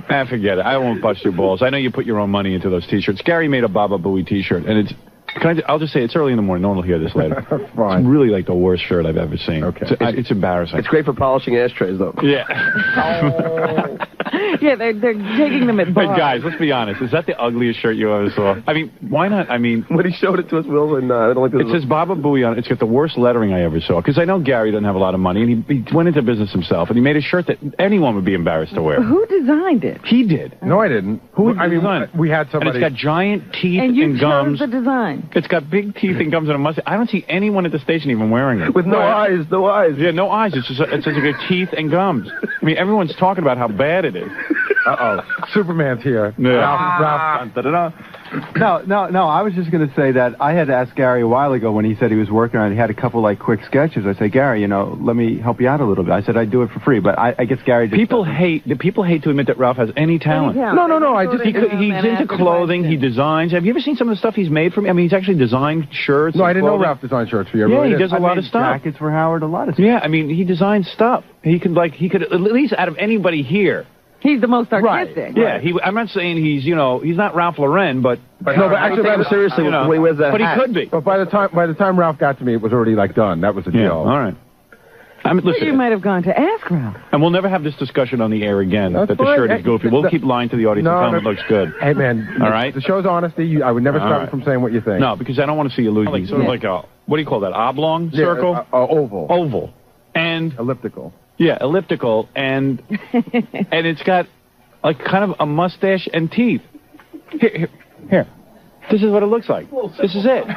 Forget it. I won't bust your balls. I know you put your own money into those T-shirts. Gary made a Baba Booey T-shirt, and it's... I'll just say it's early in the morning. No one will hear this later. Fine. It's really like the worst shirt I've ever seen. Okay. It's embarrassing. It's great for polishing ashtrays, though. Yeah. Yeah, they're taking them at bars. But guys, let's be honest. Is that the ugliest shirt you ever saw? I mean, why not? I mean, when he showed it to us, Will, and I don't like this. It says Baba Booey on it. It's got the worst lettering I ever saw. Because I know Gary doesn't have a lot of money, and he went into business himself, and he made a shirt that anyone would be embarrassed to wear. Who designed it? He did. No, I didn't. We had somebody. And it's got giant teeth and gums. And you chose the design. It's got big teeth and gums and a mustache. I don't see anyone at the station even wearing it. With no eyes, no eyes. Yeah, no eyes. It's just like teeth and gums. I mean, everyone's talking about how bad it is. Uh-oh. Superman's here. Yeah. Ralph. No, I was just going to say that I had asked Gary a while ago when he said he was working on it. He had a couple, like, quick sketches. I said, Gary, you know, let me help you out a little bit. I said I'd do it for free, but I guess Gary just... People hate to admit that Ralph has any talent. No. He's into clothing. He designs. Have you ever seen some of the stuff he's made for me? I mean, he's actually designed shirts. No, I didn't know Ralph designed shirts for you. Yeah, he does a lot of stuff. Jackets for Howard, a lot of stuff. Yeah, I mean, he designs stuff. He could at least out of anybody here. He's the most artistic. Right. Yeah, I'm not saying he's not Ralph Lauren, but actually, seriously, when he wears that but hat. he could be. But by the time Ralph got to me, it was already like done. That was the deal. Yeah, all right. I mean, listen, you might have gone to ask Ralph. And we'll never have this discussion on the air again. That's that the shirt is goofy. We'll keep lying to the audience and tell them it looks good. Hey, man. All right? The show's honesty. I would never stop you from saying what you think. No, because I don't want to see you losing. Sort of like a, what do you call that, oblong circle? Oval. Oval. And... elliptical. Yeah, elliptical. And it's got, like, kind of a mustache and teeth. Here. This is what it looks like. This is it.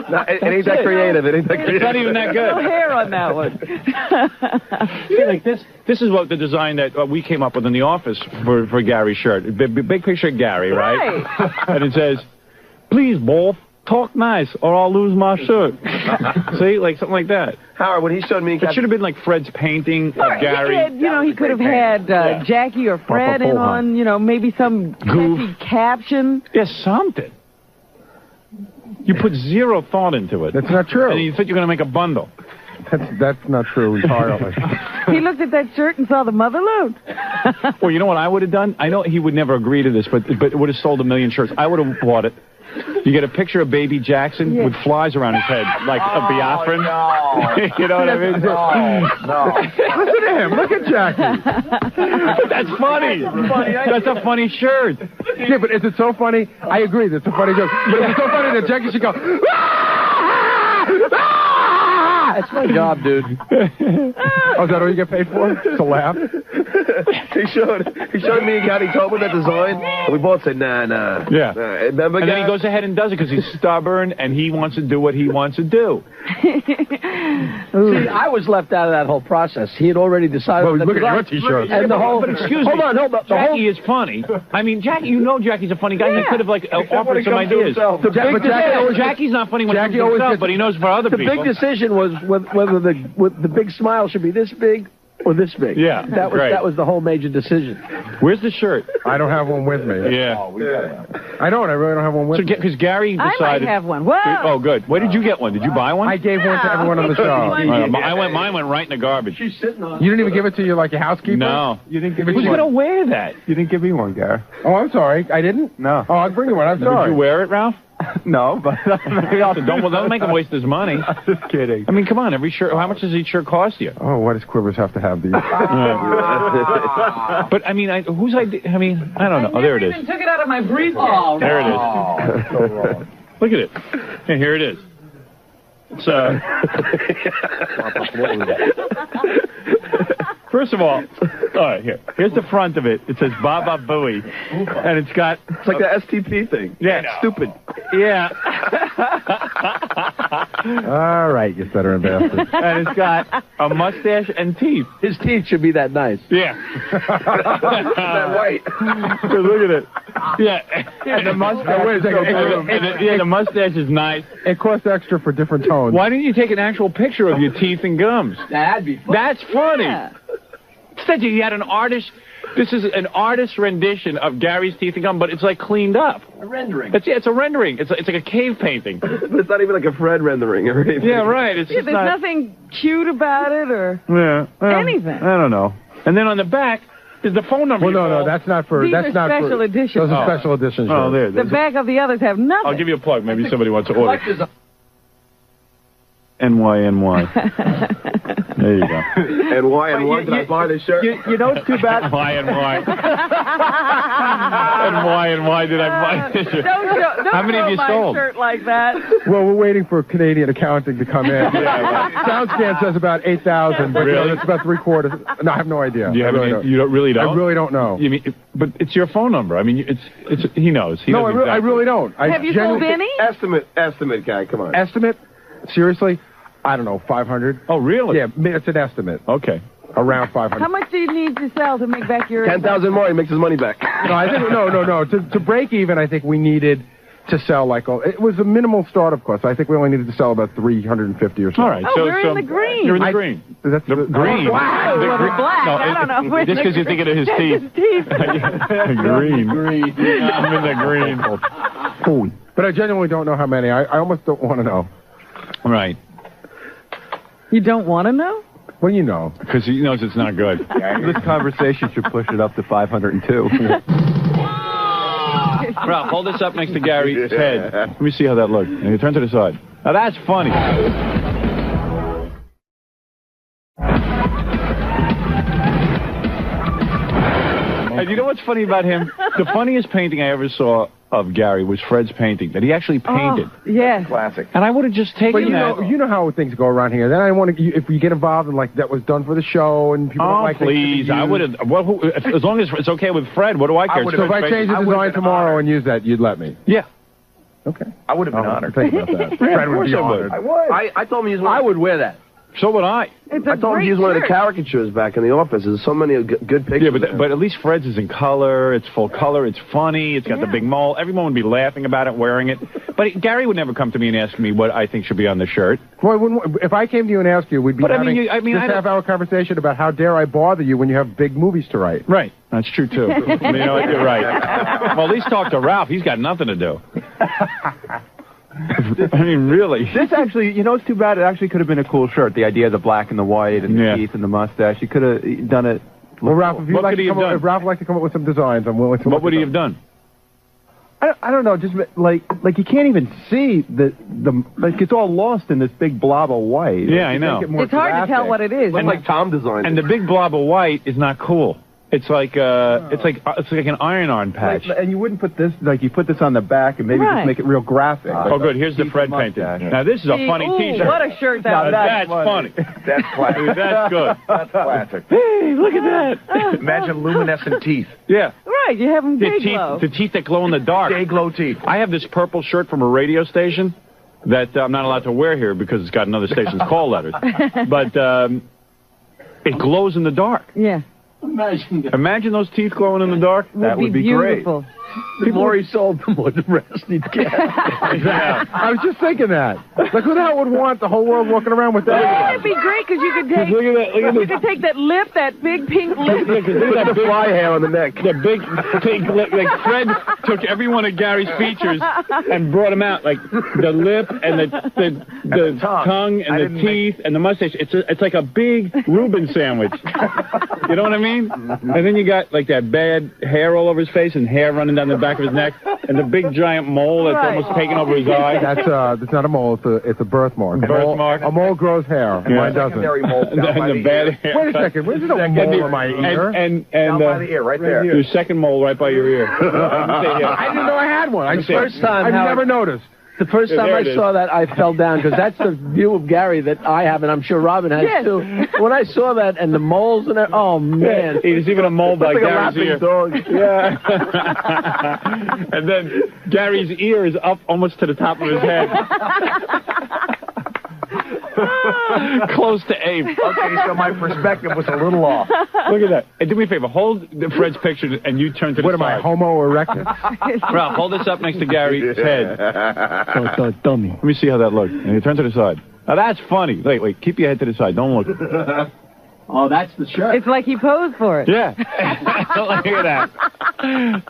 No, it ain't that creative. It ain't that creative. It's not even that good. No hair on that one. See, like this is what the design that we came up with in the office for Gary's shirt. Big picture of Gary, right? And it says, "Please, both, talk nice or I'll lose my shirt." See, like something like that. Howard, when he showed me... It should have been like Fred's painting of Gary. He could have had Jackie or Fred in on, maybe some catchy caption. Yeah, something. You put zero thought into it. That's not true. And you think you're going to make a bundle. That's not true entirely. He looked at that shirt and saw the motherload. Well, you know what I would have done? I know he would never agree to this, but it would have sold 1 million shirts. I would have bought it. You get a picture of baby Jackson with flies around his head, like a Biafran. No. You know what I mean? No. Listen to him. Look at Jackie. That's funny. That's a funny shirt. Yeah, but is it so funny? I agree. That's a funny joke. But it's so funny that Jackie should go... That's my job, dude. Oh, is that all you get paid for? To laugh? He showed me how he told me that design, and we both said, nah. Yeah. Remember, and then he goes ahead and does it because he's stubborn and he wants to do what he wants to do. See, I was left out of that whole process. He had already decided. Well, look at your T-shirt. And the whole... But excuse me. Hold on. Jackie is funny. I mean, Jackie, Jackie's a funny guy. He could have, offered some ideas. Jackie's not funny when he comes to himself, but he knows for other people. The big decision was whether the big smile should be this big or this big. Yeah, that was the whole major decision. Where's the shirt? I don't have one with me. Yeah. I don't. I really don't have one with me. Because Gary decided... I might have one. Whoa. Oh, good. Where did you get one? Did you buy one? I gave one to everyone on the show. Mine went right in the garbage. She's sitting on it. You didn't even give it to your housekeeper? No. You didn't give me Who's one. going to wear that? You didn't give me one, Gary. Oh, I'm sorry. I didn't? No. Oh, I'll bring you one. I'm sorry. Did you wear it, Ralph? No, but maybe I'll... Don't make him waste his money. I'm just kidding. I mean, come on. Every shirt... How much does each shirt cost you? Oh, what does Quivers have to have these? But, I mean, whose idea... I mean, I don't know. Oh, there it is. I even took it out of my briefcase. There it is. So wrong. Look at it. Yeah, here it is. It's, First of all right, here's the front of it. It says Baba Booey, and it's got... It's like the STP thing. Yeah. Stupid. Yeah. All right, you stuttering bastard. And it's got a mustache and teeth. His teeth should be that nice. Yeah. That white. Look at it. Yeah. And the mustache... Wait a second. The mustache is nice. It costs extra for different tones. Why didn't you take an actual picture of your teeth and gums? That'd be fun. That's funny. Yeah. Instead, you had an artist... This is an artist's rendition of Gary's teeth and gum, but it's like cleaned up. A rendering. It's a rendering. It's like a cave painting. But it's not even like a Fred rendering or anything. Yeah, right. It's just there's nothing cute about it or anything. anything. I don't know. And then on the back, is the phone number. Well, no, that's not for. These that's are not special for, editions. Those are special editions. Oh, there. The back of the others have nothing. I'll give you a plug. Maybe somebody wants to order. NY. There you go. And why did I buy this shirt? You know, it's too bad. Why? And why did I buy this shirt? Don't How many have you my sold? shirt like that. Well, we're waiting for Canadian accounting to come in. SoundScan says about 8,000, but Really? it's about 3/4. No, I have no idea. Do you have any? You don't really don't. I really don't know. You mean, but it's your phone number. I mean, it's he knows. He No, knows I really don't. Have you sold any? Estimate, guy. Come on. Estimate? Seriously? I don't know, 500. Oh, really? Yeah, it's an estimate. Okay. Around 500. How much do you need to sell to make back your 10,000 more, he makes his money back. No, I think no. To break even, I think we needed to sell it was a minimal startup cost. I think we only needed to sell about 350 or so. All right. Oh, we're in the green. You're in the green. That's The green. Wow, The well, green. black. No, I don't know. Just because you're thinking of his teeth. Green. I'm in the green. Food. But I genuinely don't know how many. I almost don't want to know. Right. You don't want to know? Well, you know. Because he knows it's not good. This conversation should push it up to 502. Ralph, hold this up next to Gary's head. Let me see how that looks. And you turn to the side. Now that's funny. And you know what's funny about him? The funniest painting I ever saw of Gary was Fred's painting that he actually painted. Oh, yes. Classic. And I would have just taken But that. you know how things go around here. Then I want to, if we get involved in that was done for the show and people don't like things to be please! I used. would have. Well, as long as it's okay with Fred, what do I care? So if I change the design tomorrow and use that, you'd let me? Yeah. Okay. I would have been honored. Think about that. Fred would be honored. I told him he was I would wear that. So would I. It's I told him to use one of the caricatures back in the office. There's so many good pictures. Yeah, there. but at least Fred's is in color. It's full color. It's funny. It's got the big mole. Everyone would be laughing about it, wearing it. But Gary would never come to me and ask me what I think should be on the shirt. Well, if I came to you and asked you, we'd be having this half-hour conversation about how dare I bother you when you have big movies to write. Right. That's true, too. You know what? You're right. Well, at least talk to Ralph. He's got nothing to do. I mean, really. This actually, you know, it's too bad. It actually could have been a cool shirt. The idea of the black and the white and the teeth and the mustache. You could have done it. Well, Ralph, if What could he have done? if Ralph would like to come up with some designs, I'm willing to. What would he have done? I don't know. Just like you can't even see the it's all lost in this big blob of white. Yeah, I know. It's hard to tell what it is. Looked like Tom designed And it. the big blob of white is not cool. It's like it's like an iron-on patch. And you wouldn't put this you put this on the back and maybe just make it real graphic. Oh, good. Here's the Fred painting. Now this is a funny T-shirt. What a shirt that Now, was. that's funny. That's classic. That's good. That's classic. Hey, look at that. Imagine luminescent teeth. Yeah. Right, you have them The day glow. teeth that glow in the dark. Day glow teeth. I have this purple shirt from a radio station that I'm not allowed to wear here because it's got another station's call letters. But it glows in the dark. Yeah. Imagine those teeth glowing in the dark. That would be beautiful. The more he sold, the more the rest he'd get. Yeah. I was just thinking that. Like, who the hell would want the whole world walking around with that? That'd be great because you could take. Look at that. Look at You could take that lip, that big pink lip. Look at that big Fly hair on the neck. The big pink lip. Like Fred took every one of Gary's features and brought them out. Like the lip and the tongue and the teeth and the mustache. It's like a big Reuben sandwich. You know what I mean? And then you got like that bad hair all over his face and hair running down the back of his neck and the big giant mole that's almost taken over his eye. That's not a mole. It's a birthmark. Birthmark. A mole grows hair. Mine doesn't. Secondary mole down by And the the bad ear. hair. Wait a second. Where's the mole in my ear? And Down by the ear, right there. your second mole right by your ear. I didn't know I had one. Let me see. First time, I've Howard, never noticed. the first time There I it is. saw that, I fell down because that's the view of Gary that I have, and I'm sure Robin has Yes. too. When I saw that and the moles and that, oh man! There's even a mole by Like a Gary's laughing ear. dog. Yeah. And then Gary's ear is up almost to the top of his head. Close to ape. Okay, so my perspective was a little off. Look at that. And do me a favor. Hold Fred's picture and you turn to the What am side. I, Homo erectus? Ralph, hold this up next to Gary's head. So dummy. Let me see how that looks. And you turn to the side. Now that's funny. Wait. Keep your head to the side. Don't look. Oh, that's the shirt. It's like he posed for it. Yeah. Look at that.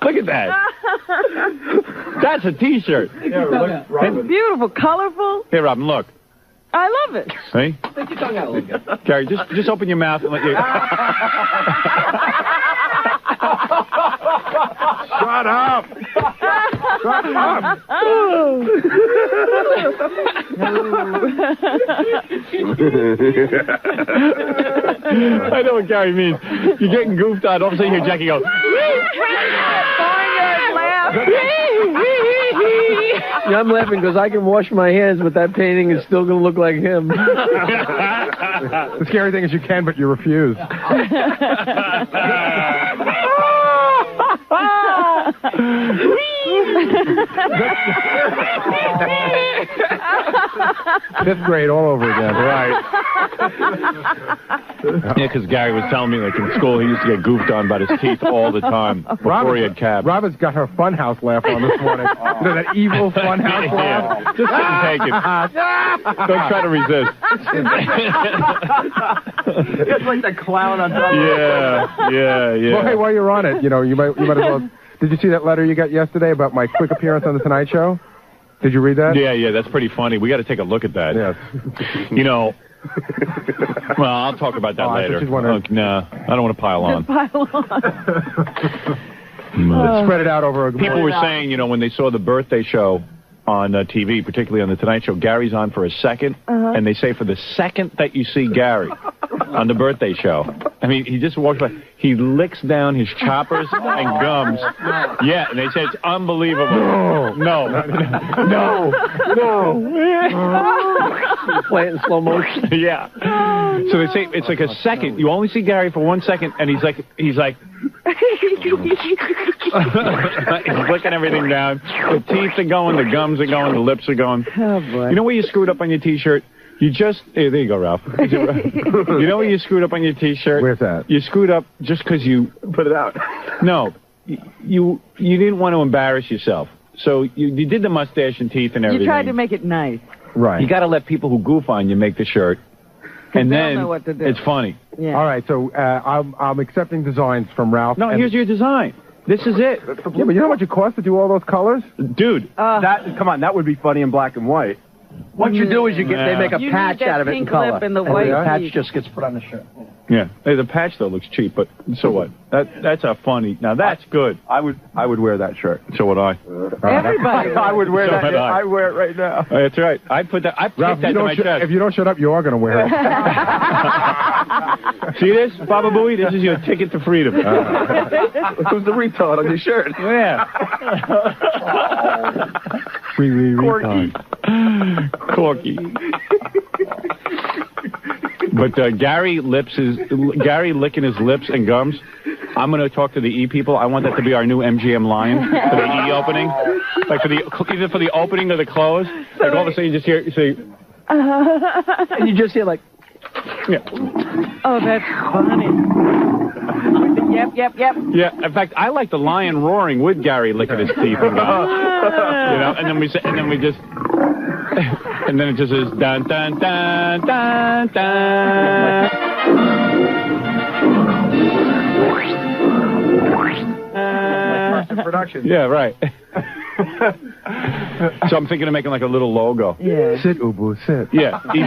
Look at that. That's a T-shirt. It's beautiful, colorful. Here, Robin, look. I love it. See? Gary, just open your mouth and let you... up! I know what Gary means. You're getting goofed on. All of a sudden you hear Jackie go, Yeah, I'm laughing because I can wash my hands, but that painting is still going to look like him. The scary thing is you can, but you refuse. Fifth grade all over again. right. Yeah, because Gary was telling me, like, in school, he used to get goofed on about his teeth all the time before he had cabs. Robin's got her funhouse laugh on this morning. You know, that evil funhouse laugh? Just sit and take it. Don't try to resist. It's like the clown on top. Yeah. Well, hey, while you're on it, you know, you might as well... Did you see that letter you got yesterday about my quick appearance on The Tonight Show? Did you read that? Yeah, that's pretty funny. We got to take a look at that. Yes. You know... Well, I'll talk about that later. No, I don't want to pile on. Spread it out over a... People were saying, you know, when they saw the birthday show on TV, particularly on The Tonight Show, Gary's on for a second, and they say for the second that you see Gary on the birthday show, I mean, he just walks by, he licks down his choppers and gums. Yeah, and they say it's unbelievable. No. Play it in slow motion. Yeah. So they say it's like a second. You only see Gary for 1 second, and he's like he's licking everything down. The teeth are going, the gums are going, the lips are going. Oh, boy. You know where you screwed up on your T-shirt? You just... Hey, there you go, Ralph. You know where you screwed up on your T-shirt? Where's that? You screwed up just because you... Put it out. No. You didn't want to embarrass yourself. So you did the mustache and teeth and everything. You tried to make it nice. Right. You got to let people who goof on you make the shirt. And then know what to do. It's funny. Yeah. All right, so I'm accepting designs from Ralph. No, here's your design. This is it. Yeah, but you know how much it costs to do all those colors? Dude. Come on, that would be funny in black and white. What you do is they make a You patch need that out of it in pink color. lip and the And white the patch teeth. just gets put on the shirt. Yeah. Hey, the patch though looks cheap, but so what? That's a funny. Now that's good. I would wear that shirt. So would I. Everybody. I would wear So that. would I. I wear it right now. That's right. I put that. I Ralph, put that to my chest. if you don't shut up, you are going to wear it. See this, Baba Booey? This is your ticket to freedom. Who's the retard on your shirt? Yeah. Corky. But Gary licking his lips and gums. I'm going to talk to the E people. I want that to be our new MGM Lion for the E opening, like either for the opening or the close. Like all of a sudden you just hear, And you just hear like... yeah. Oh, that's funny. Yep. Yeah. In fact, I like the lion roaring with Gary licking his teeth and gums. You know, and then we just. And then it just is dun dun dun dun dun. Production. Yeah, right. So I'm thinking of making like a little logo. Yeah. Sit, Ubu, sit. Yeah, E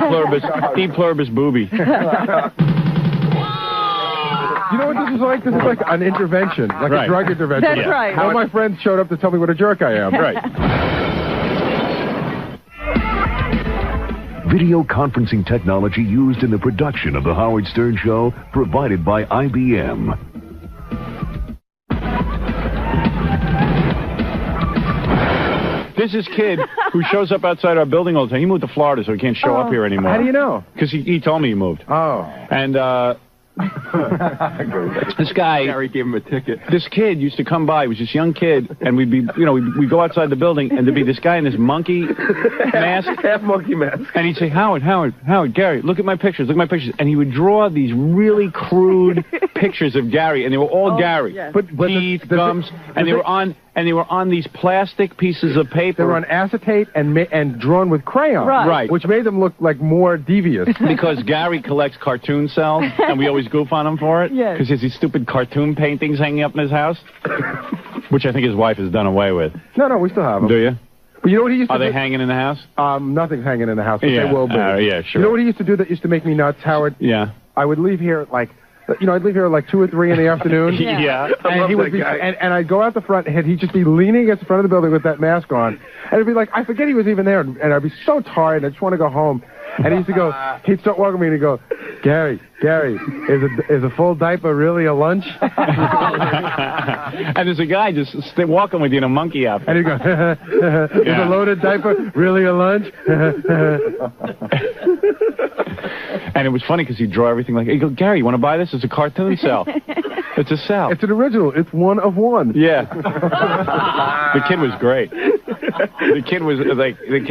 pluribus booby. You know what this is like? This is like an intervention, like a drug intervention. That's right. All my friends showed up to tell me what a jerk I am. Right. Video conferencing technology used in the production of The Howard Stern Show, provided by IBM. There's this kid who shows up outside our building all the time. He moved to Florida, so he can't show up here anymore. How do you know? Because he told me he moved. Oh. And this guy, Gary gave him a ticket. this kid used to come by. He was this young kid, and we'd go outside the building, and there'd be this guy in this monkey mask. Half monkey mask. And he'd say, Howard, Gary, look at my pictures, And he would draw these really crude pictures of Gary, and they were all Gary. yes. But Teeth, gums, and they were on these plastic pieces of paper. They were on acetate and drawn with crayon. Right. Which made them look like more devious. Because Gary collects cartoon cells, and we always goof on him for it. Yes. Because he has these stupid cartoon paintings hanging up in his house, which I think his wife has done away with. No, we still have them. Do you? But you know what he used to Are do? they hanging in the house? Nothing's hanging in the house, but Yeah. they will be. Yeah, sure. You know what he used to do that used to make me nuts, Howard? Yeah. I would leave here at like you know, I'd leave here like 2 or 3 in the afternoon. Yeah. And he would be, and I'd go out the front, and he'd just be leaning against the front of the building with that mask on, and it'd be like, I forget he was even there, and I'd be so tired, I just want to go home. And he used to go, he'd start walking me, and he'd go, Gary, is a full diaper really a lunch? And there's a guy just walking with you in a monkey outfit. And he'd go, is a loaded diaper really a lunch? And it was funny because he'd draw everything like, he'd go, Gary, you want to buy this? It's a cartoon cell. It's a cell. It's an original. It's one of one. Yeah. The kid was great. The kid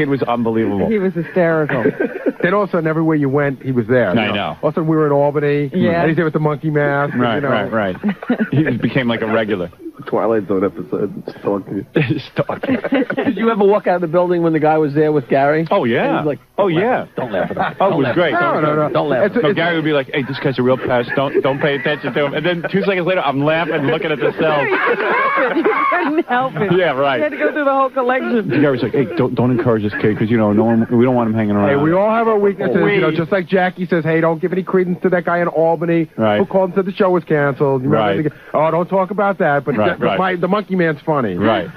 was unbelievable. He was hysterical. Then all of a sudden, everywhere you went, he was there. I know. All of a sudden, we were in Albany. Yeah. And he's there with the monkey mask. Right, you know. right. He became like a regular. Twilight Zone episode. Stalking. Did you ever walk out of the building when the guy was there with Gary? Oh, yeah. And he was like, Don't laugh at him. Oh, it was great. No. Don't laugh at him. No, Gary would be like, hey, this guy's a real pest. Don't pay attention to him. And then 2 seconds later, I'm laughing, looking at the cell. You couldn't help it. Yeah, right. You had to go through the whole collection. Gary's like, hey, don't encourage this kid because, you know, we don't want him hanging around. Hey, we all have our weaknesses. You know, just like Jackie says, hey, don't give any credence to that guy in Albany who called and said the show was canceled. Right. Oh, don't talk about that. But the monkey man's funny. Right.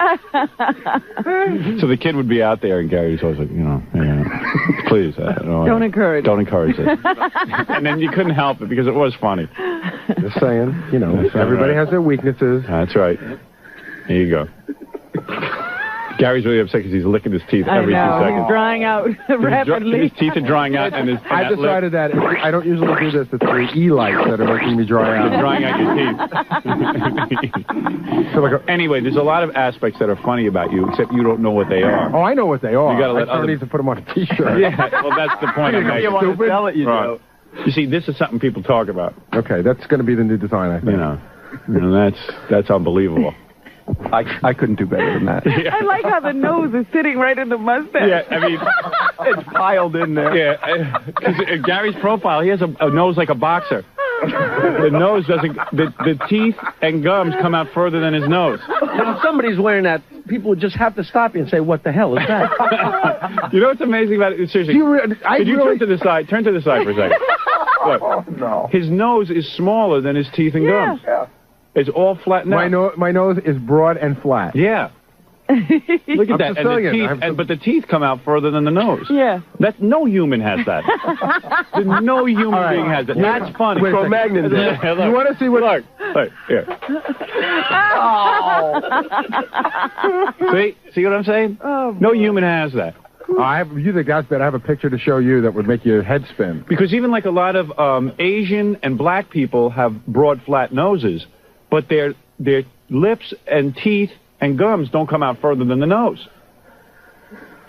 So the kid would be out there, and Gary's always like, you know, please. Don't encourage. Don't encourage it. And then you couldn't help it because it was funny. Just saying, you know, everybody has their weaknesses. That's right. Here you go. Gary's really upset because he's licking his teeth every 2 seconds. He's drying out rapidly. His teeth are drying out, and I decided that I don't usually do this. It's the E-lights that are making me dry out. You're drying out your teeth. Anyway, there's a lot of aspects that are funny about you, except you don't know what they are. Oh, I know what they are. You gotta let I need to put them on a T-shirt. Yeah, well, that's the point I'm making. You want to sell it, you right. You see, this is something people talk about. Okay, that's going to be the new design, I think. You know, that's unbelievable. I couldn't do better than that. Yeah. I like how the nose is sitting right in the mustache. Yeah, I mean, It's piled in there. yeah, because Gary's profile, he has a nose like a boxer. The nose doesn't, the teeth and gums come out further than his nose. You know, if somebody's wearing that, people would just have to stop you and say, what the hell is that? You know what's amazing about it? Seriously, could you turn to the side? Turn to the side for a second. Look, No. his nose is smaller than his teeth and gums. Yeah. It's all flattened out. My nose is broad and flat. Yeah. Look at I'm that. And the teeth, but the teeth come out further than the nose. Yeah. No human has that. No human being has that. That's funny. Cro-Magnon did. Yeah, look. You want to see what? Look, here. See what I'm saying? Oh, no human has that. You think that's bad? I have a picture to show you that would make your head spin. Because even like a lot of Asian and black people have broad, flat noses, but their lips and teeth and gums don't come out further than the nose.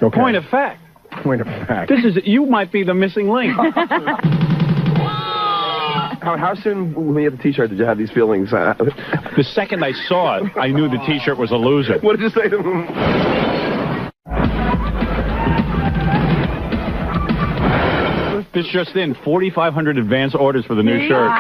Okay. Point of fact. Point of fact. You might be the missing link. How soon when you had the T-shirt did you have these feelings? The second I saw it, I knew the T-shirt was a loser. What did you say to him? This just in, 4,500 advance orders for the new shirt.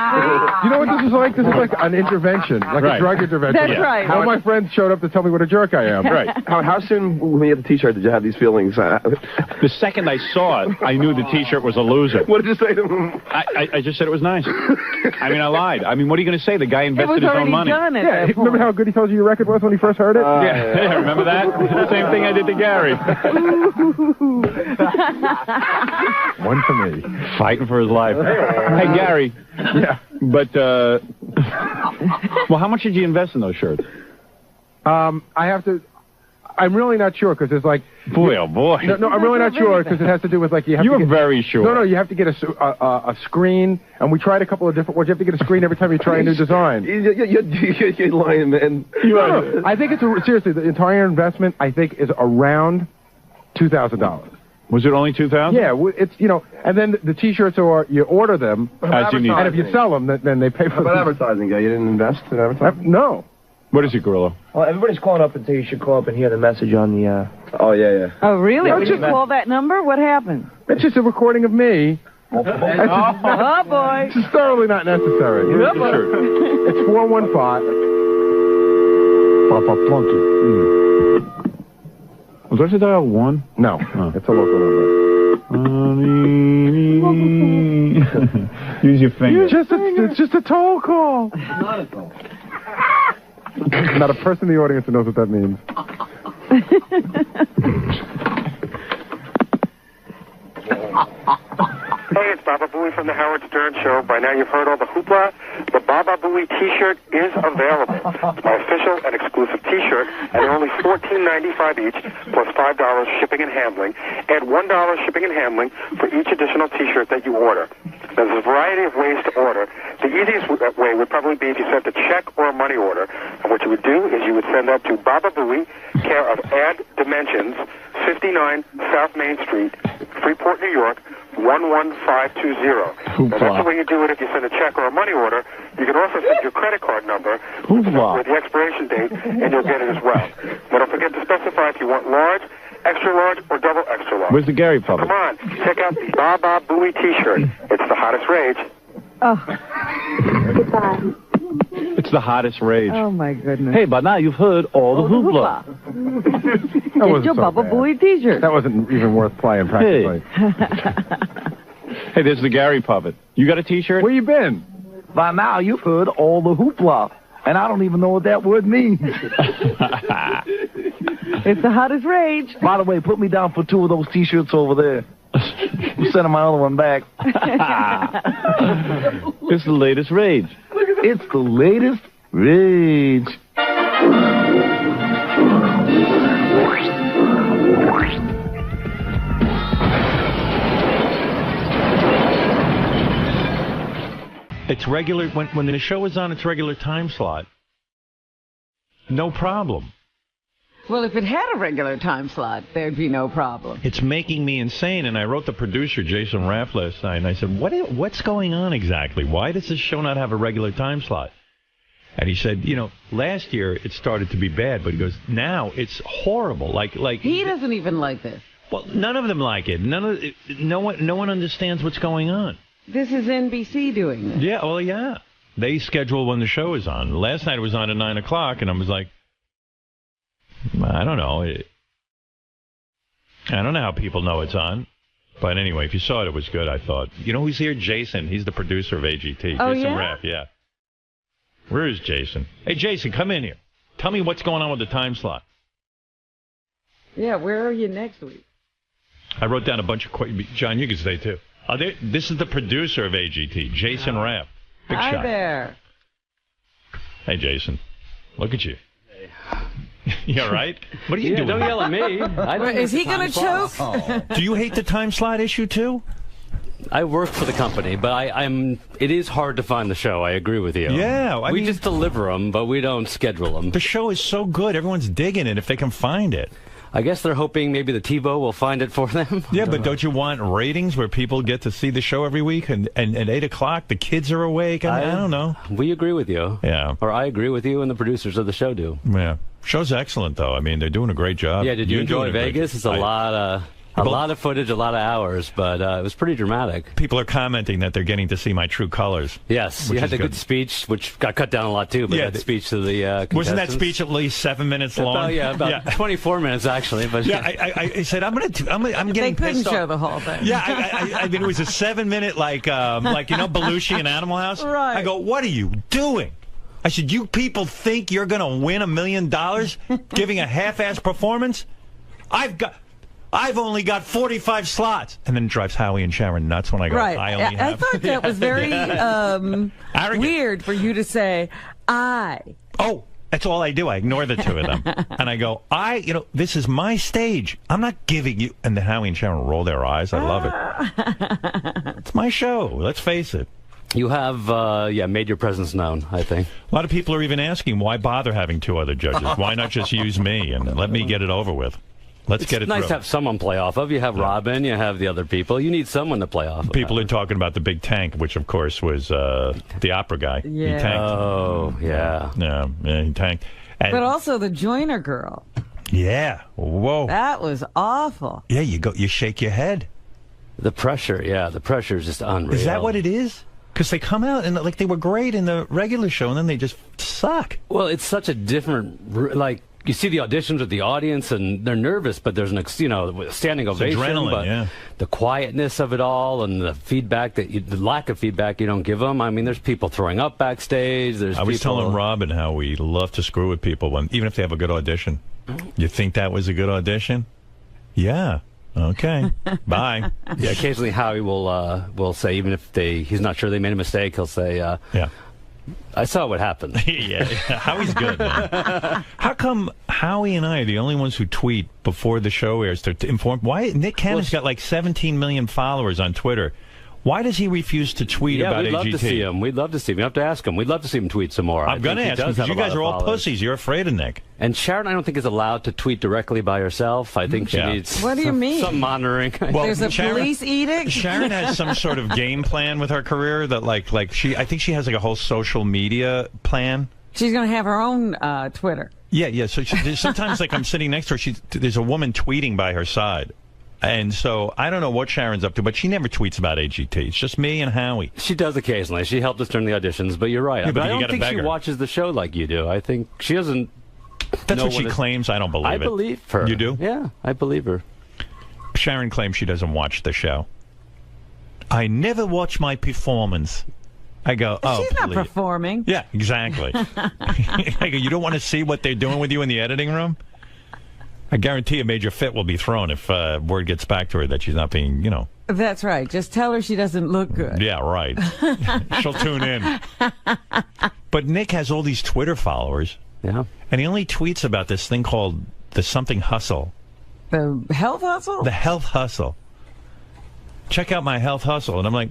You know what this is like? This is like an intervention, like a drug intervention. That's right. All my friends showed up to tell me what a jerk I am. Right. How soon when you had the T-shirt did you have these feelings? The second I saw it, I knew the T-shirt was a loser. What did you say to him? I just said it was nice. I mean, I lied. I mean, what are you going to say? The guy invested his own money. Done at Yeah, that remember point. how good he told you your record was when he first heard it? Yeah, remember that? Same thing I did to Gary. One for me. Fighting for his life. Hey, Gary. Yeah. But, well, how much did you invest in those shirts? I have to. I'm really not sure because it's like. Boy, oh boy. No, I'm really not sure because it has to do with like you have. You to were get, very sure. No, you have to get a screen, and we tried a couple of different ones. You have to get a screen every time you try a new design. You're lying, man. No, I think seriously the entire investment I think is around $2,000. Was it only 2,000? Yeah, it's and then the T-shirts are you order them as you need, and if you sell them, then they pay for How about advertising, guy? You didn't invest in advertising? No. What is it, Gorilla? Well, everybody's calling up and say you should call up and hear the message on the. Oh yeah. Oh, really? No, Did you call that number? What happened? It's just a recording of me. Oh, boy. It's thoroughly not necessary. Oh, boy. It's 415. Papa Plunky. Was that a dial 1? No, it's a local number. Use your finger. It's just a toll call. It's not a toll. Not a person in the audience who knows what that means. Hey, it's Baba Booey from the Howard Stern Show. By now you've heard all the hoopla. The Baba Booey T-shirt is available. It's my official and exclusive T-shirt, and they're only $14.95 each, plus $5 shipping and handling. Add $1 shipping and handling for each additional T-shirt that you order. There's a variety of ways to order. The easiest way would probably be if you sent a check or a money order. And what you would do is you would send that to Baba Booey, care of Add Dimensions, 59 South Main Street, Freeport, New York, 11520. Now, that's the way you do it if you send a check or a money order. You can also send your credit card number with the expiration date, and you'll get it as well. But don't forget to specify if you want large, extra large, or double extra large. Where's the Gary puppet? Come on, check out the Baba Booey T-shirt. It's the hottest rage. Oh. Goodbye. It's the hottest rage. Oh, my goodness. Hey, by now you've heard all the hoopla. Get your Baba Booey T-shirt. That wasn't even worth playing, practically. Hey, there's the Gary puppet. You got a T-shirt? Where you been? By now, you've heard all the hoopla, and I don't even know what that word means. It's the hottest rage. By the way, put me down for 2 of those T-shirts over there. I'm sending my other one back. It's the latest rage. It's the latest rage. It's regular, when the show is on its regular time slot, no problem. Well, if it had a regular time slot, there'd be no problem. It's making me insane, and I wrote the producer, Jason Raff, last night, and I said, what's going on exactly? Why does this show not have a regular time slot? And he said, last year it started to be bad, but he goes, now it's horrible. Like he doesn't even like this. Well, none of them like it. No one understands what's going on. This is NBC doing this. Yeah, well, yeah. They schedule when the show is on. Last night it was on at 9 o'clock, and I was like, I don't know. I don't know how people know it's on. But anyway, if you saw it, it was good, I thought. You know who's here? Jason. He's the producer of AGT. Oh, Jason yeah? Raff, yeah. Where is Jason? Hey, Jason, come in here. Tell me what's going on with the time slot. Yeah, where are you next week? I wrote down a bunch of John, you can stay, too. This is the producer of AGT, Jason Raff. Big Hi shot. there. Hey, Jason. Look at you. You all right? What are you doing? Don't yell at me. Is he going to choke? Oh. Do you hate the time slot issue, too? I work for the company, but it is hard to find the show. I agree with you. Yeah. We just deliver them, but we don't schedule them. The show is so good. Everyone's digging it if they can find it. I guess they're hoping maybe the TiVo will find it for them. Yeah, but don't you want ratings where people get to see the show every week? And at 8 o'clock, the kids are awake? I don't know. We agree with you. Yeah. Or I agree with you, and the producers of the show do. Yeah. Show's excellent, though. I mean, they're doing a great job. Yeah, did you enjoy Vegas? It's a lot of footage, a lot of hours, but it was pretty dramatic. People are commenting that they're getting to see my true colors. Yes, you had the good speech, which got cut down a lot, too, but that speech to the contestants. Wasn't that speech at least 7 minutes long? About 24 minutes, actually. But yeah, I said, I'm getting pissed off. They couldn't show the whole thing. Yeah, I mean, it was a 7 minute, Belushi in Animal House? Right. I go, what are you doing? I said, you people think you're going to win $1 million giving a half-ass performance? I've only got 45 slots. And then it drives Howie and Sharon nuts when I go, I only have. I thought that was very weird for you to say, Oh, that's all I do. I ignore the two of them. And I go, this is my stage. I'm not giving you. And then Howie and Sharon roll their eyes. I love it. It's my show. Let's face it. You have, made your presence known, I think. A lot of people are even asking, why bother having 2 other judges? Why not just use me and let me get it over with? Let's get it through. It's nice to have someone play off of. You have Robin, you have the other people. You need someone to play off of. People are talking about the big tank, which, of course, was the opera guy. Yeah. He tanked. Oh, yeah. Yeah, he tanked. And but also the Joyner girl. Yeah. Whoa. That was awful. Yeah, you shake your head. The pressure is just unreal. Is that what it is? Because they come out and they were great in the regular show, and then they just suck. Well, it's such a different you see the auditions with the audience, and they're nervous, but there's a standing ovation. Adrenaline, but yeah. the quietness of it all, and the feedback the lack of feedback you don't give them. I mean, there's people throwing up backstage. I was telling Robin how we love to screw with people even if they have a good audition. You think that was a good audition? Yeah. Okay. Bye. Yeah. Occasionally, Howie will say, even if he's not sure they made a mistake, he'll say, "Yeah, I saw what happened." yeah. Howie's good, man. How come Howie and I are the only ones who tweet before the show airs to inform? Why Nick Cannon's got like 17 million followers on Twitter? Why does he refuse to tweet about AGT? We'd love to see him. We'd love to see him. You have to ask him. We'd love to see him tweet some more. I'm going to ask him because you guys are all pussies. You're afraid of Nick. And Sharon, I don't think, is allowed to tweet directly by herself. I think she needs What do you mean? some monitoring. Well, There's a police edict? Sharon has some sort of game plan with her career that, like I think she has like a whole social media plan. She's going to have her own Twitter. Yeah. So sometimes, like, I'm sitting next to her, there's a woman tweeting by her side. And so I don't know what Sharon's up to, but she never tweets about AGT. It's just me and Howie. She does occasionally. She helped us during the auditions, but you're right. Yeah, but I don't think she watches the show like you do. I think she doesn't. That's what she claims. I don't believe it. I believe her. You do? Yeah, I believe her. Sharon claims she doesn't watch the show. I never watch my performance. I go, oh, she's not performing. Yeah, exactly. I go, you don't want to see what they're doing with you in the editing room? I guarantee a major fit will be thrown if word gets back to her that she's not being, That's right. Just tell her she doesn't look good. Yeah, right. She'll tune in. But Nick has all these Twitter followers. Yeah. And he only tweets about this thing called the something hustle. The health hustle? The health hustle. Check out my health hustle. And I'm like,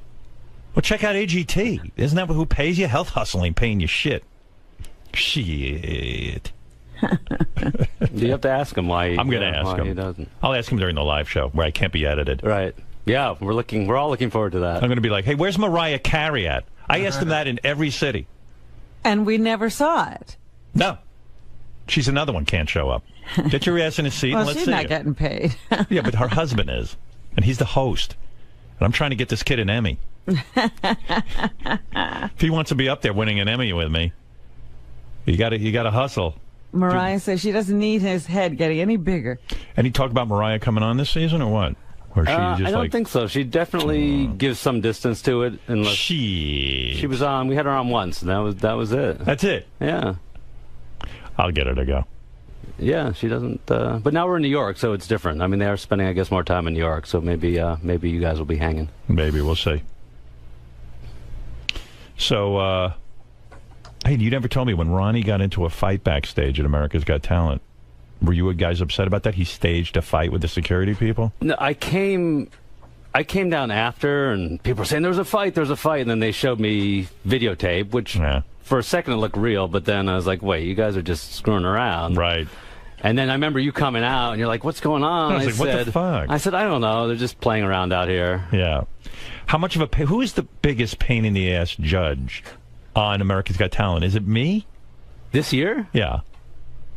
well, check out AGT. Isn't that who pays you? Health hustle ain't paying you shit. Shit. You have to ask him why. I'm going to ask him. He doesn't. I'll ask him during the live show where I can't be edited. Right. Yeah, we're all looking forward to that. I'm going to be like, hey, where's Mariah Carey at? I asked him that in every city. And we never saw it. No. She's another one can't show up. Get your ass in a seat well, and let's see she's not getting paid. Yeah, but her husband is. And he's the host. And I'm trying to get this kid an Emmy. If he wants to be up there winning an Emmy with me, you got to hustle. Mariah says she doesn't need his head getting any bigger. And he talked about Mariah coming on this season or what? Or she just I don't think so. She definitely gives some distance to it. Unless she was on. We had her on once, and that was it. That's it. Yeah. I'll get her to go. Yeah, she doesn't. But now we're in New York, so it's different. I mean, they are spending, I guess, more time in New York, so maybe you guys will be hanging. Maybe we'll see. So, hey, you never told me when Ronnie got into a fight backstage at America's Got Talent. Were you guys upset about that? He staged a fight with the security people? No, I came down after, and people were saying there was a fight, and then they showed me videotape, which for a second it looked real, but then I was like, wait, you guys are just screwing around. Right. And then I remember you coming out, and you're like, what's going on? I was like, what the fuck? I said, I don't know. They're just playing around out here. Yeah. How much of who is the biggest pain in the ass judge on America's Got Talent? Is it me? This year? Yeah.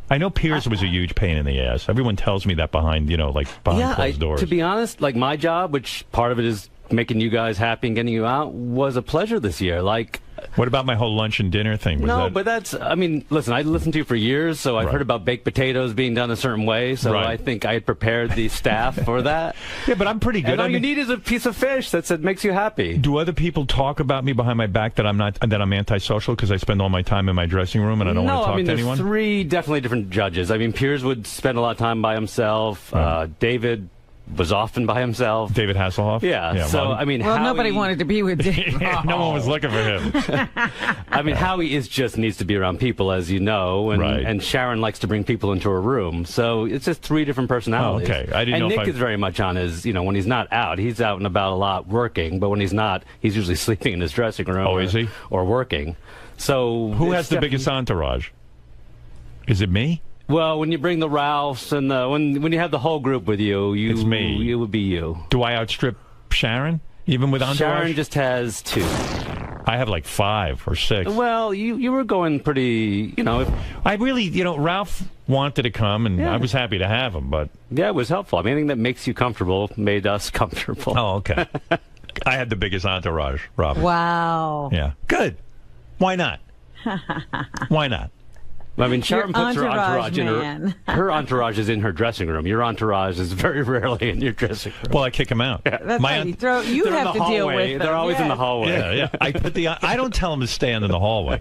I know Piers was a huge pain in the ass. Everyone tells me that behind closed doors. To be honest, like my job, which part of it is making you guys happy and getting you out, was a pleasure this year. Like, what about my whole lunch and dinner thing? But that's, I mean, listen, I listened to you for years, so I've heard about baked potatoes being done a certain way, so I think I had prepared the staff for that. Yeah, but I'm pretty good. And all you need is a piece of fish that makes you happy. Do other people talk about me behind my back that I'm antisocial because I spend all my time in my dressing room and I don't want to talk to anyone? There's three definitely different judges. I mean, Piers would spend a lot of time by himself. David was often by himself. David Hasselhoff? Yeah. So, I mean, Howie, nobody wanted to be with David. No one was looking for him. I mean, Howie just needs to be around people, as you know, and Sharon likes to bring people into her room. So it's just three different personalities. Oh, okay. I didn't know Nick is very much on his, when he's not out, he's out and about a lot working, but when he's not, he's usually sleeping in his dressing room. Oh, is he? Or working. So who has the biggest entourage? Is it me? Well, when you bring the Ralphs and when you have the whole group with you, it's me. It would be you. Do I outstrip Sharon, even with entourage? Sharon just has 2. I have like 5 or 6. Well, you were going pretty, I really, Ralph wanted to come, and I was happy to have him, but... Yeah, it was helpful. I mean, anything that makes you comfortable made us comfortable. Oh, okay. I had the biggest entourage, Robin. Wow. Yeah. Good. Why not? Why not? I mean, Sharon puts her entourage in man. her entourage is in her dressing room. Your entourage is very rarely in your dressing room. Well, I kick them out. That's right. You they're have in the to deal hallway. with them. They're always in the hallway. Yeah. I don't tell them to stand in the hallway.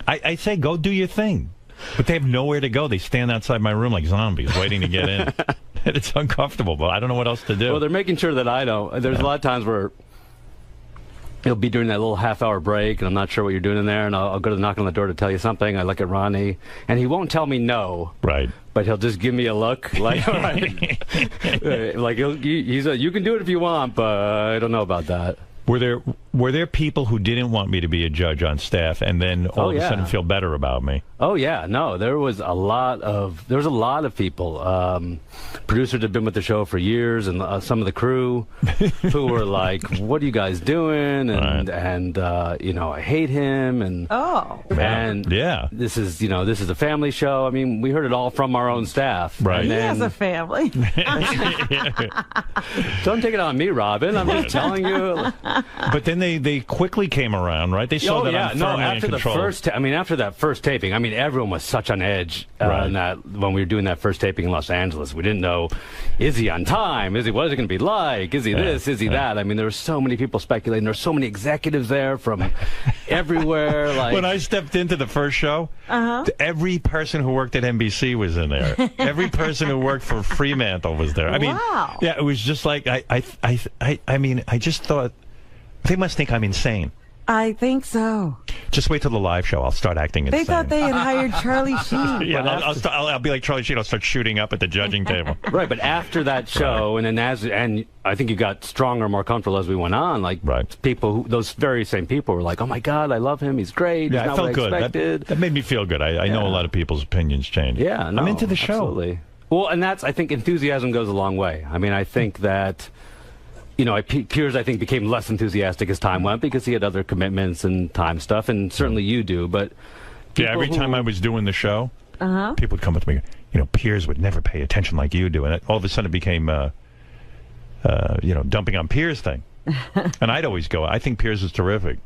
I say, go do your thing. But they have nowhere to go. They stand outside my room like zombies waiting to get in. And it's uncomfortable, but I don't know what else to do. Well, they're making sure that I don't. There's a lot of times where it'll be during that little half-hour break, and I'm not sure what you're doing in there, and I'll go to knock on the door to tell you something. I look at Ronnie, and he won't tell me no. Right. But he'll just give me a look, like, all right. Like you can do it if you want, but I don't know about that. Were there people who didn't want me to be a judge on staff, and then all of a sudden feel better about me? Oh yeah, no, there was a lot of people. Producers have been with the show for years, and some of the crew who were like, "What are you guys doing?" And you know, I hate him, and this is a family show. I mean, we heard it all from our own staff. Right, he has a family. Don't take it on me, Robin. I'm just telling you. But then they quickly came around, right? They saw that I'm firmly after in control. After that first taping, I mean, everyone was such on edge when we were doing that first taping in Los Angeles. We didn't know, is he on time? What is it going to be like? Is he this? Is he that? I mean, there were so many people speculating. There were so many executives there from everywhere. Like when I stepped into the first show, every person who worked at NBC was in there. Every person who worked for Fremantle was there. I mean, yeah, it was just like I mean, I just thought. They must think I'm insane. I think so. Just wait till the live show. I'll start acting insane. They thought they had hired Charlie Sheen. Yeah, I'll be like Charlie Sheen. I'll start shooting up at the judging table. Right, but after that show, and I think you got stronger, more comfortable as we went on. Like those very same people were like, "Oh my God, I love him. He's great." Yeah, He's I felt good. That made me feel good. I know a lot of people's opinions change. Yeah, no, I'm into the show. Absolutely. Well, and I think enthusiasm goes a long way. I mean, I think that. You know, Piers, I think, became less enthusiastic as time went because he had other commitments and time stuff, and certainly you do. But yeah, every time I was doing the show, people would come up to me. You know, Piers would never pay attention like you do, and all of a sudden it became, dumping on Piers thing. And I'd always go, I think Piers is terrific.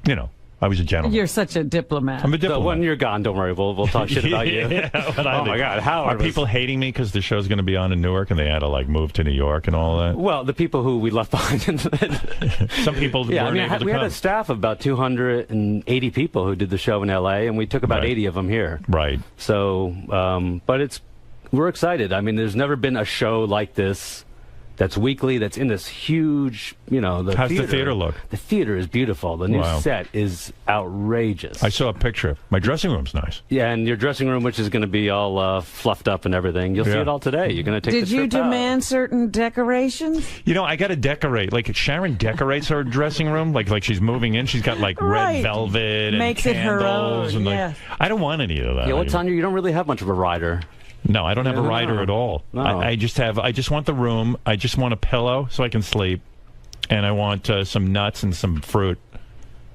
You know, I was a gentleman. You're such a diplomat. I'm a diplomat. So when you're gone, don't worry, we'll talk shit about you. Oh my God, Howard! Are people hating me because the show's going to be on in Newark and they had to like move to New York and all that? Well, the people who we left behind. Some people weren't able to come. We had a staff of about 280 people who did the show in L.A. and we took about 80 of them here. Right. So, but we're excited. I mean, there's never been a show like this. That's weekly, that's in this huge, How's the theater look? The theater is beautiful. The new set is outrageous. I saw a picture. My dressing room's nice. Yeah, and your dressing room, which is going to be all fluffed up and everything. You'll see it all today. You're going to take the Did you trip demand certain decorations? You know, I got to decorate. Like, Sharon decorates her dressing room. Like she's moving in. She's got, like, red velvet and Makes candles. It her own, and, I don't want any of that. Yeah, well, Tanya, you don't really have much of a rider. No, I don't have a rider at all. No. I just want the room. I just want a pillow so I can sleep, and I want some nuts and some fruit.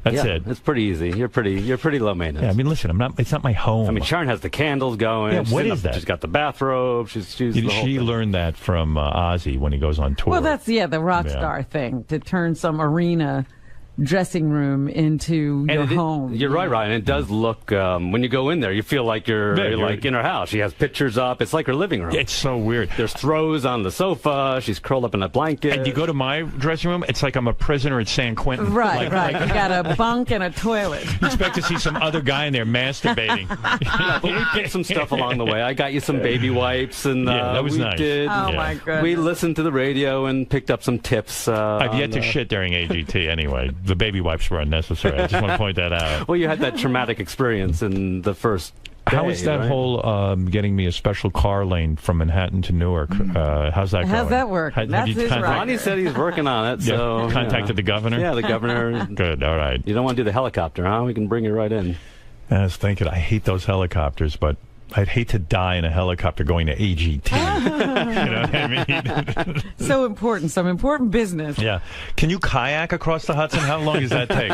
That's it. It's pretty easy. You're pretty low maintenance. Yeah, I mean, listen, it's not my home. I mean, Sharon has the candles going. Yeah, what is that? She's got the bathrobe. She learned that from Ozzy when he goes on tour. Well, that's the rock star thing, to turn some arena dressing room into your home. You're right, Ryan. It does look, when you go in there, you feel like you're like in her house. She has pictures up. It's like her living room. It's so weird. There's throws on the sofa. She's curled up in a blanket. And you go to my dressing room, it's like I'm a prisoner at San Quentin. Right, right. You got a bunk and a toilet. You expect to see some other guy in there masturbating. Yeah, but we picked some stuff along the way. I got you some baby wipes, and that was nice. My goodness. We listened to the radio and picked up some tips. I've yet to shit during AGT anyway. The baby wipes were unnecessary. I just want to point that out. Well, you had that traumatic experience in the first day, How is that whole getting me a special car lane from Manhattan to Newark? How's that going? How's that work? That's his Ronnie said he's working on it. So contacted the governor? Yeah, the governor. Good, all right. You don't want to do the helicopter, huh? We can bring you right in. I was thinking, I hate those helicopters, but I'd hate to die in a helicopter going to AGT. You know what I mean? So important, some important business. Yeah. Can you kayak across the Hudson? How long does that take?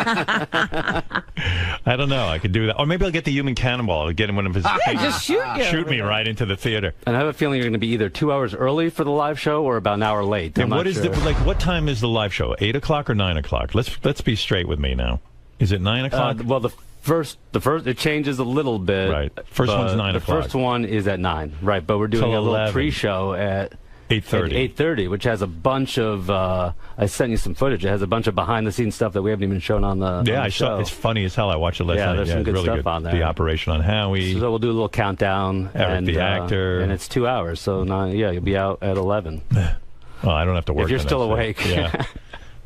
I don't know. I could do that. Or maybe I'll get the human cannonball. I'll get him one of his things. Just shoot me right into the theater. And I have a feeling you're going to be either 2 hours early for the live show or about an hour late. And what time is the live show? 8 o'clock or 9 o'clock? Let's be straight with me now. Is it 9 o'clock? Well, the the first it changes a little bit. Right. First one's 9 o'clock. The first one is at 9. Right, but we're doing Till a little 11. pre-show at 8:30. 8:30, which has a bunch of. I sent you some footage. It has a bunch of behind-the-scenes stuff that we haven't even shown on the. Yeah, on the show. saw. It's funny as hell. I watched it last night. There's some it's good really stuff good. on there. The operation on Howie. So we'll do a little countdown. Eric, and, the actor. and it's 2 hours. So you'll be out at 11. Well, I don't have to work. If you're the still next day. awake. Yeah.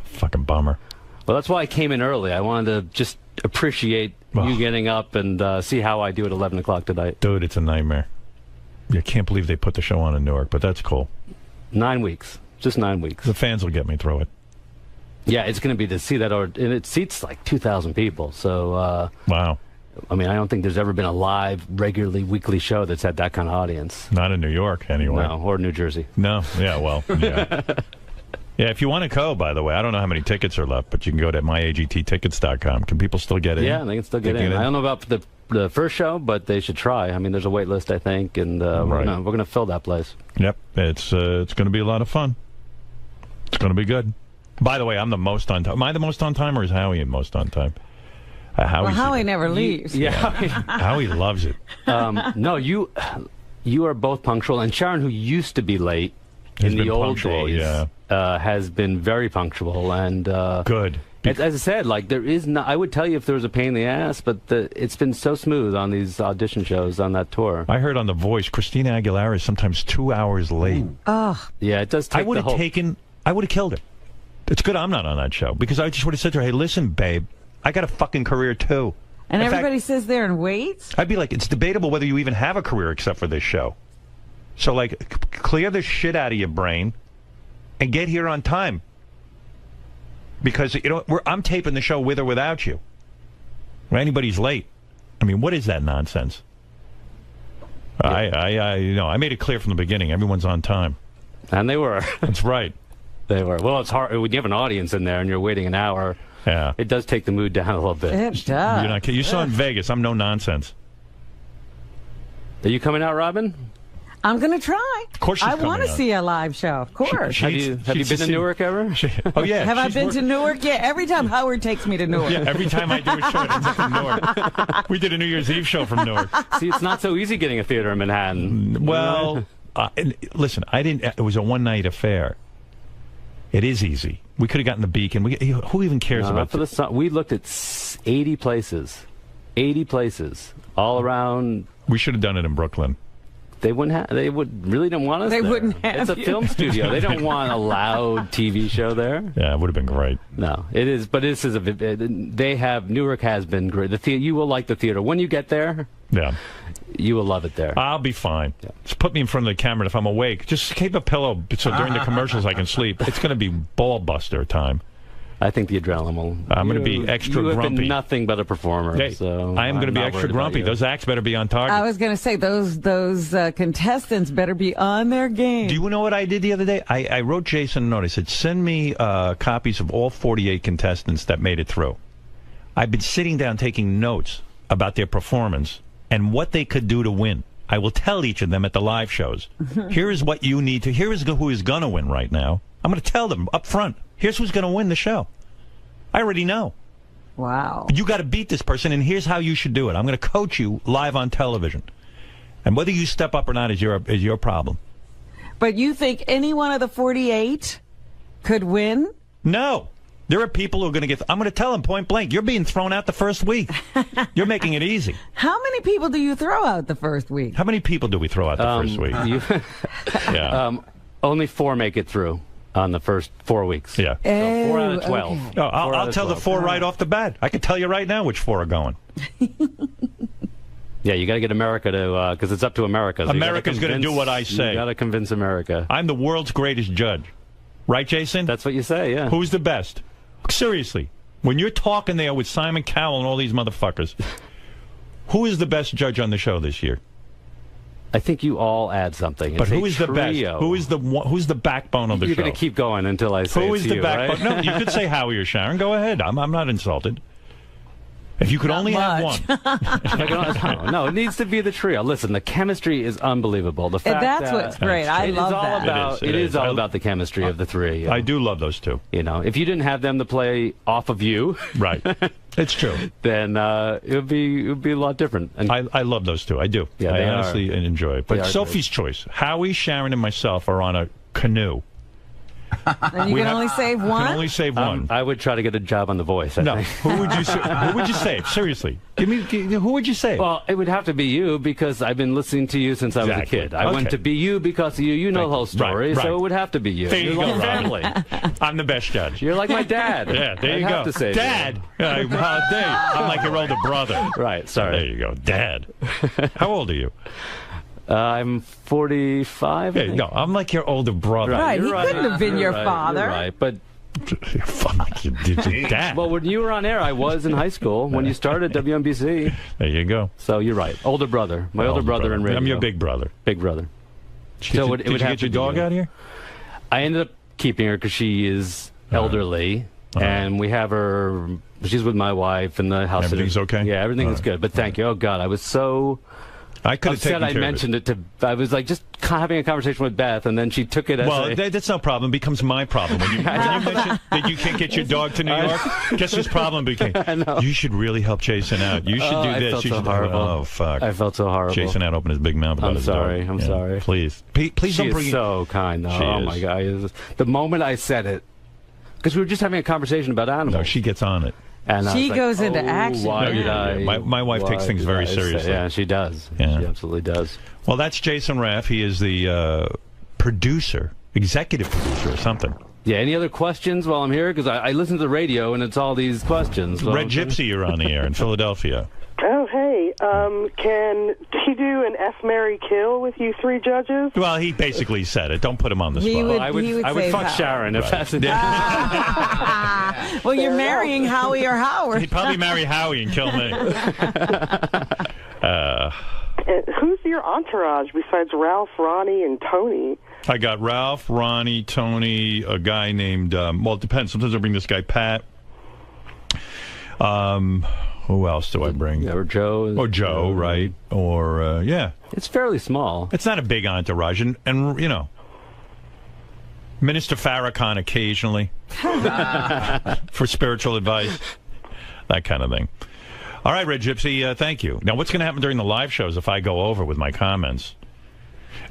Fucking bummer. Well, that's why I came in early. I wanted to just appreciate you getting up and see how I do at 11 o'clock tonight. Dude, it's a nightmare. I can't believe they put the show on in Newark, but that's cool. 9 weeks. Just 9 weeks. The fans will get me through it. Yeah, it's going to be to see that, and it seats like 2,000 people. So, wow. I mean, I don't think there's ever been a live, regularly weekly show that's had that kind of audience. Not in New York, anyway. No, or New Jersey. No, yeah, well, yeah. Yeah, if you want to go, by the way, I don't know how many tickets are left, but you can go to myagttickets.com. Can people still get in? Yeah, they can still get in. I don't know about the first show, but they should try. I mean, there's a wait list, I think, and we're gonna fill that place. Yep, it's going to be a lot of fun. It's going to be good. By the way, I'm the most on time. Am I the most on time, or is Howie the most on time? Howie never leaves. Yeah, Howie loves it. No, you are both punctual, and Sharon, who used to be late in the old days, has been very punctual and good. As I said, like there is no. I would tell you if there was a pain in the ass, but it's been so smooth on these audition shows on that tour. I heard on The Voice, Christina Aguilera is sometimes 2 hours late. Oh, yeah, it does. Take I would have killed her. It's good I'm not on that show because I just would have said to her, "Hey, listen, babe, I got a fucking career too." And in everybody fact, sits there and waits? I'd be like, it's debatable whether you even have a career except for this show. So, like, clear the shit out of your brain and get here on time. Because, I'm taping the show with or without you. Or anybody's late. I mean, what is that nonsense? Yeah. I made it clear from the beginning. Everyone's on time. And they were. That's right. They were. Well, it's hard when you have an audience in there and you're waiting an hour. Yeah. It does take the mood down a little bit. It does. You saw in Vegas. I'm no nonsense. Are you coming out, Robin? I'm going to try. Of course she's I want to see a live show. Of course. Have you been to Newark ever? Oh, yeah. Have I been to Newark? Yeah, every time Howard takes me to Newark. Yeah, every time I do a show, it ends up in Newark. We did a New Year's Eve show from Newark. See, it's not so easy getting a theater in Manhattan. Well, listen, it was a one-night affair. It is easy. We could have gotten the Beacon. Who even cares about this? We looked at 80 places. 80 places all around. We should have done it in Brooklyn. They wouldn't have. They really didn't want us. They there. wouldn't have. It's a film studio. They don't want a loud TV show there. Yeah, it would have been great. No, it is. But this is Newark has been great. You will like the theater when you get there. Yeah, you will love it there. I'll be fine. Yeah. Just put me in front of the camera if I'm awake. Just keep a pillow so during the commercials I can sleep. It's going to be ball buster time. I think the adrenaline will. I'm going to be extra grumpy. You have been nothing but a performer. Hey, so I am going to be extra grumpy. Those acts better be on target. I was going to say, those contestants better be on their game. Do you know what I did the other day? I wrote Jason a note. I said, send me copies of all 48 contestants that made it through. I've been sitting down taking notes about their performance and what they could do to win. I will tell each of them at the live shows. Here is what you need to. Here is who is going to win right now. I'm going to tell them up front. Here's who's going to win the show. I already know. Wow. You got to beat this person, and here's how you should do it. I'm going to coach you live on television. And whether you step up or not is your problem. But you think any one of the 48 could win? No. There are people who are going to get... I'm going to tell them point blank, you're being thrown out the first week. You're making it easy. How many people do you throw out the first week? How many people do we throw out the first week? Yeah. Only 4 make it through on the first 4 weeks. Yeah. So 4 out of 12. Okay. Oh, I'll tell the 4 right off the bat. I can tell you right now which 4 are going. Yeah, you got to get America to, because it's up to America. So America's going to do what I say. You got to convince America. I'm the world's greatest judge. Right, Jason? That's what you say, yeah. Who's the best? Seriously. When you're talking there with Simon Cowell and all these motherfuckers, who is the best judge on the show this year? I think you all add something. But who is the best? Who's the backbone of the show? You're going to keep going until I say who is the backbone? Right? No, you could say Howie or Sharon. Go ahead. I'm not insulted. If you could Not only much. have one. No, it needs to be the trio. Listen, the chemistry is unbelievable. The fact That's what's great. I love that. It is all about the chemistry of the three. I do love those two. You know, if you didn't have them to play off of you, right, It's true. Then it would be a lot different. And I love those two. I do. Yeah, I they honestly enjoy it. But Sophie's choice. Howie, Sharon, and myself are on a canoe. And you can only save one? You can only save one. I would try to get a job on The Voice. I think. Who would you save? Seriously. Who would you save? Well, it would have to be you because I've been listening to you since I was a kid. I went to be you because of you. You know the whole story, so it would have to be you. There you You're go, like family. I'm the best judge. You're like my dad. Yeah, there you I'd go. have to say Dad. I'm like your older brother. Right, sorry. There you go. Dad. How old are you? I'm 45. Hey, no, I'm like your older brother. Right, he couldn't have been your father. You're right, but... Dad. Well, when you were on air, I was in high school when you started WNBC. There you go. So you're right. Older brother. My older brother in radio. I'm your big brother. Big brother. Did you get your dog out here? I ended up keeping her because she is elderly, and we have her. She's with my wife and the house. Everything's okay? Yeah, everything is good. But thank you. Oh God, I was so. I could have upset taken care I mentioned it to. I was like just having a conversation with Beth, and then she took it as. Well, that's no problem. It becomes my problem. When you mention that you can't get your dog to New York, guess whose problem became? You should really help Jason out. You should do this. I felt you so should horrible. Oh fuck! I felt so horrible. Jason had opened his big mouth about I'm his sorry. dog. I'm Yeah, sorry. Please She don't bring. is so kind. Oh my God! The moment I said it, because we were just having a conversation about animals. No, she gets on it. And she goes into action. Why did I? My wife takes things very seriously. Yeah, she does. Yeah. She absolutely does. Well, that's Jason Raff. He is the producer, executive producer or something. Yeah, any other questions while I'm here? Because I listen to the radio and it's all these questions. So Red Gypsy, you're on the air in Philadelphia. Oh, hey. Can he do an F, Marry, Kill with you three judges? Well, he basically said it. Don't put him on the spot. I would fuck Sharon if that's the Well, you're marrying Howie or Howard. He'd probably marry Howie and kill me. Who's your entourage besides Ralph, Ronnie, and Tony? I got Ralph, Ronnie, Tony, a guy named, well, it depends. Sometimes I bring this guy, Pat. Who else do I bring? Yeah, or Joe. Or Joe, right. Or, yeah. It's fairly small. It's not a big entourage. And you know, Minister Farrakhan occasionally for spiritual advice, that kind of thing. All right, Red Gypsy, thank you. Now, what's going to happen during the live shows if I go over with my comments?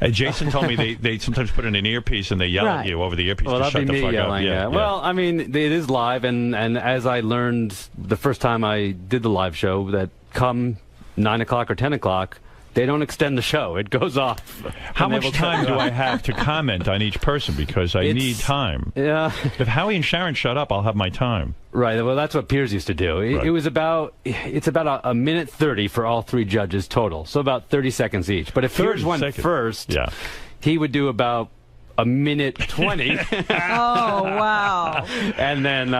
Jason told me they sometimes put in an earpiece and they yell at you over the earpiece to shut the fuck up. Yeah. Well, I mean, it is live, and as I learned the first time I did the live show, that come 9 o'clock or 10 o'clock, they don't extend the show. It goes off. How much time do I have to comment on each person? Because I need time. Yeah. If Howie and Sharon shut up, I'll have my time. Right. Well, that's what Piers used to do. It was about a minute 30 for all three judges total. So about 30 seconds each. But if Piers went first, he would do about a minute 20. Oh, wow. And then,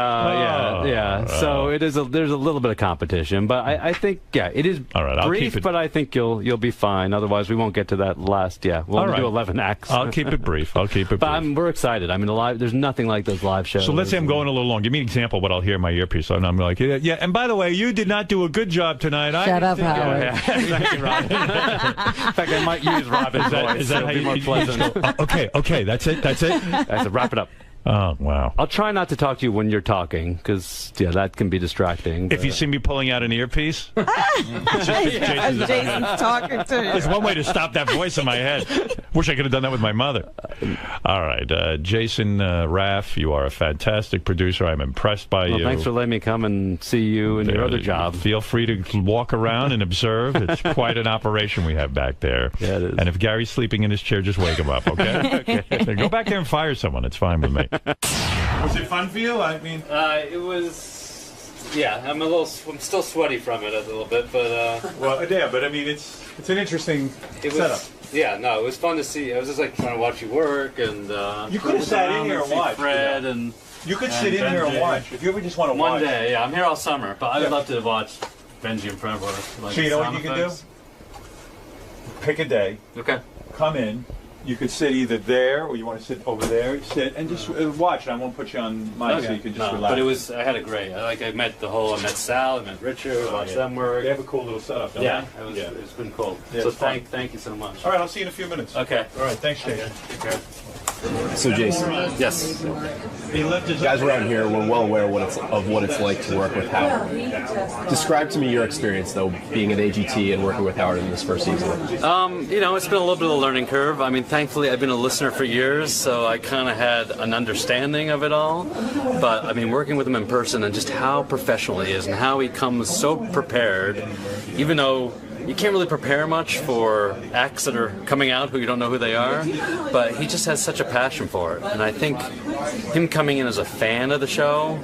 So there's a little bit of competition, but I think, it is brief, but I think you'll be fine. Otherwise, we won't get to that last, we'll do 11 acts. I'll keep it brief. But we're excited. I mean, there's nothing like those live shows. So let's say I'm going a little long. Give me an example of what I'll hear in my earpiece. And I'm like, yeah, and by the way, you did not do a good job tonight. Shut up, Howard. Exactly, Robin. In fact, I might use Robin's voice. Is that how you more pleasant? Okay. That's it. That's it. Wrap it up. Oh, wow. I'll try not to talk to you when you're talking, because, that can be distracting. If you see me pulling out an earpiece, Jason's talking to you. There's one way to stop that voice in my head. Wish I could have done that with my mother. All right. Jason Raff, you are a fantastic producer. I'm impressed by you. Thanks for letting me come and see you in your other job. Feel free to walk around and observe. It's quite an operation we have back there. Yeah, it is. And if Gary's sleeping in his chair, just wake him up, okay? Okay. Go back there and fire someone. It's fine with me. Was it fun for you? I mean, it was. Yeah, I'm still sweaty from it a little bit, but. Well, yeah, but I mean, it's an interesting setup. Yeah, no, it was fun to see. I was just like trying to watch you work, and you could have sat in here and watched. Fred and you could sit in here and watch if you ever just want to watch. One day, yeah, I'm here all summer, but I would love to watch Benji and Fred work. So you know what you can do? Pick a day. Okay. Come in. You could sit either there or you want to sit over there. Sit and just watch. I won't put you on mic so you can just relax. But I had a great. I met Sal, I met Richard, watched them work. They have a cool little setup, don't they? It's been cool. Yeah, so thank you so much. All right, I'll see you in a few minutes. Okay. All right, thanks, Jason. Okay. Take care. So, Jason. Yes. Guys around here, we're well aware of what it's like to work with Howard. Describe to me your experience, though, being at AGT and working with Howard in this first season. You know, it's been a little bit of a learning curve. I mean, thankfully, I've been a listener for years, so I kind of had an understanding of it all. But, I mean, working with him in person and just how professional he is and how he comes so prepared, even though you can't really prepare much for acts that are coming out who you don't know who they are, but he just has such a passion for it. And I think him coming in as a fan of the show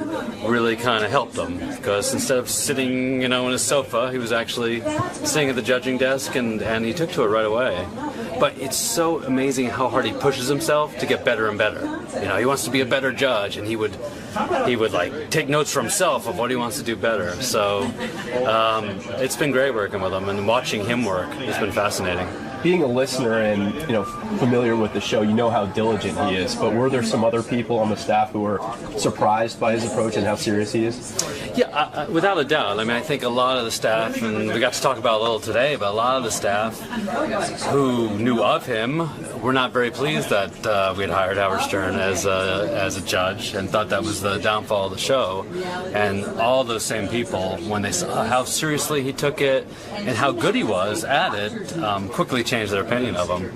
really kind of helped him, because instead of sitting, you know, in his sofa, he was actually sitting at the judging desk, and he took to it right away. But it's so amazing how hard he pushes himself to get better and better. You know, he wants to be a better judge, and he would like take notes for himself of what he wants to do better. So it's been great working with him, and watching him work, it's been fascinating. Being a listener and, you know, familiar with the show, you know how diligent he is, but were there some other people on the staff who were surprised by his approach and how serious he is? Yeah, without a doubt. I mean, I think a lot of the staff, and we got to talk about it a little today, but a lot of the staff who knew of him were not very pleased that we had hired Howard Stern as a judge, and thought that was the downfall of the show. And all those same people, when they saw how seriously he took it and how good he was at it, quickly changed their opinion of him.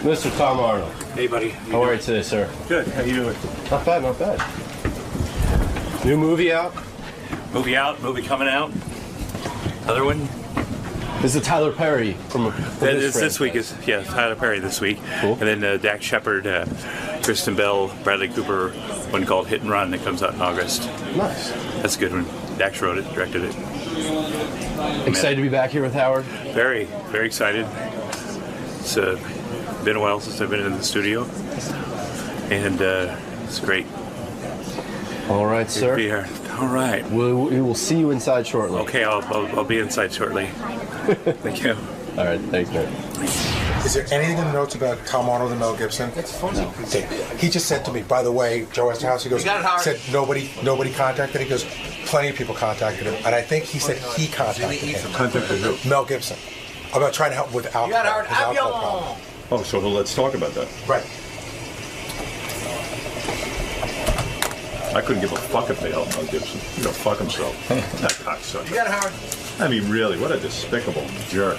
Mr. Tom Arnold. Hey, buddy. How are you today, sir? Good. How you doing? Not bad, not bad. New movie out? Movie out, movie coming out. Other one? This is Tyler Perry from this week. Yeah, Tyler Perry this week. Cool. And then Dax Shepard, Kristen Bell, Bradley Cooper, one called Hit and Run that comes out in August. Nice. That's a good one. Dax wrote it, directed it. Excited to be back here with Howard? Very, very excited. It's been a while since I've been in the studio, and it's great. All right, sir. Be here. All right. We will see you inside shortly. Okay, I'll be inside shortly. Thank you. All right, thanks, man. Is there anything in the notes about Tom Arnold and Mel Gibson? That's funny. No. He just said to me, by the way, Joe Westerhouse, he goes, said nobody contacted him. He goes, plenty of people contacted him. And I think he said he contacted him. Contacted who? Mel Gibson. About trying to help with alcohol. His alcohol problem. Oh, so let's talk about that. Right. I couldn't give a fuck if they helped Mel Gibson. You know, fuck himself. That cocksucker. You got it, Howard. I mean, really, what a despicable jerk.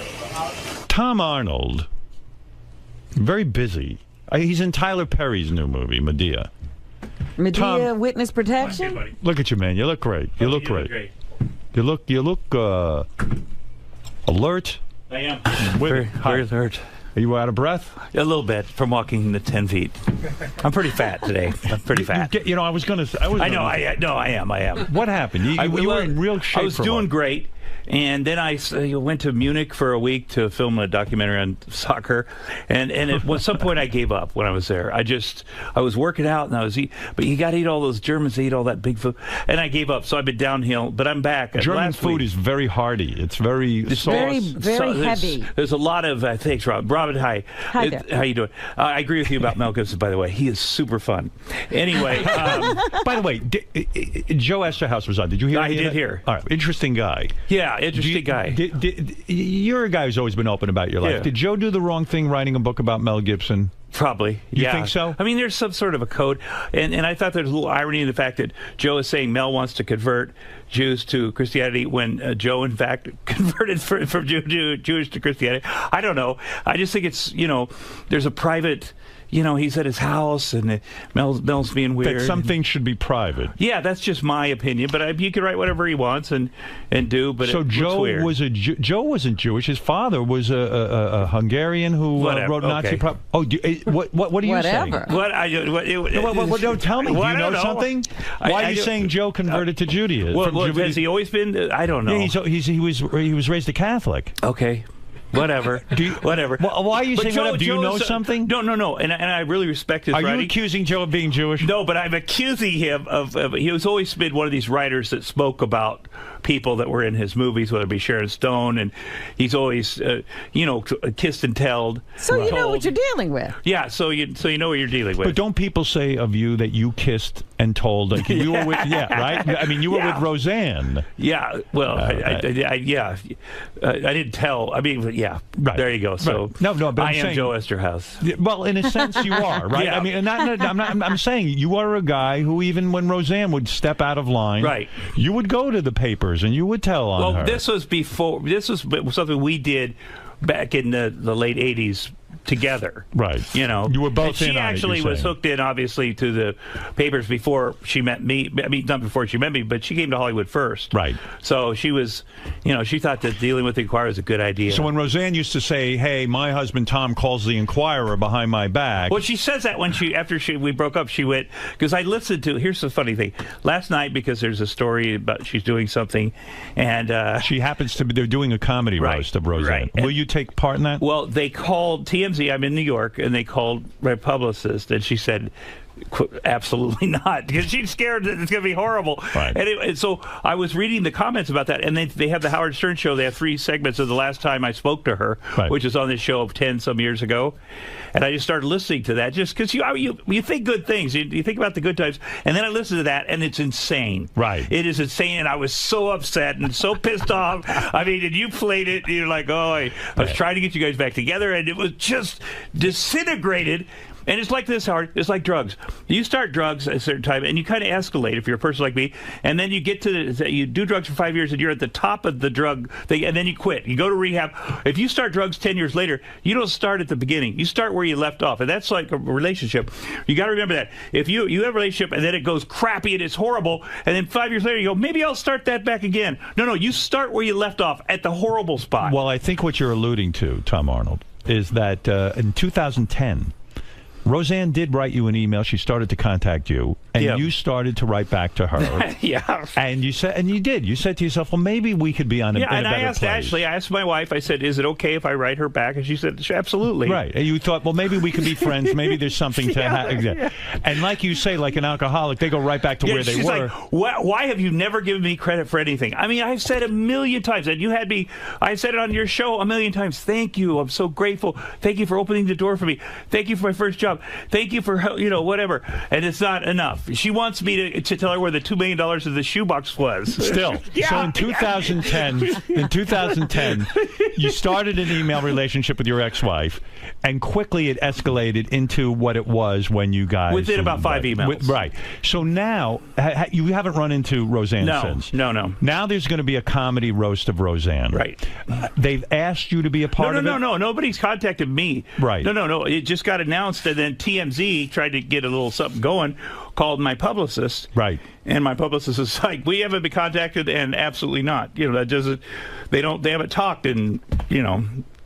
Tom Arnold, very busy. He's in Tyler Perry's new movie, Medea. Medea, Tom, Witness Protection? Look at you, man. You look great. You look great. You look alert. I am. Very alert. Are you out of breath? A little bit from walking the 10 feet. I'm pretty fat today. I'm pretty fat. You know, I was going to. I am. What happened? You were in real shape. I was doing great. And then I went to Munich for a week to film a documentary on soccer, and at some point I gave up when I was there. I was working out and I was but you got to eat all those Germans. They eat all that big food, and I gave up. So I've been downhill, but I'm back. German food is very hearty. It's very very heavy. There's a lot of thanks, Rob. Robin, hi. Hi there. How you doing? I agree with you about Mel Gibson. By the way, he is super fun. Anyway, by the way, Joe Esterhaus was on. Did you hear? I did hear. All right, interesting guy. Yeah. Yeah, interesting guy. You're a guy who's always been open about your life. Yeah. Did Joe do the wrong thing writing a book about Mel Gibson? Probably. You think so? I mean, there's some sort of a code. And I thought there's a little irony in the fact that Joe is saying Mel wants to convert Jews to Christianity when Joe, in fact, converted from Jewish to Christianity. I don't know. I just think it's, there's a private... he's at his house, and Mel's being weird. That some things should be private. Yeah, that's just my opinion. But he can write whatever he wants and do. But so Joe Joe wasn't Jewish. His father was a Hungarian who wrote Nazi. What are you saying? What? Don't tell me. Do you know something? Why are you saying Joe converted to Judaism? Well, has he always been? I don't know. Yeah, he was raised a Catholic. Okay. Whatever. Whatever. Well, why are you saying whatever? Do you know something? No. And I really respect his writing. Are you accusing Joe of being Jewish? No, but I'm accusing him of he was always been one of these writers that spoke about people that were in his movies, whether it be Sharon Stone, and he's always, kissed and told. So you know what you're dealing with. Yeah, so you know what you're dealing with. But don't people say of you that you kissed and told? Like you were with, right? I mean, you were with Roseanne. Yeah, well, I didn't tell. I mean, yeah, right. There you go. So no, but I am Joe Esterhaus. Well, in a sense, you are, right? Yeah. I mean, I'm saying you are a guy who, even when Roseanne would step out of line, right, you would go to the papers and you would tell on her. Well, this was something we did back in the late 80s together. Right. You were both and in she on actually it, was hooked in, obviously, to the papers before she met me. I mean, not before she met me, but she came to Hollywood first. Right. So she was, she thought that dealing with the Inquirer was a good idea. So when Roseanne used to say, hey, my husband Tom calls the Inquirer behind my back. Well, she says that after we broke up, she went, because I listened to, here's the funny thing. Last night, because there's a story about she's doing something, and she happens to be, they're doing a comedy roast of Roseanne. Right. Will you take part in that? Well, they called TMZ, I'm in New York, and they called my publicist, and she said, absolutely not, because she's scared that it's going to be horrible. Right. And so I was reading the comments about that, and they have the Howard Stern show. They have 3 segments of the last time I spoke to her, which was on this show of 10-some years ago. And I just started listening to that just because you think good things. You think about the good times. And then I listened to that, and it's insane. Right. It is insane, and I was so upset and so pissed off. I mean, and you played it, and you're like, I was trying to get you guys back together, and it was just disintegrated. And it's like this, Howard. It's like drugs. You start drugs at a certain time, and you kind of escalate if you're a person like me. And then you get to you do drugs for 5 years, and you're at the top of the drug thing, and then you quit. You go to rehab. If you start drugs 10 years later, you don't start at the beginning. You start where you left off, and that's like a relationship. You got to remember that. If you have a relationship, and then it goes crappy and it's horrible, and then 5 years later you go, maybe I'll start that back again. No, you start where you left off at the horrible spot. Well, I think what you're alluding to, Tom Arnold, is that in 2010. Roseanne did write you an email. She started to contact you, and you started to write back to her. Yeah. And you said, and you did. You said to yourself, well, maybe we could be on a, in a better place. Actually, I asked my wife, I said, is it okay if I write her back? And she said, absolutely. Right. And you thought, well, maybe we could be friends. Maybe there's something to have. And like you say, like an alcoholic, they go right back to where they were. Like, why have you never given me credit for anything? I mean, I've said a million times, and you had me, I said it on your show a million times. Thank you. I'm so grateful. Thank you for opening the door for me. Thank you for my first job. Thank you for, whatever. And it's not enough. She wants me to tell her where the $2 million of the shoebox was. Still. So in 2010, you started an email relationship with your ex-wife, and quickly it escalated into what it was when you guys... Within about 5 emails. Right. So now, you haven't run into Roseanne since. No. Now there's going to be a comedy roast of Roseanne. Right. They've asked you to be a part of it? No. Nobody's contacted me. Right. No. It just got announced, and then TMZ tried to get a little something going, called my publicist. Right. And my publicist is like, we haven't been contacted, and absolutely not. That doesn't, they haven't talked in,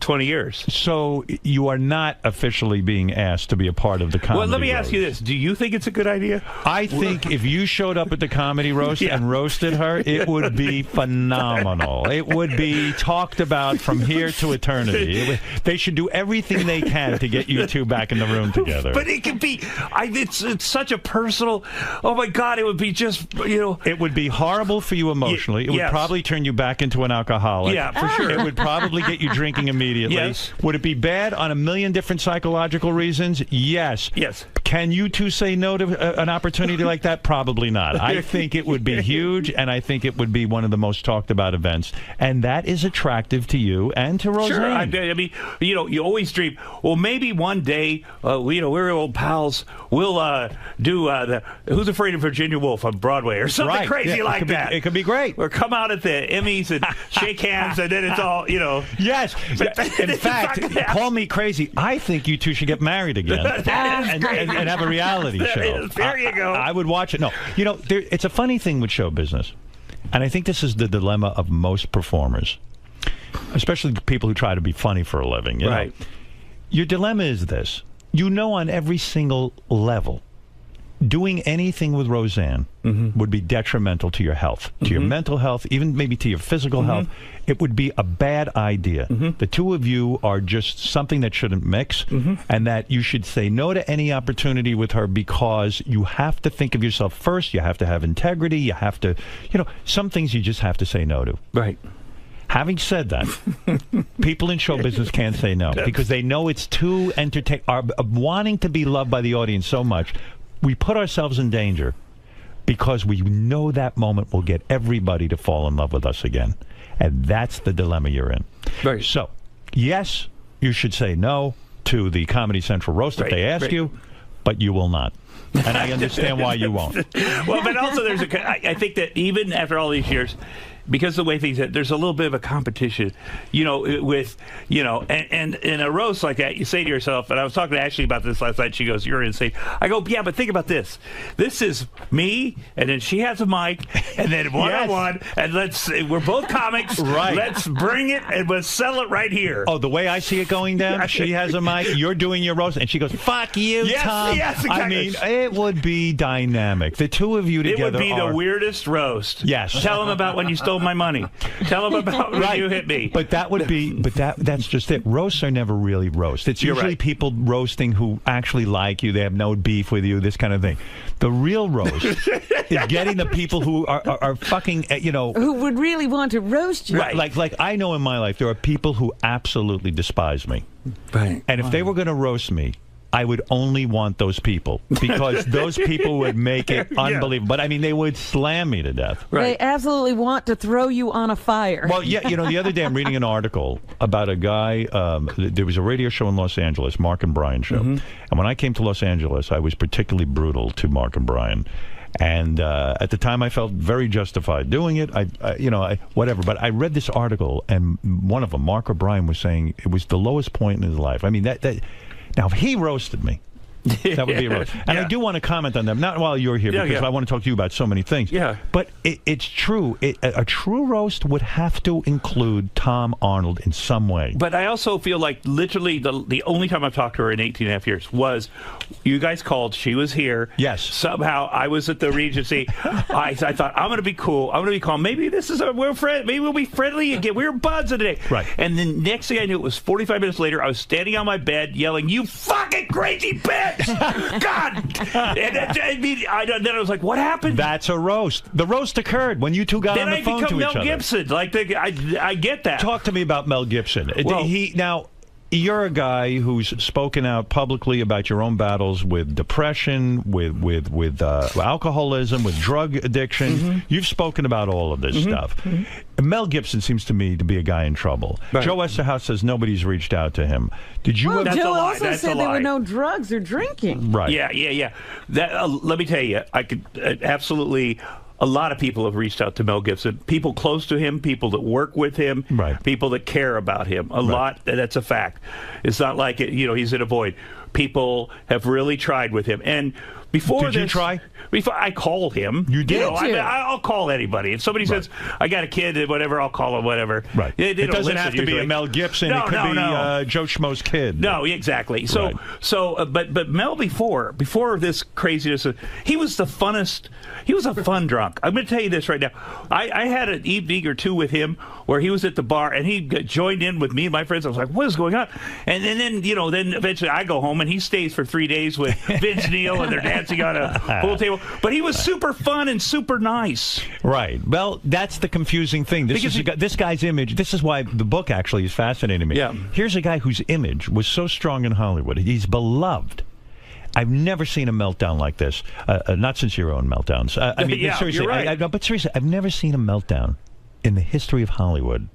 20 years. So you are not officially being asked to be a part of the comedy roast. Well, let me ask you this. Do you think it's a good idea? I think if you showed up at the comedy roast and roasted her, it would be phenomenal. It would be talked about from here to eternity. They should do everything they can to get you two back in the room together. But it could be, it's such a personal, oh my God, it would be just, It would be horrible for you emotionally. It would probably turn you back into an alcoholic. Yeah, for sure. It would probably get you drinking immediately. Yes. Would it be bad on a million different psychological reasons? Yes. Yes. Can you two say no to an opportunity like that? Probably not. I think it would be huge, and I think it would be one of the most talked about events, and that is attractive to you and to Roseanne. Sure. I mean, you always dream, well, maybe one day, we're old pals, we'll do the Who's Afraid of Virginia Woolf on Broadway or something crazy like that. It could be great. Or come out at the Emmys and shake hands, and then it's all, Yes. In fact, call me crazy. I think you two should get married again and have a reality show. There you go. I would watch it. No, it's a funny thing with show business, and I think this is the dilemma of most performers, especially people who try to be funny for a living. You know? Your dilemma is this: on every single level, doing anything with Roseanne would be detrimental to your health, to your mental health, even maybe to your physical health. It would be a bad idea. The two of you are just something that shouldn't mix, and that you should say no to any opportunity with her, because you have to think of yourself first. You have to have integrity. You have to, some things you just have to say no to. Right. Having said that, people in show business can't say no because they know it's too entertaining. Wanting to be loved by the audience so much, we put ourselves in danger because we know that moment will get everybody to fall in love with us again. And that's the dilemma you're in. Right. So, yes, you should say no to the Comedy Central roast if they ask you, but you will not. And I understand why you won't. Well, but also I think that even after all these years, because the way things, there's a little bit of a competition, with, and in a roast like that, you say to yourself, and I was talking to Ashley about this last night, she goes, you're insane. I go, yeah, but think about this. This is me, and then she has a mic, and then one-on-one, and we're both comics. Right. Let's bring it, and let's settle it right here. Oh, the way I see it going down, she has a mic, you're doing your roast, and she goes, fuck you, Tom. Yes, exactly. I mean, it would be dynamic. The two of you together It would be the weirdest roast. Yes. Tell them about when you stole my money. Tell them about when you hit me. But that would be, that's just it. Roasts are never really roast. It's usually people roasting who actually like you. They have no beef with you, this kind of thing. The real roast is getting the people who are fucking, who would really want to roast you. Right. Like I know in my life there are people who absolutely despise me. Right. And if they were going to roast me, I would only want those people, because those people would make it unbelievable. But I mean, they would slam me to death. They absolutely want to throw you on a fire. Well, yeah, the other day I'm reading an article about a guy. There was a radio show in Los Angeles, Mark and Brian show. And when I came to Los Angeles, I was particularly brutal to Mark and Brian. And at the time, I felt very justified doing it. Whatever. But I read this article, and one of them, Mark O'Brien, was saying it was the lowest point in his life. I mean, now, if he roasted me, that would be a roast. And I do want to comment on them, not while you're here, because I want to talk to you about so many things. Yeah. But it's true. A true roast would have to include Tom Arnold in some way. But I also feel like literally the only time I've talked to her in 18 and a half years was you guys called. She was here. Yes. Somehow I was at the Regency. I thought, I'm going to be cool. I'm going to be calm. Maybe maybe we'll be friendly again. We're buds today. Right. And then next thing I knew, it was 45 minutes later, I was standing on my bed yelling, you fucking crazy bitch! God! And then I was like, what happened? That's a roast. The roast occurred when you two got on the phone to each other. Then I become Mel Gibson. I get that. Talk to me about Mel Gibson. Well, You're a guy who's spoken out publicly about your own battles with depression, with alcoholism, with drug addiction. You've spoken about all of this stuff. Mel Gibson seems to me to be a guy in trouble. Right. Joe Westerhouse says nobody's reached out to him. Did you? Joe also said there were no drugs or drinking. Right. Yeah. Let me tell you, I could absolutely. A lot of people have reached out to Mel Gibson. People close to him, people that work with him, people that care about him. A lot, that's a fact. It's not like, he's in a void. People have really tried with him. And before Did you try? Before I called him. You did? I'll call anybody. If somebody says, I got a kid, whatever, I'll call him, whatever. Right. They it doesn't have to usually. be a Mel Gibson. No, it could be Joe Schmo's kid. No, exactly. But Mel, before this craziness, he was the funnest. He was a fun drunk. I'm going to tell you this right now. I had an evening or two with him where he was at the bar and he joined in with me and my friends. I was like, what is going on? And then eventually I go home and he stays for 3 days with Vince Neil and they're dancing on a pool table. But he was super fun and super nice. Right. Well, that's the confusing thing. This guy's image. This is why the book actually is fascinating me. Yeah. Here's a guy whose image was so strong in Hollywood. He's beloved. I've never seen a meltdown like this. Not since your own meltdowns. I mean, Yeah, seriously, you're right. but seriously, I've never seen a meltdown in the history of Hollywood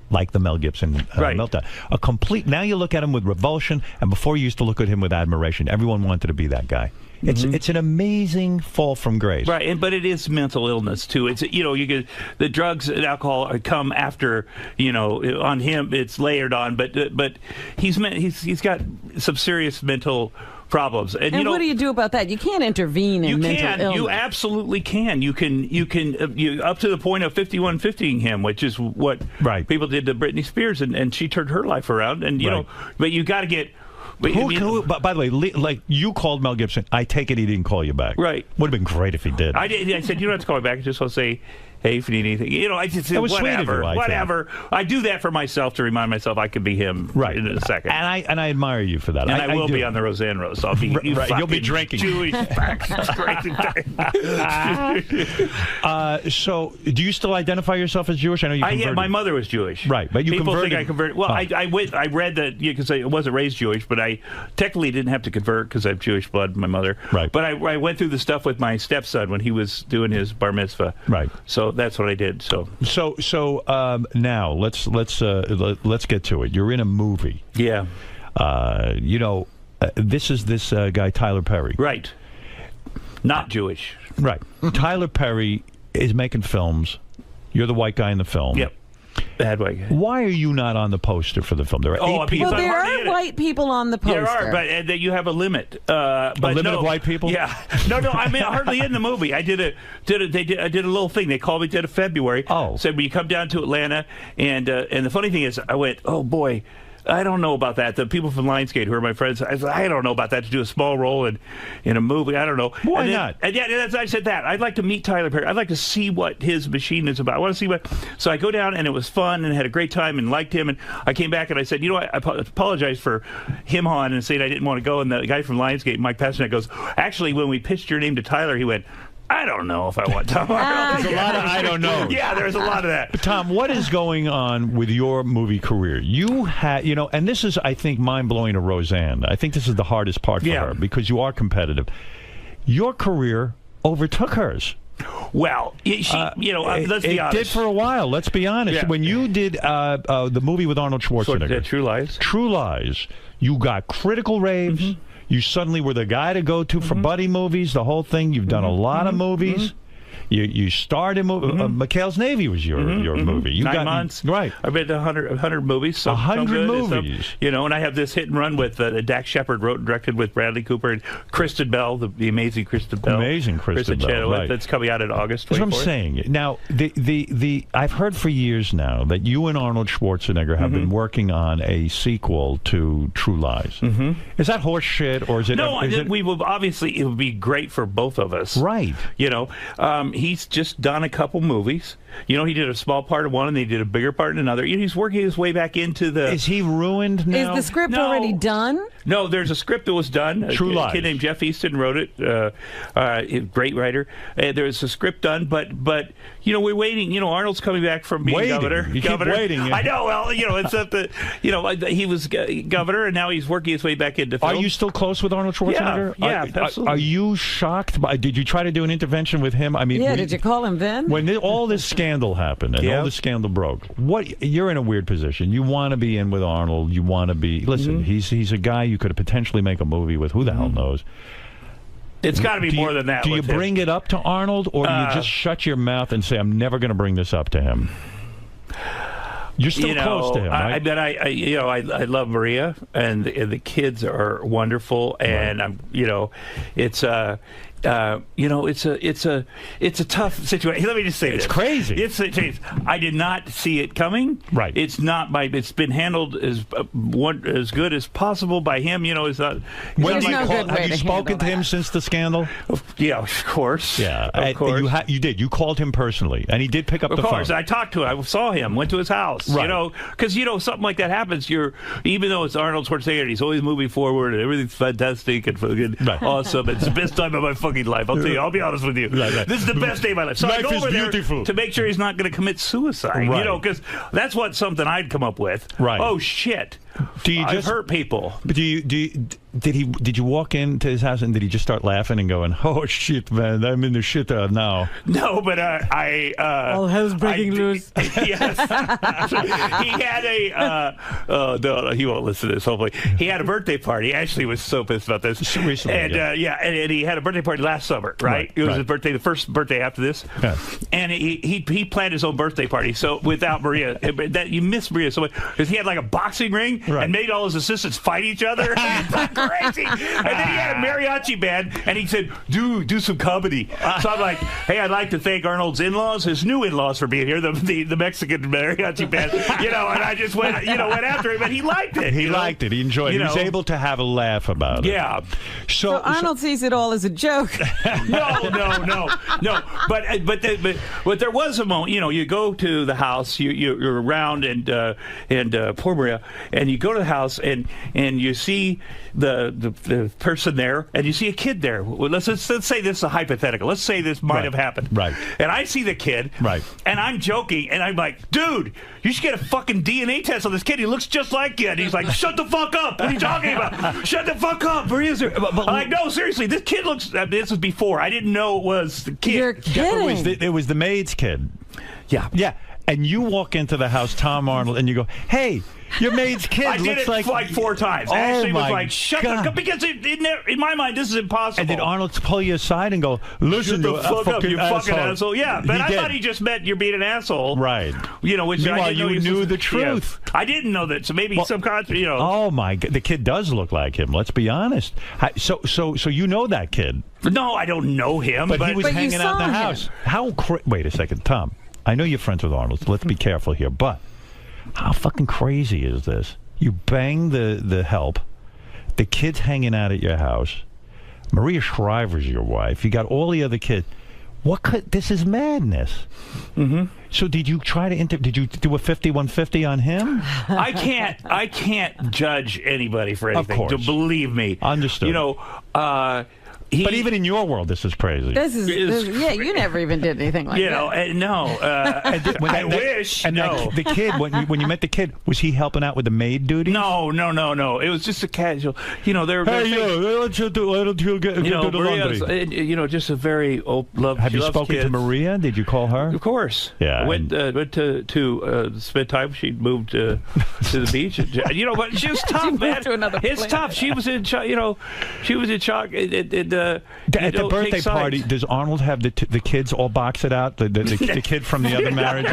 like the Mel Gibson meltdown. A complete. Now you look at him with revulsion, and before you used to look at him with admiration. Everyone wanted to be that guy. It's an amazing fall from grace. Right, but it is mental illness too. It's you get the drugs and alcohol come after on him. It's layered on, but he's got some serious mental problems. And what do you do about that? You can't intervene in mental illness. You absolutely can. You can up to the point of 5150ing him, which is what people did to Britney Spears, and she turned her life around. And but you got to get. Who, by the way, like you called Mel Gibson. I take it he didn't call you back. Right. Would have been great if he did. I did. I said, you don't have to call me back. I just want to say, hey, if you need anything. I just said, that was whatever. Sweet of you, whatever. I do that for myself to remind myself I could be him in a second. And I admire you for that. And I will be on the Roseanne Roast. I'll be You'll be drinking. Jewish So, do you still identify yourself as Jewish? I know you converted. Yeah, my mother was Jewish. Right, but you People converted. think I converted. Well, I read that because I wasn't raised Jewish, but I technically didn't have to convert because I have Jewish blood in my mother. Right. But I went through the stuff with my stepson when he was doing his bar mitzvah. Right. So that's what I did. So now let's get to it. You're in a movie. Yeah. This is this guy Tyler Perry. Right. Not Jewish. Right. Tyler Perry is making films. You're the white guy in the film. Yep. Bad white guy. Why are you not on the poster for the film? There are 8 people. Well, there are white people on the poster. There are, but you have a limit. A limit of white people? Yeah. No, I mean hardly in the movie. I did a little thing. They called me at February. Oh. Said, will you come down to Atlanta? And the funny thing is, I went, oh boy, I don't know about that. The people from Lionsgate, who are my friends, I said, I don't know about that, to do a small role in a movie. I don't know. Why not? And I said that. I'd like to meet Tyler Perry. I'd like to see what his machine is about. I want to see what. So I go down, and it was fun, and had a great time, and liked him. And I came back, and I said, I apologize for him on and saying I didn't want to go. And the guy from Lionsgate, Mike Pasternak, goes, actually, when we pitched your name to Tyler, he went, I don't know if I want Tom Arnold. There's a lot of I don't know. Yeah, there's a lot of that. But Tom, what is going on with your movie career? You had, and this is, I think, mind-blowing to Roseanne. I think this is the hardest part for her because you are competitive. Your career overtook hers. Well, let's be honest. It did for a while. Let's be honest. Yeah. When you did the movie with Arnold Schwarzenegger, True Lies, you got critical raves. Mm-hmm. You suddenly were the guy to go to for buddy movies, the whole thing. You've done a lot of movies. You starred in McHale's Navy was your movie. You 9 months. Right. I've been to 100 movies. 100 movies. And I have this hit and run with Dak Shepard wrote and directed with Bradley Cooper and Kristen Bell, the amazing Kristen Bell. Amazing Kristen Bell. Right. That's coming out in August 24th. That's what I'm saying. Now, I've heard for years now that you and Arnold Schwarzenegger have been working on a sequel to True Lies. Is that horse shit, or is it? No, we will obviously it would be great for both of us. Right. He's just done a couple movies. He did a small part of one, and they did a bigger part in another. He's working his way back into the... Is he ruined now? Is the script already done? No, there's a script that was done. True Lies. A kid named Jeff Easton wrote it. Great writer. There's a script done, but we're waiting. Arnold's coming back from being governor. You keep waiting. I know. Well, it's up to... he was governor, and now he's working his way back into film. Are you still close with Arnold Schwarzenegger? Yeah, absolutely. Are you shocked? Did you try to do an intervention with him? I mean, did you call him then? When all this scandal happened and all this scandal broke, you're in a weird position. You want to be in with Arnold. You want to be... Listen, he's a guy you could potentially make a movie with. Who the hell knows? It's got to be more than that. Do you bring it up to Arnold, or do you just shut your mouth and say, I'm never going to bring this up to him? You're still close to him, right? I love Maria, and the kids are wonderful, and it's it's a tough situation. Let me just say this. It's crazy. I did not see it coming. Right. It's been handled as good as possible by him. It's not. Have you spoken to him since the scandal? Yeah, of course. Yeah, of course. You did. You called him personally, and he did pick up the phone. Of course, I talked to him. I saw him. Went to his house. Right. Because something like that happens. Even though it's Arnold Schwarzenegger, he's always moving forward, and everything's fantastic and awesome. It's the best time of my fucking life. I'll tell you. I'll be honest with you. Right. This is the best day of my life. So I go over there to make sure he's not going to commit suicide. Right. Because that's something I'd come up with. Right. Oh shit. I've hurt people. But did you walk into his house and did he just start laughing and going, "Oh shit, man, I'm in the shitter now"? No, but all hell's breaking loose. Yes, he had no, he won't listen to this. Hopefully, he had a birthday party. Ashley was so pissed about this recently, and and he had a birthday party last summer. Right, it was his birthday, the first birthday after this, and he planned his own birthday party. So without Maria, that you miss Maria so much because he had like a boxing ring and made all his assistants fight each other. Crazy. And then he had a mariachi band, and he said, "Do some comedy." So I'm like, "Hey, I'd like to thank Arnold's in-laws, his new in-laws, for being here, the Mexican mariachi band." And I just went after him, and he liked it. He liked it. He enjoyed it. He was able to have a laugh about it. Yeah. So Arnold sees it all as a joke. No. But there was a moment. You go to the house, you're around, and poor Maria, and you go to the house, and you see the person there, and you see a kid there. Well, let's say this is a hypothetical. Let's say this might have happened. Right. And I see the kid. Right. And I'm joking, and I'm like, "Dude, you should get a fucking DNA test on this kid. He looks just like you." And he's like, "Shut the fuck up. What are you talking about? Shut the fuck up. Maria's there." I'm like, "No, seriously, this kid looks..." This was before. I didn't know it was the kid. You're kidding. It was the maid's kid. Yeah. Yeah. And you walk into the house, Tom Arnold, and you go, "Hey, your maid's kid I did looks it like 4 times. Oh, Ashley was my like, "Shut God. the..." Because in my mind, this is impossible. And did Arnold pull you aside and go, "Listen, Shut the you fuck up, you fucking asshole." Yeah, but I did. thought he just meant you're being an asshole. Right. Which Meanwhile, I didn't know you knew the truth. Yeah. I didn't know that, so maybe subconscious, Oh, my God. The kid does look like him. Let's be honest. So you know that kid. No, I don't know him. But he was hanging out in the house. Wait a second, Tom. I know you're friends with Arnold, so let's be careful here. But how fucking crazy is this? You bang the help. The kid's hanging out at your house. Maria Shriver's your wife. You got all the other kids. This is madness. Mm-hmm. So did you try to did you do a 50-150 on him? I can't judge anybody for anything. Of course. Believe me. Understood. But even in your world, this is crazy. This is you never even did anything like that. No. I wish. The kid, when you met the kid, was he helping out with the maid duties? No. It was just a casual. They're why don't you get to the laundry? Just a very love. Have you spoken to Maria? Did you call her? Of course. Yeah. Went to spend time. She moved to the beach. But she was tough, man. It's tough. She was in shock. She was in shock. At the birthday party, does Arnold have the kids all box it out? The kid from the other marriage?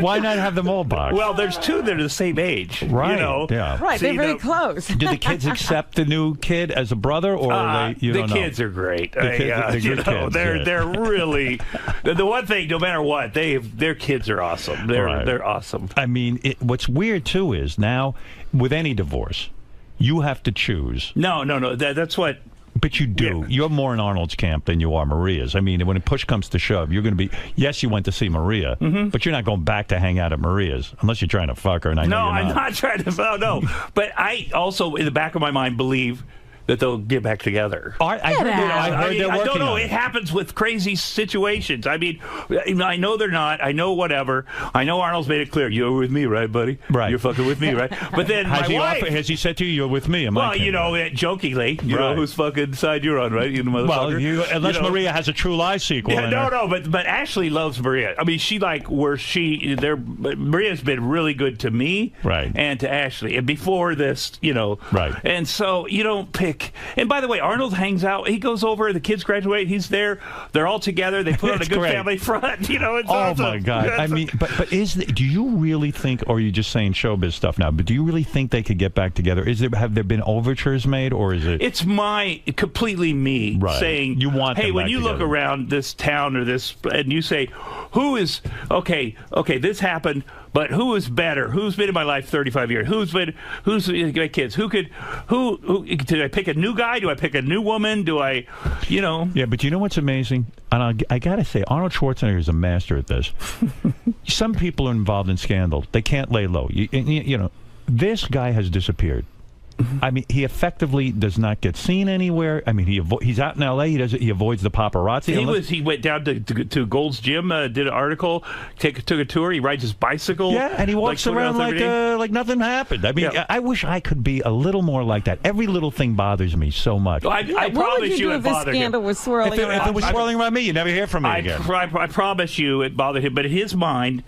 Why not have them all boxed? Well, there's 2 that are the same age. Right. Yeah. Right. They're very close. Do the kids accept the new kid as a brother, or the kids are great. They're good kids. They're really the one thing. No matter what, their kids are awesome. They're awesome. I mean, what's weird too is now with any divorce, you have to choose. No. That's what. But you do. Yeah. You're more in Arnold's camp than you are Maria's. I mean, when push comes to shove, you're going to be. Yes, you went to see Maria, but you're not going back to hang out at Maria's unless you're trying to fuck her. And I'm not trying to. No. But I also, in the back of my mind, believe that they'll get back together. I heard they're working I don't know. on it. It happens with crazy situations. I mean, I know they're not. I know whatever. I know Arnold's made it clear. You're with me, right, buddy? Right. You're fucking with me, right? But then has he said to you, "You're with me"? Jokingly, you know whose fucking side you're on, right? You motherfucker. Well, unless Maria has a True Lies sequel. Yeah, no. But Ashley loves Maria. I mean, Maria's been really good to me, right, and to Ashley. And before this, right. And so you don't pick. And by the way, Arnold hangs out. He goes over. The kids graduate. He's there. They're all together. They put on a good family front. It's awesome. My God! I mean, but do you really think, or are you just saying showbiz stuff now? But do you really think they could get back together? Have there been overtures made, or is it? It's completely me saying you want. Hey, when you together. look around this town or this, and you say, who is okay? This happened. But who is better? Who's been in my life 35 years? Who's my kids? Who did I pick a new guy? Do I pick a new woman? Do I, Yeah, but you know what's amazing? And I got to say, Arnold Schwarzenegger is a master at this. Some people are involved in scandal. They can't lay low. This guy has disappeared. I mean, he effectively does not get seen anywhere. I mean, he's out in L.A. He avoids the paparazzi. He went down to Gold's Gym, did an article, took a tour. He rides his bicycle. Yeah, and he walks around like nothing happened. I mean, I wish I could be a little more like that. Every little thing bothers me so much. I promise you it bothered him. Scandal was swirling around. If it was swirling around me, you never hear from me again. I promise you it bothered him, but in his mind,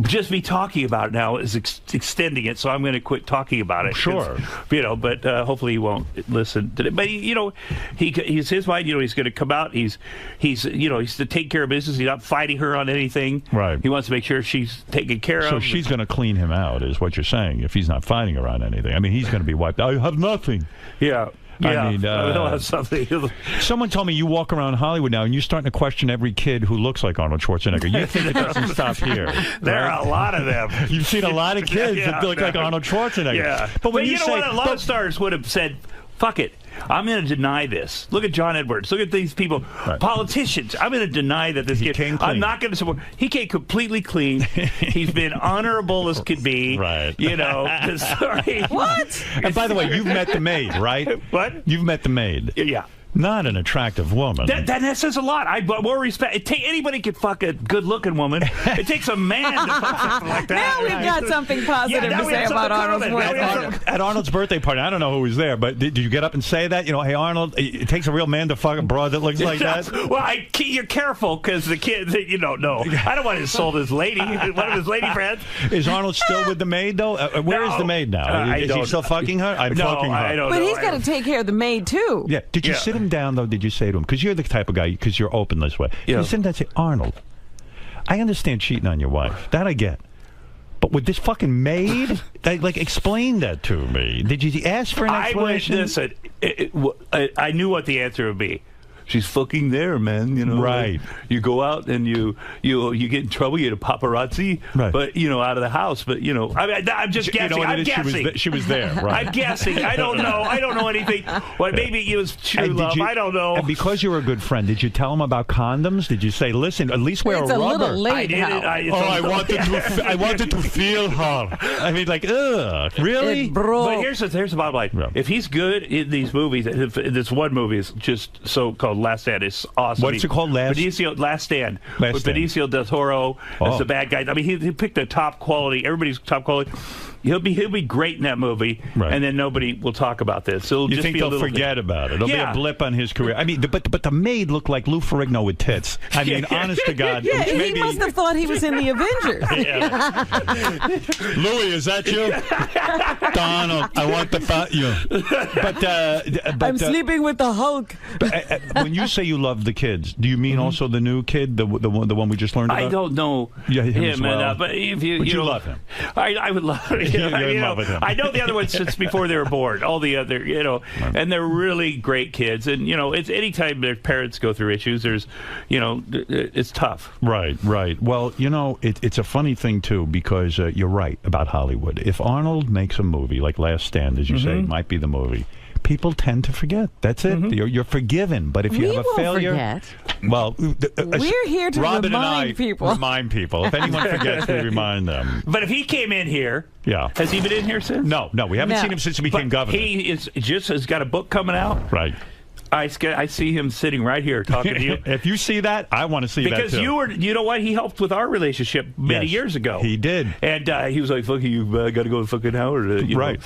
just me talking about it now is extending it, so I'm going to quit talking about it. Sure. But hopefully he won't listen to it. But he's his mind. He's going to come out. He's to take care of business. He's not fighting her on anything. Right. He wants to make sure she's taken care of. So she's going to clean him out, is what you're saying. If he's not fighting her on anything, I mean, he's going to be wiped out. I have nothing. Yeah. I mean, he'll have something. Someone told me you walk around Hollywood now and you're starting to question every kid who looks like Arnold Schwarzenegger. You think it doesn't stop here? There are a lot of them. You've seen a lot of kids that look like Arnold Schwarzenegger. Yeah. But when you know what? A lot of stars would have said, fuck it. I'm going to deny this. Look at John Edwards. Look at these people. Right. Politicians. I'm going to deny that this kid. I'm not going to support. He came completely clean. He's been honorable as could be. Right. Sorry. What? And by the way, you've met the maid, right? What? You've met the maid. Yeah. Not an attractive woman. That says a lot. More respect. Anybody can fuck a good-looking woman. It takes a man to fuck something like that. Now we've got something positive to say about Arnold's wedding. At Arnold's birthday party, I don't know who was there, but did you get up and say that? Hey, Arnold, it takes a real man to fuck a broad that looks like that? Well, you're careful because the kid, you don't know. I don't want to insult his lady, one of his lady friends. Is Arnold still with the maid, though? Where is the maid now? Is he still fucking her? I don't know. But he's got to take care of the maid, too. Yeah. Did you sit him down, though? Did you say to him? Because you're the type of guy, because you're open this way. You sit down and say, Arnold, I understand cheating on your wife. That I get. But with this fucking maid, explain that to me. Did you ask for an explanation? I knew what the answer would be. She's fucking there, man. Right. You go out and you get in trouble. You get a paparazzi, right. But out of the house. But I'm just guessing. I'm guessing. She was there. Right. I'm guessing. I don't know. I don't know anything. Well, maybe it was true love. I don't know. And because you were a good friend, did you tell him about condoms? Did you say, llisten, at least wear a rubber? It's a little late. I wanted to feel her. I mean, ugh, really? But here's the bottom line. Yeah. If he's good in these movies, if this one movie is just so-called Last Stand is awesome. What's it called? Last Stand. With Benicio del Toro as the bad guy. I mean, he picked the top quality. Everybody's top quality. He'll be great in that movie, right. And then nobody will talk about this. So you think they'll forget about it? It'll be a blip on his career. I mean, but the maid looked like Lou Ferrigno with tits. I mean, honest to God. Yeah, he must have thought he was in the Avengers. Louis, is that you? Donald, I want to fuck you. But I'm sleeping with the Hulk. When you say you love the kids, do you mean also the new kid, the one we just learned about? I don't know him as well. But if you love him? I would love him. I know the other ones since before they were born. All the other, and they're really great kids. And it's anytime their parents go through issues, there's, it's tough. Right. Well, it's a funny thing too because you're right about Hollywood. If Arnold makes a movie like Last Stand, as you say, it might be the movie. People tend to forget. That's it. You're forgiven. But if you have a failure, forget. Well, we're here to Robin remind people. Remind people. If anyone forgets, we remind them. But if he came in here, has he been in here since? No, we haven't seen him since he became governor. He has got a book coming out. Right. I see him sitting right here talking to you. If you see that, I want to see that too. Because you know what? He helped with our relationship many years ago. He did. And he was like, fuck you, got to go to fucking Howard. Right.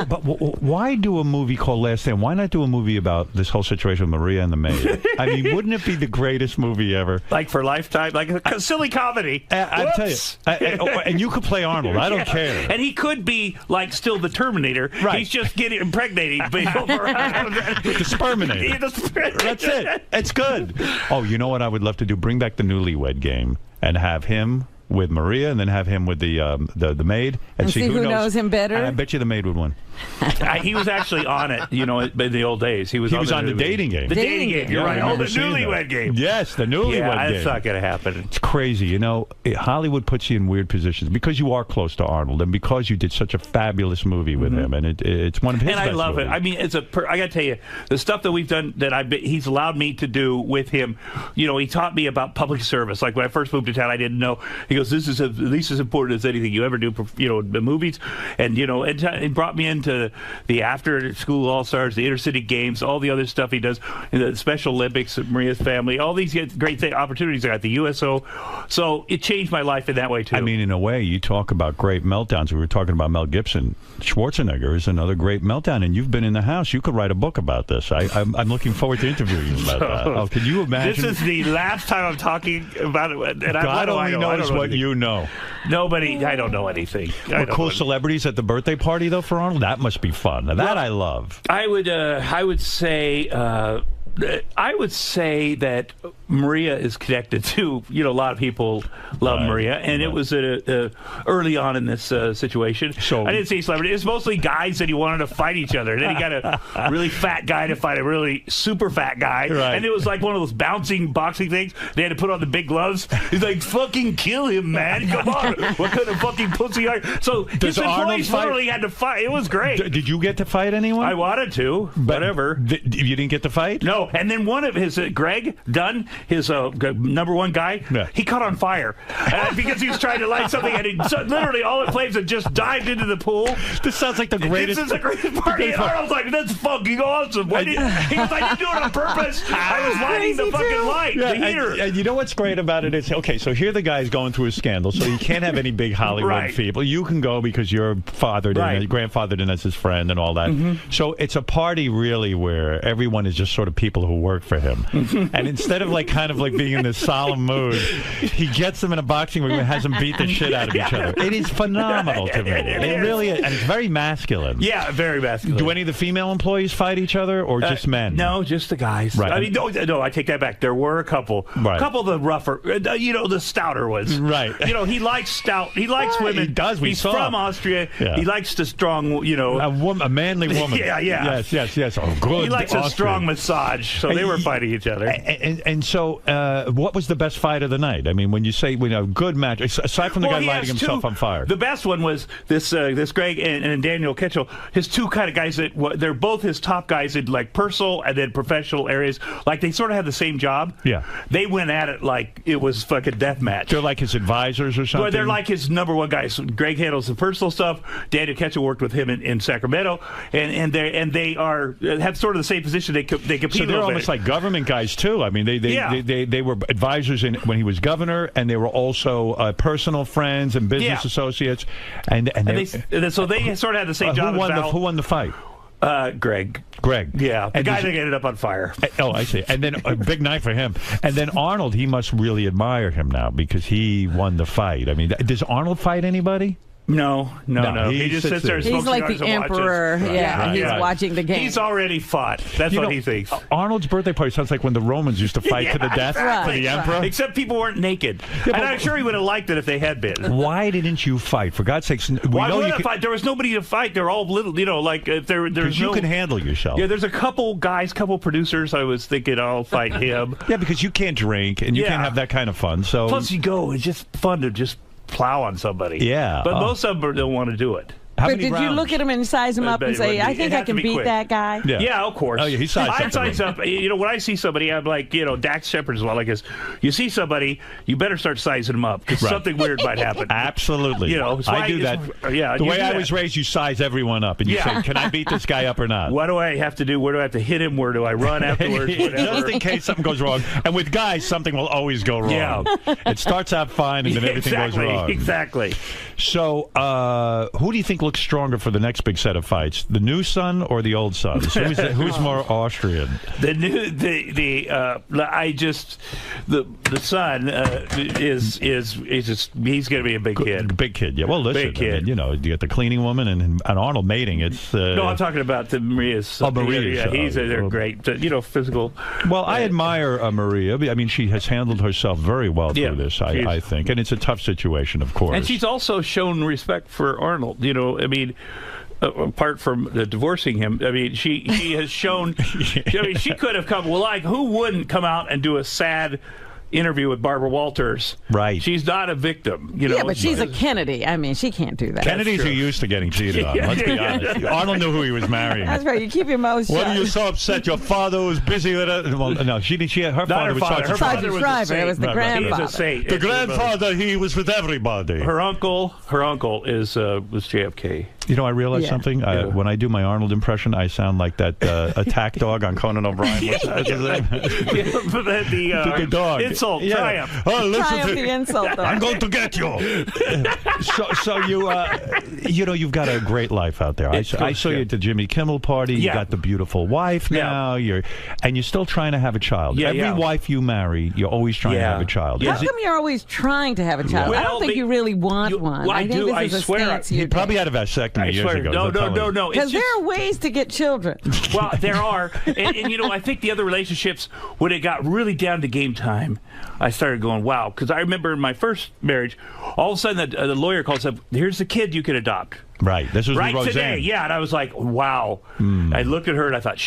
But why do a movie called Last Stand? Why not do a movie about this whole situation with Maria and the maid? I mean, wouldn't it be the greatest movie ever? Like for Lifetime? Like a silly comedy. I tell you. And you could play Arnold. I don't care. And he could be like still the Terminator. Right. He's just getting impregnating people. With the sperminator. That's it. It's good. Oh, you know what I would love to do? Bring back the Newlywed Game and have him with Maria, and then have him with the maid, and see who knows him better. And I bet you the maid would win. He was actually on it, in the old days. He was on the dating game. The dating game. You're right. Oh, the Newlywed Game. Yes, the Newlywed Game. Yeah, that's not going to happen. It's crazy. Hollywood puts you in weird positions because you are close to Arnold, and because you did such a fabulous movie with him, and it's one of his. And I love it. I mean, I got to tell you, the stuff that we've done he's allowed me to do with him. He taught me about public service. Like when I first moved to town, I didn't know. He goes, this is at least as important as anything you ever do, in the movies. And, and brought me into the after-school All-Stars, the Intercity Games, all the other stuff he does, the Special Olympics, Maria's family, all these great opportunities I got, the USO. So it changed my life in that way, too. I mean, in a way, you talk about great meltdowns. We were talking about Mel Gibson. Schwarzenegger is another great meltdown, and you've been in the house. You could write a book about this. I'm looking forward to interviewing you about that. Oh, can you imagine? This is the last time I'm talking about it. And God only knows what you know. Nobody, I don't know anything. Were cool celebrities at the birthday party, though, for Arnold? That must be fun. Now, that I love. I would say that Maria is connected to, a lot of people love Maria, and it was early on in this situation. So I didn't say celebrity. It's mostly guys that he wanted to fight each other. And then he got a really fat guy to fight a really super fat guy. Right. And it was like one of those bouncing boxing things. They had to put on the big gloves. He's like, fucking kill him, man. Come on. What kind of fucking pussy are you? So his employees literally had to fight. It was great. Did you get to fight anyone? I wanted to. Whatever. You didn't get to fight? No. And then one of his, Greg Dunn, his #1 guy, he caught on fire because he was trying to light something, and literally all the flames had just dived into the pool. This sounds like the greatest. This is the greatest party. And Arnold's like, that's fucking awesome. He was like, you do it on purpose. I was lighting the fucking light, the heater. And you know what's great about it is, okay, so here the guy's going through a scandal, so you can't have any big Hollywood people. You can go because your father didn't, your grandfather didn't as his friend and all that. So it's a party really where everyone is just sort of people who work for him. And instead of kind of being in this solemn mood, he gets them in a boxing ring and has them beat the shit out of each other. It is phenomenal to me. It really is. And it's very masculine. Yeah, very masculine. Do any of the female employees fight each other or just men? No, just the guys. Right. I mean, no, I take that back. There were a couple. Right. A couple of the rougher, the stouter ones. Right. He likes stout. He likes women. He does. He's from Austria. Yeah. He likes the strong, a manly woman. Yeah. Yes. Oh, good. He likes a strong massage. So they were fighting each other. And so, what was the best fight of the night? I mean, when you say good match, aside from the guy lighting himself on fire. The best one was this Greg and Daniel Ketchel. His two kind of guys that they're both his top guys in personal and then professional areas. Like they sort of had the same job. Yeah. They went at it like it was fucking death match. They're like his advisors or something. Well, they're like his #1 guys. Greg handles the personal stuff. Daniel Ketchel worked with him in Sacramento, and they have sort of the same position. They compete. So they're almost like government guys too. I mean, they were advisors when he was governor, and they were also personal friends and business associates. And so they sort of had the same job. Who won the fight? Greg. Yeah, the guy that ended up on fire. Oh, I see. And then a big night for him. And then Arnold, he must really admire him now because he won the fight. I mean, does Arnold fight anybody? No. He just sits there and smokes He's like the emperor. He's watching the game. He's already fought. That's what he thinks. Arnold's birthday party sounds like when the Romans used to fight to the death for the emperor. Except people weren't naked. And I'm sure he would have liked it if they had been. Why didn't you fight? For God's sakes, why would I fight? There was nobody to fight. They're all little, there's you can handle yourself. Yeah, there's a couple producers. I was thinking I'll fight him. Yeah, because you can't drink and you can't have that kind of fun. So plus you go, it's just fun to just plow on somebody. Yeah. But most of them don't want to do it. But did you look at him and size him up and say, I think I can beat that guy? Yeah, of course. Oh, yeah, he sized up. When I see somebody, I'm like, Dax Shepard as well. Like, you see somebody, you better start sizing him up because something weird might happen. Absolutely. I do that. Yeah. The way I was raised, you size everyone up and you say, can I beat this guy up or not? What do I have to do? Where do I have to hit him? Where do I run afterwards? Just in case something goes wrong. And with guys, something will always go wrong. Yeah. It starts out fine and then everything goes wrong. Exactly. So, who do you think looks stronger for the next big set of fights? The new son or the old sons? Who's more Austrian? The son is he's going to be a big kid. Big kid, yeah. Well, listen, big kid. I mean, you get the cleaning woman and Arnold mating. It's no, I'm talking about the Maria's. Oh, Maria. Yeah, they're great. Physical. Well, I admire Maria. I mean, she has handled herself very well through this. I think, and it's a tough situation, of course. And she's also shown respect for Arnold. I mean. Apart from divorcing him, I mean, she has shown. I mean, she could have come. Well, who wouldn't come out and do a sad interview with Barbara Walters. Right. She's not a victim. You know. Yeah, but she's a Kennedy. I mean, she can't do that. Kennedys are used to getting cheated on. Let's be honest. Arnold knew who he was marrying. That's right. You keep your mouth shut. What are you so upset? Your father was busy with it. Well, no, she didn't. Her father was Sergeant Shriver. It was the grandfather. He's a saint. The grandfather, he was with everybody. Her uncle was JFK. You know, I realized something. When I do my Arnold impression, I sound like that attack dog on Conan O'Brien. What's his name? The dog. Insult. Triumph. Oh, listen Triumph the insult. I'm going to get you. so you know, you've got a great life out there. I saw you at the Jimmy Kimmel party. You got the beautiful wife now. You're still trying to have a child. Every wife you marry, you're always trying to have a child. How come you're always trying to have a child? Well, I don't think you really want one. I think do. This is a stance you He probably had a vasectomy years ago. No. Because there are ways to get children. Well, there are. And you know, I think the other relationships, when it got really down to game time, I started going, wow. Because I remember in my first marriage, all of a sudden the lawyer called and said, here's the kid you can adopt. Right. This was right Roseanne. Today. Yeah, and I was like, wow. I looked at her and I thought,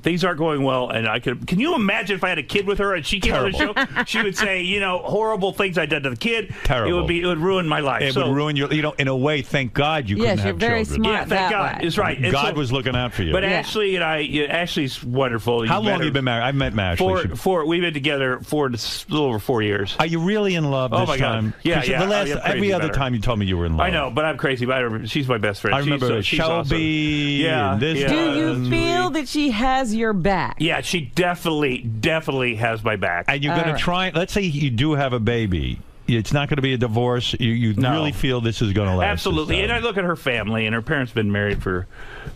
things aren't going well. And can you imagine if I had a kid with her and she came on the show? She would say, you know, horrible things I did to the kid. Terrible. It would ruin my life. It would ruin your, you know, in a way, thank God you couldn't have children. Yes, you're very smart. Yeah, thank God. It's right. And God was looking out for you. But Ashley and Ashley's wonderful. How long have you been married? I met Ashley. We've been together for a little over 4 years. Are you really in love this time? Yeah, yeah. Every other time you told me you were in love. I know, but I'm crazy. But she's my best friend. I remember Shelby. Awesome. And this Do you feel that she has your back? Yeah, she definitely has my back. And you're going to try. Let's say you do have a baby. It's not going to be a divorce. You really feel this is going to last. Absolutely. And I look at her family, and her parents have been married for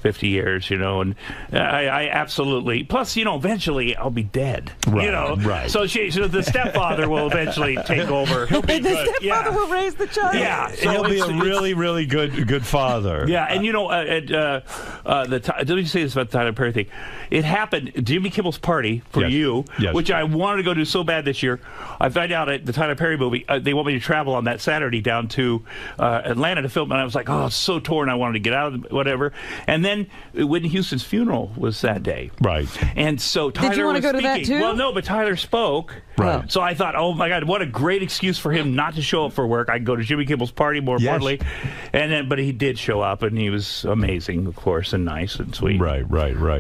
50 years, you know, and I absolutely. Plus, you know, eventually I'll be dead. Right, you know, right. So the stepfather will eventually take over. He'll be the stepfather will raise the child. Yeah, so he'll be a really good father. Yeah, and you know, let me say this about the Tyler Perry thing. It happened at Jimmy Kimmel's party for you, which I wanted to go do so bad this year. I find out at the Tyler Perry movie, they want me to travel on that Saturday down to Atlanta to film, and I was like, oh, it's so torn. I wanted to get out of whatever. And then Whitney Houston's funeral was that day. Right. And so Tyler Did you want to go to that too? Well, no, but Tyler spoke. Right. So I thought, oh my God, what a great excuse for him not to show up for work. I could go to Jimmy Kimmel's party, more importantly. But he did show up, and he was amazing, of course, and nice and sweet. Right.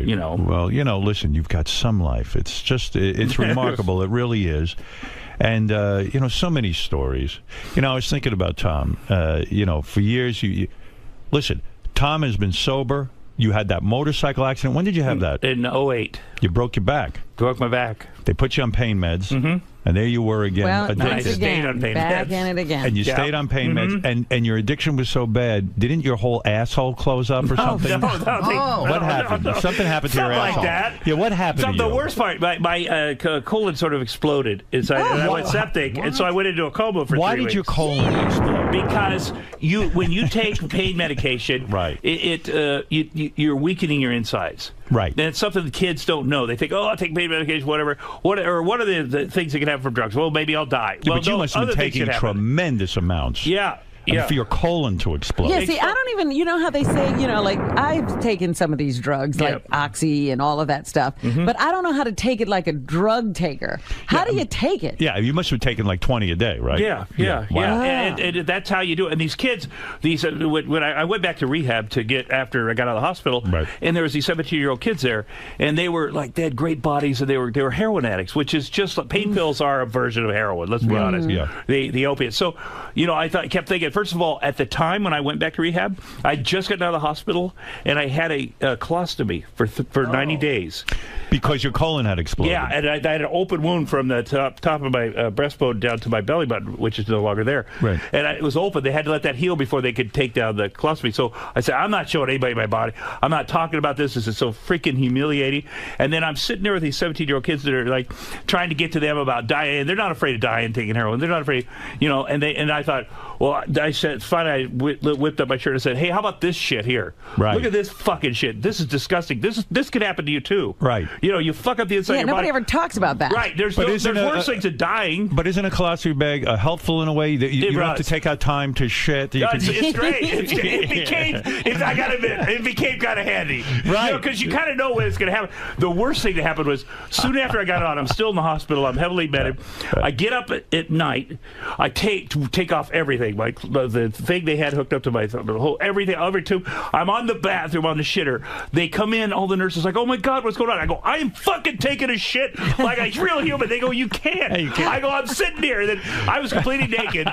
You know. Well, you know, listen, you've got some life. It's just, it's remarkable. It really is. And, you know, so many stories. You know, I was thinking about Tom. You know, for years, listen, Tom has been sober. You had that motorcycle accident. When did you have that? In 2008. You broke your back. Broke my back. They put you on pain meds. And there you were again. Well, addicted. I stayed on pain back meds. in it again. And you stayed on pain meds, and your addiction was so bad. Didn't your whole asshole close up or something? No, what happened? Something happened to your asshole. Like that. Yeah, what happened to you? The worst part, my colon sort of exploded inside, and I went septic, and so I went into a coma for 3 weeks. Why did your colon explode? Because when you take pain medication, you're weakening your insides. Right. And it's something the kids don't know. They think, oh, I'll take pain medication, whatever. What are the things that can happen from drugs? Well, maybe I'll die. Yeah, but you must have been taking tremendous amounts. Yeah. And for your colon to explode. Yeah, see, I don't even, you know how they say, you know, like, I've taken some of these drugs, like Oxy and all of that stuff, but I don't know how to take it like a drug taker. How do you take it? Yeah, you must have taken like 20 a day, right? Yeah. Wow. And that's how you do it. And these kids, when I went back to rehab after I got out of the hospital, and there was these 17-year-old kids there, and they were like, they had great bodies, and they were heroin addicts, which is just like, pain pills are a version of heroin, let's be honest. Yeah. The opiates. So, you know, I kept thinking, first of all, at the time when I went back to rehab, I just got out of the hospital, and I had a colostomy for 90 days. Because your colon had exploded. Yeah, and I had an open wound from the top of my breastbone down to my belly button, which is no longer there. Right. And it was open. They had to let that heal before they could take down the colostomy. So I said, I'm not showing anybody my body. I'm not talking about this. This is so freaking humiliating. And then I'm sitting there with these 17-year-old kids that are like trying to get to them about dying. They're not afraid of dying taking heroin. They're not afraid, you know. And I thought, Well, I said, finally, I whipped up my shirt and said, hey, how about this shit here? Right. Look at this fucking shit. This is disgusting. This could happen to you, too. Right. You know, you fuck up the inside of your nobody body. ever talks about that. Right. There's worse things than dying. But isn't a colostomy bag helpful in a way that you don't have to take out time to shit? It's great. I gotta admit, it became kind of handy. Right. Because you kind of know when it's going to happen. The worst thing that happened was, soon after I got on, I'm still in the hospital, I'm heavily bedded. I get up at night, I take off everything, like the thing they had hooked up to my thumb, everything, every tube. I'm on the bathroom, on the shitter. They come in, all the nurses like, oh my God, what's going on? I go, I am fucking taking a shit like a real human. They go, you can't. I go, I'm sitting here. And then I was completely naked.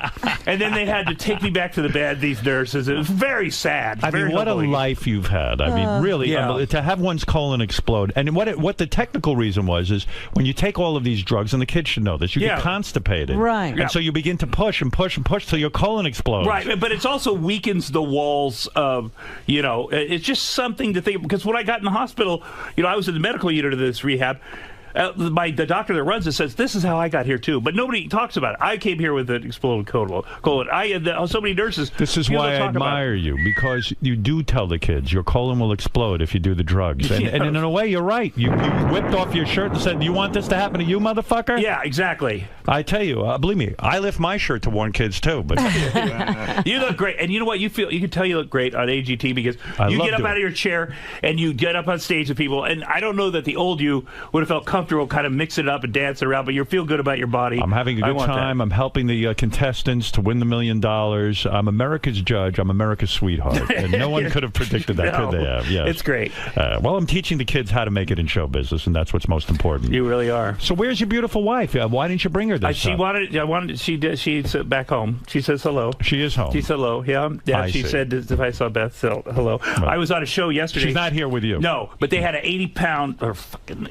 And then they had to take me back to the bed, these nurses. It was very sad. I mean, what a life you've had. I mean, really, to have one's colon explode. And what the technical reason was is when you take all of these drugs, and the kids should know this, you get constipated. Right. And so you begin to push and push and push till your colon explodes. Right, but it also weakens the walls of, it's just something to think, because when I got in the hospital, I was in the medical unit of this rehab. The doctor that runs it says, this is how I got here, too. But nobody talks about it. I came here with an exploded colon. So many nurses. This is why I admire you, because you do tell the kids your colon will explode if you do the drugs. And in a way, you're right. You whipped off your shirt and said, you want this to happen to you, motherfucker? Yeah, exactly. I tell you, believe me, I lift my shirt to warn kids, too. But you look great. And you know what? You can tell you look great on AGT because you get up out of your chair and you get up on stage with people. And I don't know that the old you would have felt comfortable kind of mixing it up and dancing around, but you feel good about your body. I'm having a good time. I'm helping the contestants to win the $1 million. I'm America's judge. I'm America's sweetheart. And no one could have predicted that, could they have? Yes. It's great. Well, I'm teaching the kids how to make it in show business, and that's what's most important. You really are. So where's your beautiful wife? Why didn't you bring her this time? She's back home. She says hello. She is home. She said hello. Yeah. She said if I saw Beth, hello. Right. I was on a show yesterday. She's not here with you. No, but they had an 80-pound or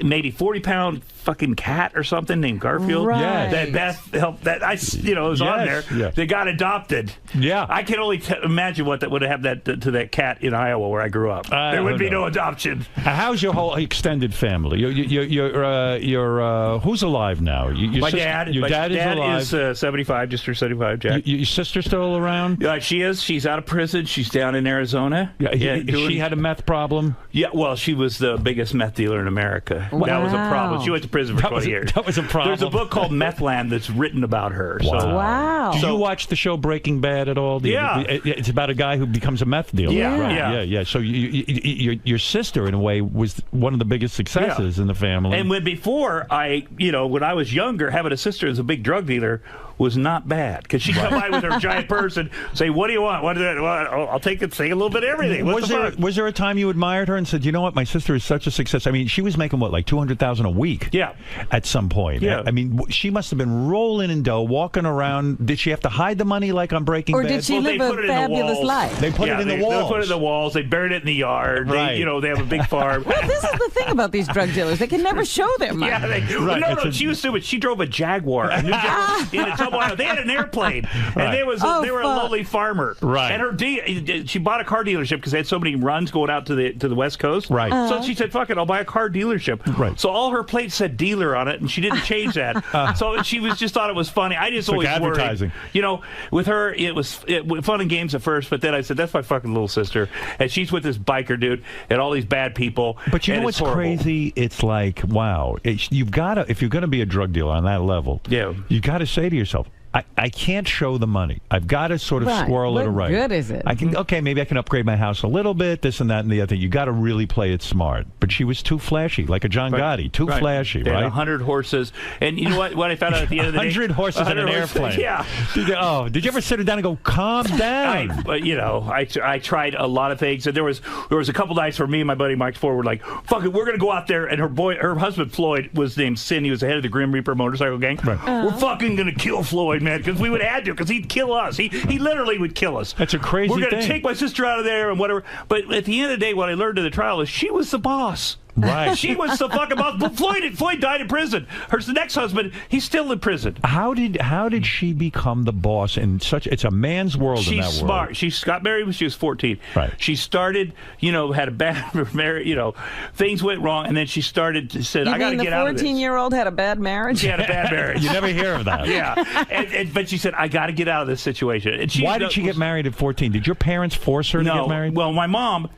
maybe 40-pound fucking cat or something named Garfield. Right. Yes. That Beth helped. That it was on there. Yes. They got adopted. Yeah. I can only imagine what that would have happened to that cat in Iowa where I grew up. There would be no adoption. How's your whole extended family? Your who's alive now? My dad. Your dad is alive. Is 75, just turned 75. Jack. Your sister still around? She is. She's out of prison. She's down in Arizona. She had a meth problem. Yeah. Well, she was the biggest meth dealer in America. Wow. That was a problem. She went to prison for 20 years. That was a problem. There's a book called Methland that's written about her. Wow. So. Wow. Do you watch the show Breaking Bad at all? It's about a guy who becomes a meth dealer. Yeah. So your sister, in a way, was one of the biggest successes in the family. And when I was younger, having a sister as a big drug dealer was not bad, because she'd come by with her giant purse and say, what do you want? I'll take a little bit of everything. Was there a time you admired her and said, you know what, my sister is such a success? I mean, she was making like $200,000 a week. Yeah. At some point. Yeah. I mean, she must have been rolling in dough, walking around. Did she have to hide the money like on Breaking Bad? Or did she live a fabulous life? They put it in the walls. They put it in the walls. They buried it in the yard. Right. They have a big farm. Well, this is the thing about these drug dealers. They can never show their money. No, she was stupid. She drove a Jaguar. A new Jaguar. They had an airplane. And they were a lowly farmer. Right. And she bought a car dealership because they had so many runs going out to the West Coast. Right. So she said, fuck it, I'll buy a car dealersship. Right. So all her plates said dealer on it, and she didn't change that. So she just thought it was funny. I just always like advertising. worried. With her, it was fun and games at first, but then I said, that's my fucking little sister. And she's with this biker dude and all these bad people. But you know what's crazy? It's like, wow. You've got to, if you're going to be a drug dealer on that level, you got to say to yourself, I can't show the money. I've got to sort of squirrel it right. What good is it? I can maybe I can upgrade my house a little bit, this and that and the other thing. You got to really play it smart. But she was too flashy, like a John Gotti, too flashy, they right? Had 100 horses, and you know what I found out at the end of the day? 100 horses in an airplane. Yeah. Did you ever sit her down and go, calm down? I tried a lot of things, and there was a couple nights where me and my buddy Mike Ford were like, fuck it, we're gonna go out there, and her husband Floyd was named Sin. He was the head of the Grim Reaper motorcycle gang. Right. We're fucking gonna kill Floyd, man, because we would have to, because he'd kill us. He literally would kill us. That's a crazy thing. We're going to take my sister out of there and whatever. But at the end of the day, what I learned in the trial is she was the boss. Right. She was the fucking boss. But Floyd died in prison. Her next husband, he's still in prison. How did she become the boss in such? It's a man's world in that world. She's smart. She got married when she was 14. Right. She started, had a bad marriage. Things went wrong, and then she said, "I got to get out of this." The 14-year-old had a bad marriage. She had a bad marriage. You never hear of that. Yeah. But she said, "I got to get out of this situation." And why did she get married at 14? Did your parents force her to get married? Well, my mom,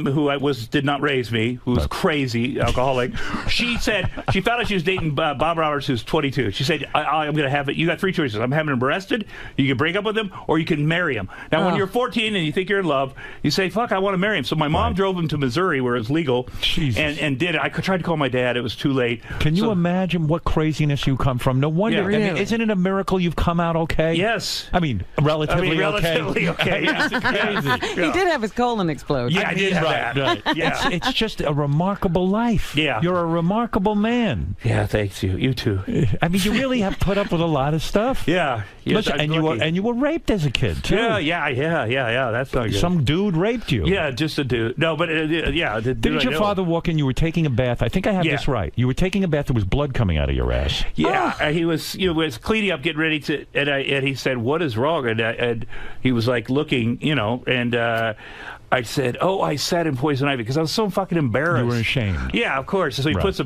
who did not raise me, who was crazy alcoholic, she said she found out she was dating Bob Roberts, who's 22. She said, "I'm going to have it. You got three choices. I'm having him arrested. You can break up with him, or you can marry him." Now, when you're 14 and you think you're in love, you say, "Fuck, I want to marry him." So my mom drove him to Missouri, where it's legal, and did it. I tried to call my dad. It was too late. Can you imagine what craziness you come from? No wonder. Yeah. I mean, isn't it a miracle you've come out okay? Yes. I mean, relatively okay. Yeah. He did have his colon explode. Yeah, I did have that. Right. Yeah. It's just a remarkable life. Yeah. You're a remarkable man. Yeah, thanks you. You too. I mean, you really have put up with a lot of stuff. Yeah. Yes, listen, and you were raped as a kid too. Yeah. That's not good. Some dude raped you. Yeah, just a dude. No, but Didn't your father walk in? You were taking a bath. I think I have this right. You were taking a bath. There was blood coming out of your ass. Yeah, he was cleaning up, getting ready to, and he said, "What is wrong?" And he was like looking, and I said, "Oh, I sat in poison ivy," because I was so fucking embarrassed. You were ashamed. Yeah, of course. So he put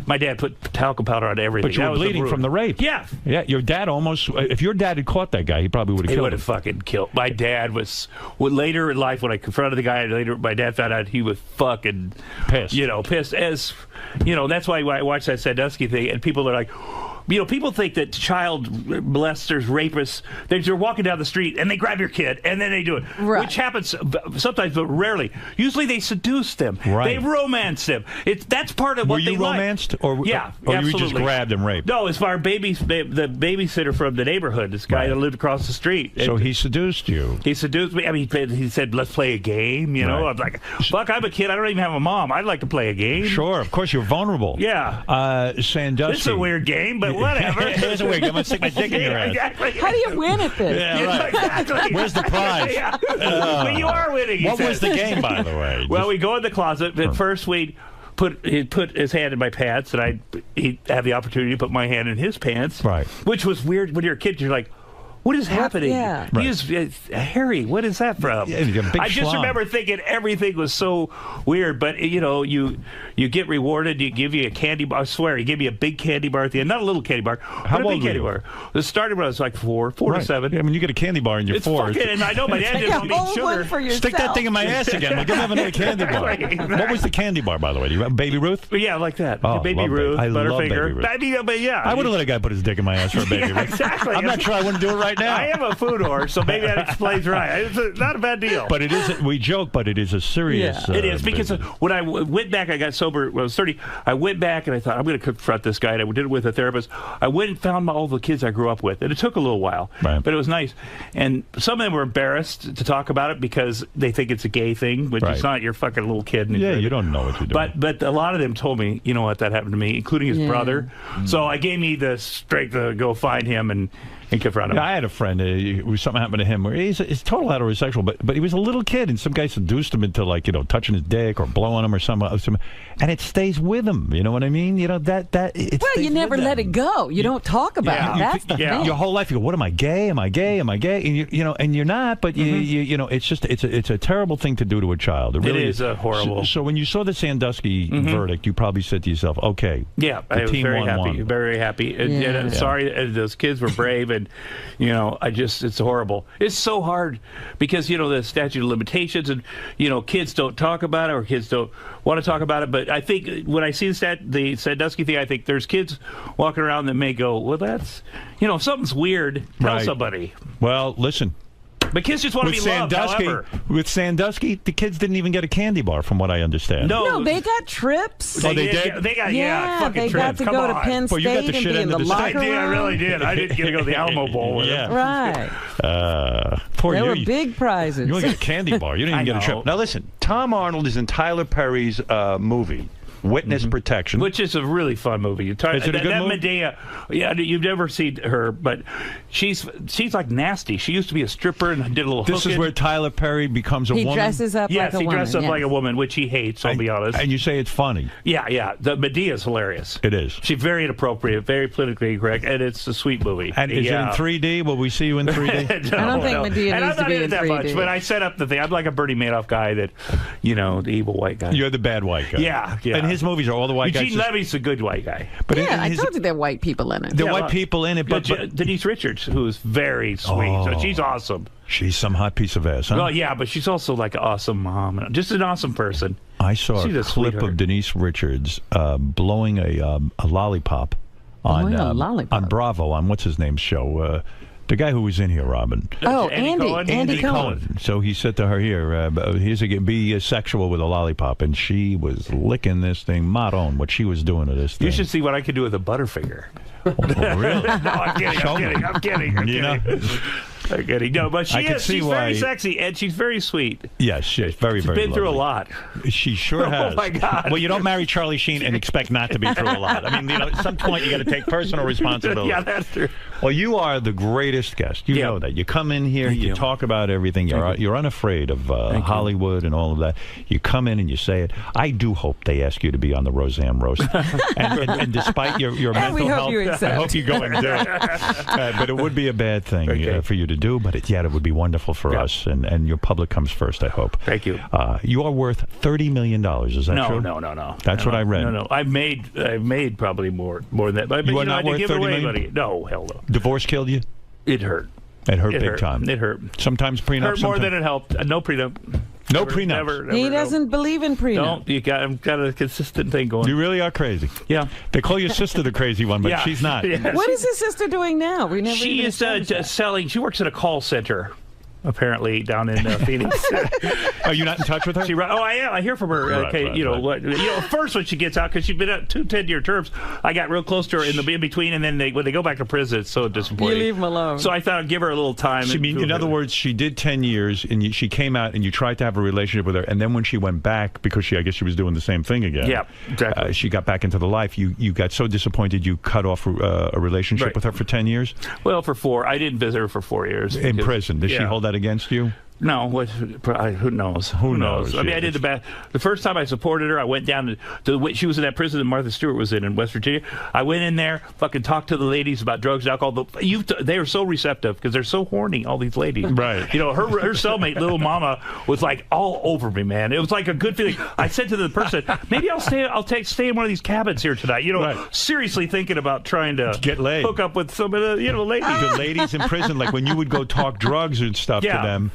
my dad put talcum powder on everything. But you were bleeding from the rape. Yeah. Yeah, your dad almost, if your dad had caught that guy, he probably would have killed him. He would have fucking killed. My dad was, later in life, when I confronted the guy, my dad found out, he was fucking pissed. Pissed as, that's why I watched that Sandusky thing, and people are like, people think that child molesters, rapists, they're walking down the street and they grab your kid and then they do it, which happens sometimes, but rarely. Usually they seduce them. Right. They romance them. That's part of what they like. Were you romanced, or yeah, or absolutely. you were just grabbed and raped? No, it's our the babysitter from the neighborhood. This guy that lived across the street. So he seduced you. He seduced me. I mean, he said, "Let's play a game." I'm like, "Fuck, I'm a kid. I don't even have a mom. I'd like to play a game." Sure, of course, you're vulnerable. Yeah. Sandusky. It's a weird game, but whatever. It's a weird game. I'm going to stick my dick in your ass. Exactly. How do you win at this? Yeah, right. Exactly. Where's the prize? But you are winning. What was the game, by the way? Well, we go in the closet. At first, he'd put his hand in my pants, and he'd have the opportunity to put my hand in his pants. Right. Which was weird when you're a kid. You're like, what is happening? Yeah. Right. He is Harry. What is that from? Yeah, you're a big I just schlong. remember thinking everything was so weird. But you get rewarded. You give you a candy bar. I swear, he gave me a big candy bar at the end, not a little candy bar, but a big candy bar. It started when I was like 4 to 7. Yeah, I mean, you get a candy bar and you're 4. And I know my dad didn't want me to eat sugar. For Stick that thing in my ass again. We're gonna have another candy bar. Exactly. What was the candy bar, by the way? Do you remember Baby Ruth? Yeah, like that. Oh, Baby love Ruth, I love Butterfinger. Baby Ruth. But yeah, I would have let a guy put his dick in my ass for a Baby Ruth. Exactly. I'm not sure I wouldn't do it right now. I am a food whore, so maybe that explains right. It's not a bad deal. But it is. We joke, but it is a serious. It is, because business. when I went back, I got sober when I was 30. I went back and I thought, I'm going to confront this guy. And I did it with a therapist. I went and found all the kids I grew up with, and it took a little while, but it was nice. And some of them were embarrassed to talk about it because they think it's a gay thing, which it's not. You're a fucking little kid. Yeah, you don't know what you're doing. But a lot of them told me, you know what, that happened to me, including his brother. So it gave me the strength to go find him and confront him. Yeah, I had a friend. Something happened to him where he's total heterosexual, but he was a little kid, and some guy seduced him into touching his dick or blowing him or something, and it stays with him. You know what I mean? Well, you never let it go. You don't talk about it. That's the thing. Your whole life, you go, "What am I gay? Am I gay? Am I gay?" And and you're not. But it's just it's a terrible thing to do to a child. It really is horrible. So when you saw the Sandusky verdict, you probably said to yourself, "Okay, I was very happy, very happy." And I'm sorry, those kids were brave, and it's horrible. It's so hard because the statute of limitations, and kids don't talk about it, or kids don't want to talk about it. But I think when I see the Sandusky thing, I think there's kids walking around that may go, "Well, that's if something's weird, tell somebody." Well, listen. But kids just want to be loved, however. With Sandusky, the kids didn't even get a candy bar, from what I understand. No, they got trips. They did? They got, fucking they trips. got to go to Penn State you got the and shit be in the locker room. I really did. I didn't get to go to the Alamo Bowl with them. Right. There were big prizes. You only got a candy bar. You didn't even get a trip. Now, listen, Tom Arnold is in Tyler Perry's movie. Witness Protection. Which is a really fun movie. Is it a good movie? Medea, yeah, you've never seen her, but she's like nasty. She used to be a stripper and did a little This is where Tyler Perry becomes a woman? He dresses up like a woman. Yes, he dresses up like a woman, which he hates, I'll be honest. And you say it's funny. Yeah. The Medea's hilarious. It is. She's very inappropriate, very politically incorrect, and it's a sweet movie. And is it in 3D? Will we see you in 3D? I don't think Medea and needs to be in 3D. That much, but I set up the thing. I'm like a Bernie Madoff guy that, the evil white guy. You're the bad white guy. Yeah. And his movies are all the white guys. Eugene Levy's a good white guy. But I told you there are white people in it. There are white people in it, but Denise Richards, who's very sweet. So she's awesome. She's some hot piece of ass, huh? Well, yeah, but she's also like an awesome mom. Just an awesome person. I saw a clip of Denise Richards blowing a lollipop on Bravo, on what's his name's show. The guy who was in here, Robin. Oh, Andy Cohen. So he said to her, here's be sexual with a lollipop, and she was licking this thing, Maron, what she was doing to this thing. You should see what I could do with a Butterfinger. Oh, really? No, I'm kidding. I'm kidding. No, but she's very sexy, and she's very sweet. Yes, she's very, very been through a lot. She sure has. Oh, my God. Well, you don't marry Charlie Sheen and expect not to be through a lot. I mean, at some point, you got to take personal responsibility. Yeah, that's true. Well, you are the greatest guest. You know that. You come in here, you talk about everything. You're unafraid of Hollywood and all of that. You come in and you say it. I do hope they ask you to be on the Roseanne Roast. and despite your mental health, I hope you go and do it. But it would be a bad thing for you to do, but it would be wonderful for us, and your public comes first, I hope. Thank you. You are worth $30 million, is that true? No. That's what I read. No. I've made probably more than that. But you are not worth $30 million? Money. No, hell no. Divorce killed you? It hurt. It hurt big time. It hurt. Sometimes prenup. Hurt more than it helped. No prenup. No prenup. Never, he doesn't believe in prenup. Don't. You got a consistent thing going. You really are crazy. Yeah. They call your sister the crazy one, but she's not. Yeah, what is his sister doing now? She is selling. She works at a call center. Apparently down in Phoenix. Are you not in touch with her? I am. I hear from her. First when she gets out, because she's been at 2 10-year terms, I got real close to her in the in between, and then when they go back to prison, it's so disappointing. You leave them alone. So I thought I'd give her a little time. In other words, she did 10 years, and she came out, and you tried to have a relationship with her, and then when she went back, because I guess she was doing the same thing again. Yeah, exactly. She got back into the life. You got so disappointed, you cut off a relationship with her for 10 years. Well, for 4. I didn't visit her for 4 years. In prison. Did she hold that against you? No, who knows? Who knows? I mean, I did the first time I supported her. I went down to she was in that prison that Martha Stewart was in West Virginia. I went in there, fucking talked to the ladies about drugs and alcohol. They were so receptive because they're so horny. All these ladies, right? Her cellmate, little mama, was like all over me, man. It was like a good feeling. I said to the person, maybe I'll stay in one of these cabins here tonight. Seriously thinking about trying to get laid, hook up with some of the ladies. The ladies in prison, like when you would go talk drugs and stuff to them.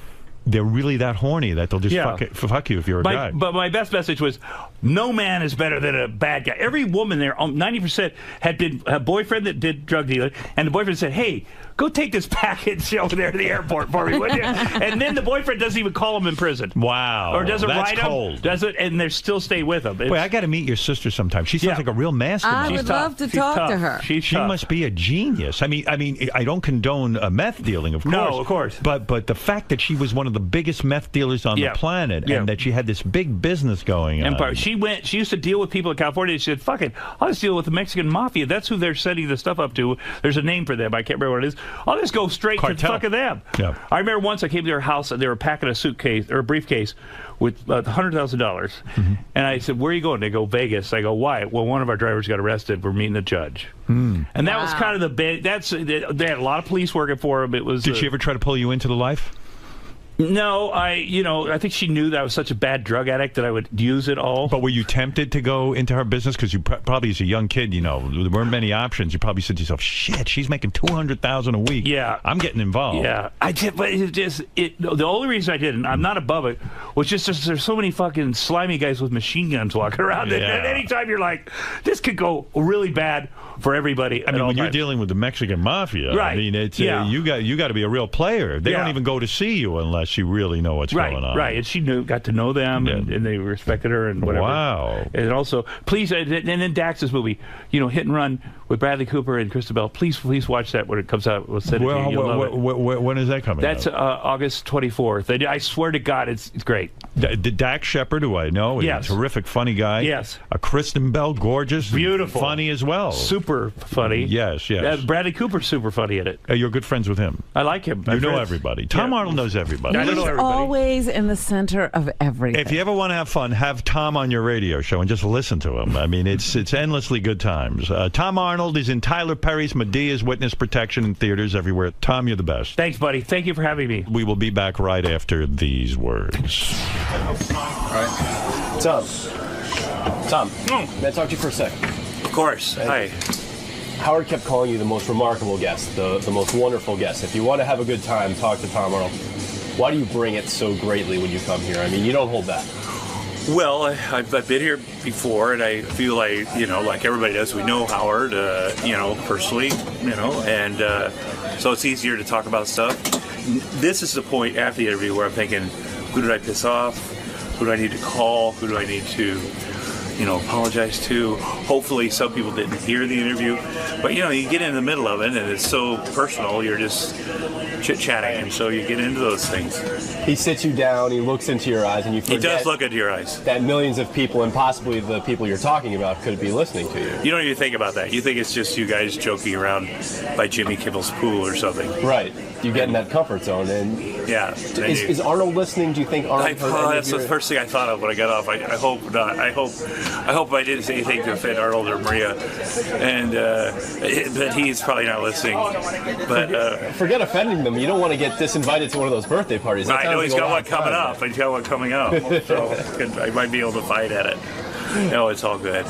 They're really that horny that they'll just fuck you if you're a guy. But my best message was, no man is better than a bad guy. Every woman there, 90% had been a boyfriend that did drug dealing, and the boyfriend said, hey, go take this package over there to the airport for me, would you? And then the boyfriend doesn't even call him in prison. Wow. Or doesn't write him. Does it, and they still stay with him. Wait, I got to meet your sister sometime. She sounds like a real mastermind. I would love to talk to her. She must be a genius. I mean, I don't condone meth dealing, of course. No, of course. But the fact that she was one of the biggest meth dealers on the planet, and that she had this big business going on. She used to deal with people in California. She said, fuck it, I'll just deal with the Mexican mafia. That's who they're sending the stuff up to. There's a name for them. I can't remember what it is. I'll just go straight to fucking them. Yeah. I remember once I came to their house and they were packing a suitcase or a briefcase with $100,000. And I said, where are you going? They go, Vegas. I go, why? Well, one of our drivers got arrested. We're meeting the judge. And that was kind of the big, they had a lot of police working for him. It was. Did she ever try to pull you into the life? No, I think she knew that I was such a bad drug addict that I would use it all. But were you tempted to go into her business? Because you probably, as a young kid, there weren't many options. You probably said to yourself, shit, she's making $200,000 a week. Yeah. I'm getting involved. Yeah. I did, but the only reason I didn't, I'm not above it, was just there's so many fucking slimy guys with machine guns walking around. And anytime you're like, this could go really bad for everybody. I mean, when you're dealing with the Mexican mafia, right. I mean, it's you got to be a real player. They don't even go to see you unless you really know what's going on. Right, and she got to know them, and they respected her and whatever. Wow. And also, and then Dax's movie, Hit and Run, with Bradley Cooper and Christabel. Please watch that when it comes out. We'll send it to you. You'll love it. When is that coming That's out? August 24th. I swear to God, it's great. Dax Shepard, who I know, is Yes. a terrific, funny guy. Yes. Kristen Bell, gorgeous. Beautiful. Funny as well. Super funny. Yes. Bradley Cooper's super funny in it. You're good friends with him. I like him. You know everybody. Tom Arnold knows everybody. I don't know He's everybody. always in the center of everything. If you ever want to have fun, have Tom on your radio show and just listen to him. I mean, it's endlessly good times. Tom Arnold is in Tyler Perry's Medea's Witness Protection in theaters everywhere. Tom, you're the best. Thanks, buddy. Thank you for having me. We will be back right after these words. All right. Tom, may I talk to you for a second? Of course. Hi. Howard kept calling you the most remarkable guest, the most wonderful guest. If you want to have a good time, talk to Tom Arnold. Why do you bring it so greatly when you come here? I mean, you don't hold back. Well, I've been here before, and I feel like, like everybody does, we know Howard, personally, and so it's easier to talk about stuff. This is the point after the interview where I'm thinking, who did I piss off? Who do I need to call? Who do I need to, apologize to? Hopefully some people didn't hear the interview, but, you get in the middle of it, and it's so personal, you're just chit-chatting, and so you get into those things. He sits you down, he looks into your eyes, and you forget He does look into your eyes. that millions of people, and possibly the people you're talking about, could be listening to you. You don't even think about that. You think it's just you guys joking around by Jimmy Kimmel's pool or something. Right. You get in that comfort zone, and yeah. Is Arnold listening? Do you think Arnold heard any that's of the your... first thing I thought of when I got off. I hope not. I hope I didn't say anything to offend Arnold or Maria, and but he's probably not listening. But forget offending them. You don't want to get disinvited to one of those birthday parties. That I know sounds he's like a got lot one of coming fun. up. He's got one coming up, so I might be able to fight at it. No, it's all good.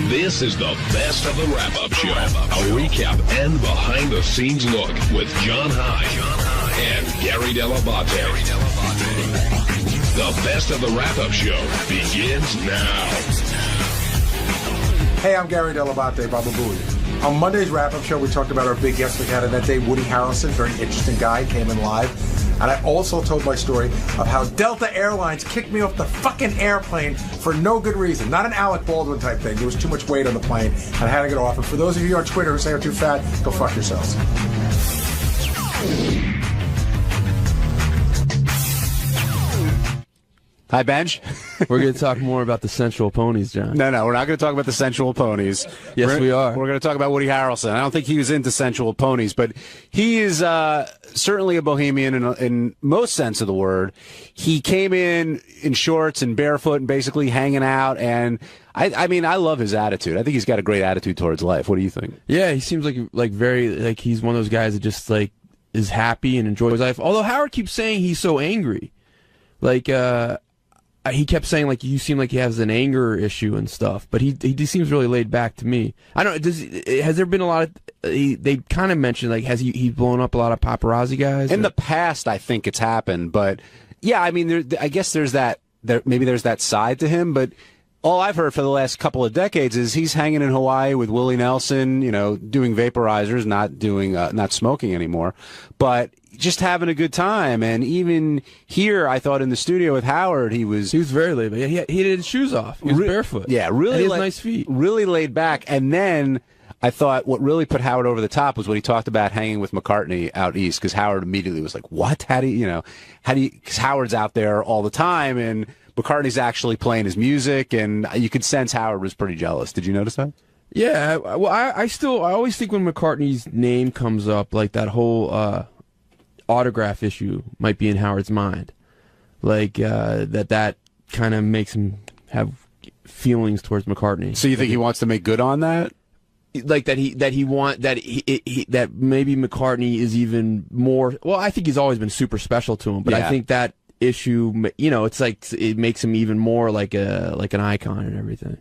This is the best of the wrap-up show. A recap and behind-the-scenes look with John High and Gary Dell'Abate. The best of the wrap-up show begins now. Hey, I'm Gary Dell'Abate, Baba Booey. On Monday's wrap-up show, we talked about our big guest we had on that day, Woody Harrelson, very interesting guy, came in live. And I also told my story of how Delta Airlines kicked me off the fucking airplane for no good reason. Not an Alec Baldwin type thing. There was too much weight on the plane, and I had to get off. And for those of you on Twitter who say I'm too fat, go fuck yourselves. Hi, Benj. We're going to talk more about the sensual ponies, John. No, we're not going to talk about the sensual ponies. Yes, we are. We're going to talk about Woody Harrelson. I don't think he was into sensual ponies, but he is certainly a bohemian in most sense of the word. He came in shorts and barefoot and basically hanging out, and I mean, I love his attitude. I think he's got a great attitude towards life. What do you think? Yeah, he seems like very like he's one of those guys that just like is happy and enjoys life. Although Howard keeps saying he's so angry, like he kept saying like you seem like he has an anger issue and stuff, but he seems really laid back to me. I don't. Has there been a lot of? They kind of mentioned like he's blown up a lot of paparazzi guys in the past. I think it's happened, but yeah, I mean, I guess there's that. Maybe there's that side to him, but. All I've heard for the last couple of decades is he's hanging in Hawaii with Willie Nelson, doing vaporizers, not smoking anymore, but just having a good time. And even here, I thought in the studio with Howard, he was very laid back. He had his shoes off. He was barefoot. Yeah, really. And he has nice feet. Really laid back. And then I thought what really put Howard over the top was when he talked about hanging with McCartney out east, because Howard immediately was like, "What? How do you?" Because Howard's out there all the time and. McCartney's actually playing his music, and you could sense Howard was pretty jealous. Did you notice that? Yeah, well, I always think when McCartney's name comes up, like that whole autograph issue might be in Howard's mind, like that kind of makes him have feelings towards McCartney. So you think he wants to make good on that? Like that maybe McCartney is even more. Well, I think he's always been super special to him, but I think that issue, it's like it makes him even more like an icon and everything.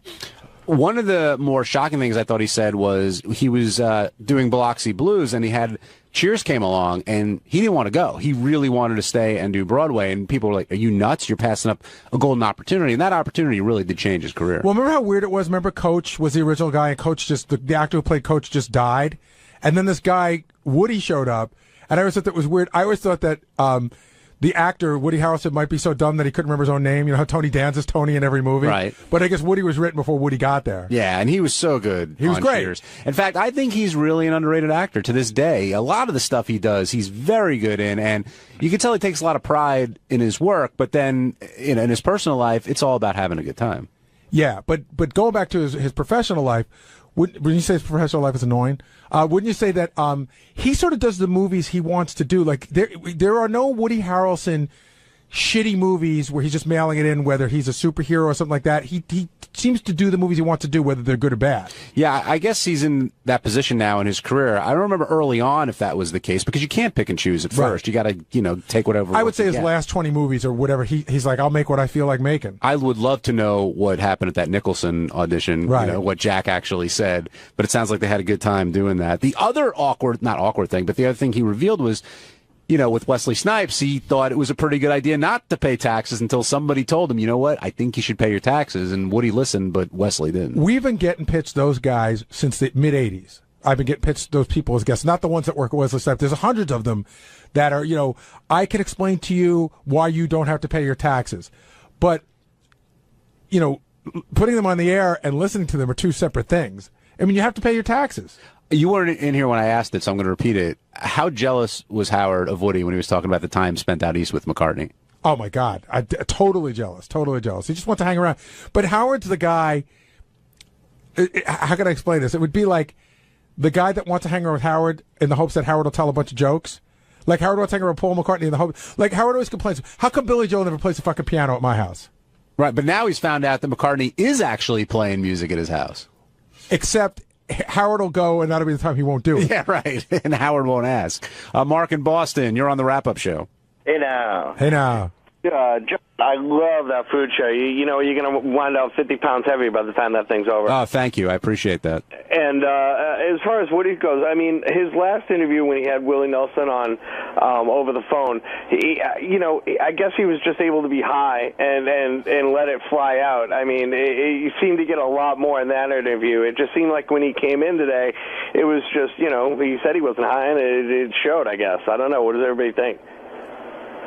One of the more shocking things I thought he said was he was doing Biloxi Blues, and he had Cheers came along, and he didn't want to go. He really wanted to stay and do Broadway, and people were like, "Are you nuts? You're passing up a golden opportunity." And that opportunity really did change his career. Well, remember how weird it was? Remember Coach was the original guy, and Coach the actor who played Coach just died, and then this guy Woody showed up, and I always thought that was weird. I always thought that the actor, Woody Harrelson, might be so dumb that he couldn't remember his own name. You know how Tony Danza's Tony in every movie? Right. But I guess Woody was written before Woody got there. Yeah, and he was so good. He was great. Cheers. In fact, I think he's really an underrated actor to this day. A lot of the stuff he does, he's very good in, and you can tell he takes a lot of pride in his work, but then in his personal life, it's all about having a good time. Yeah, but going back to his professional life, when you say his professional life is annoying, wouldn't you say that he sort of does the movies he wants to do? Like, there are no Woody Harrelson shitty movies where he's just mailing it in, whether he's a superhero or something like that. He seems to do the movies he wants to do, whether they're good or bad. Yeah, I guess he's in that position now in his career. I don't remember early on if that was the case, because you can't pick and choose at first. You got to, take whatever. I would say his last 20 movies or whatever, he's like, I'll make what I feel like making. I would love to know what happened at that Nicholson audition, what Jack actually said, but it sounds like they had a good time doing that. The other not awkward thing, but the other thing he revealed was, with Wesley Snipes, he thought it was a pretty good idea not to pay taxes until somebody told him, you know what, I think you should pay your taxes. And Woody listened, but Wesley didn't. We've been getting pitched those guys since the mid-'80s. I've been getting pitched those people as guests, not the ones that work at Wesley Snipes. There's hundreds of them that are, I can explain to you why you don't have to pay your taxes. But, putting them on the air and listening to them are two separate things. I mean, you have to pay your taxes. You weren't in here when I asked it, so I'm going to repeat it. How jealous was Howard of Woody when he was talking about the time spent out east with McCartney? Oh, my God. Totally jealous. Totally jealous. He just wants to hang around. But Howard's the guy. How can I explain this? It would be like the guy that wants to hang around with Howard in the hopes that Howard will tell a bunch of jokes. Like Howard wants to hang around with Paul McCartney in the hope. Like Howard always complains, how come Billy Joel never plays a fucking piano at my house? Right, but now he's found out that McCartney is actually playing music at his house. Except Howard will go, and that'll be the time he won't do it. Yeah, right. And Howard won't ask. Mark in Boston, you're on the wrap-up show. Hey now. Hey now. John, I love that food show. You're going to wind up 50 pounds heavy by the time that thing's over. Oh, thank you. I appreciate that. And as far as Woody goes, I mean, his last interview when he had Willie Nelson on over the phone, I guess he was just able to be high and let it fly out. I mean, he seemed to get a lot more in that interview. It just seemed like when he came in today, it was just, he said he wasn't high, and it showed, I guess. I don't know. What does everybody think?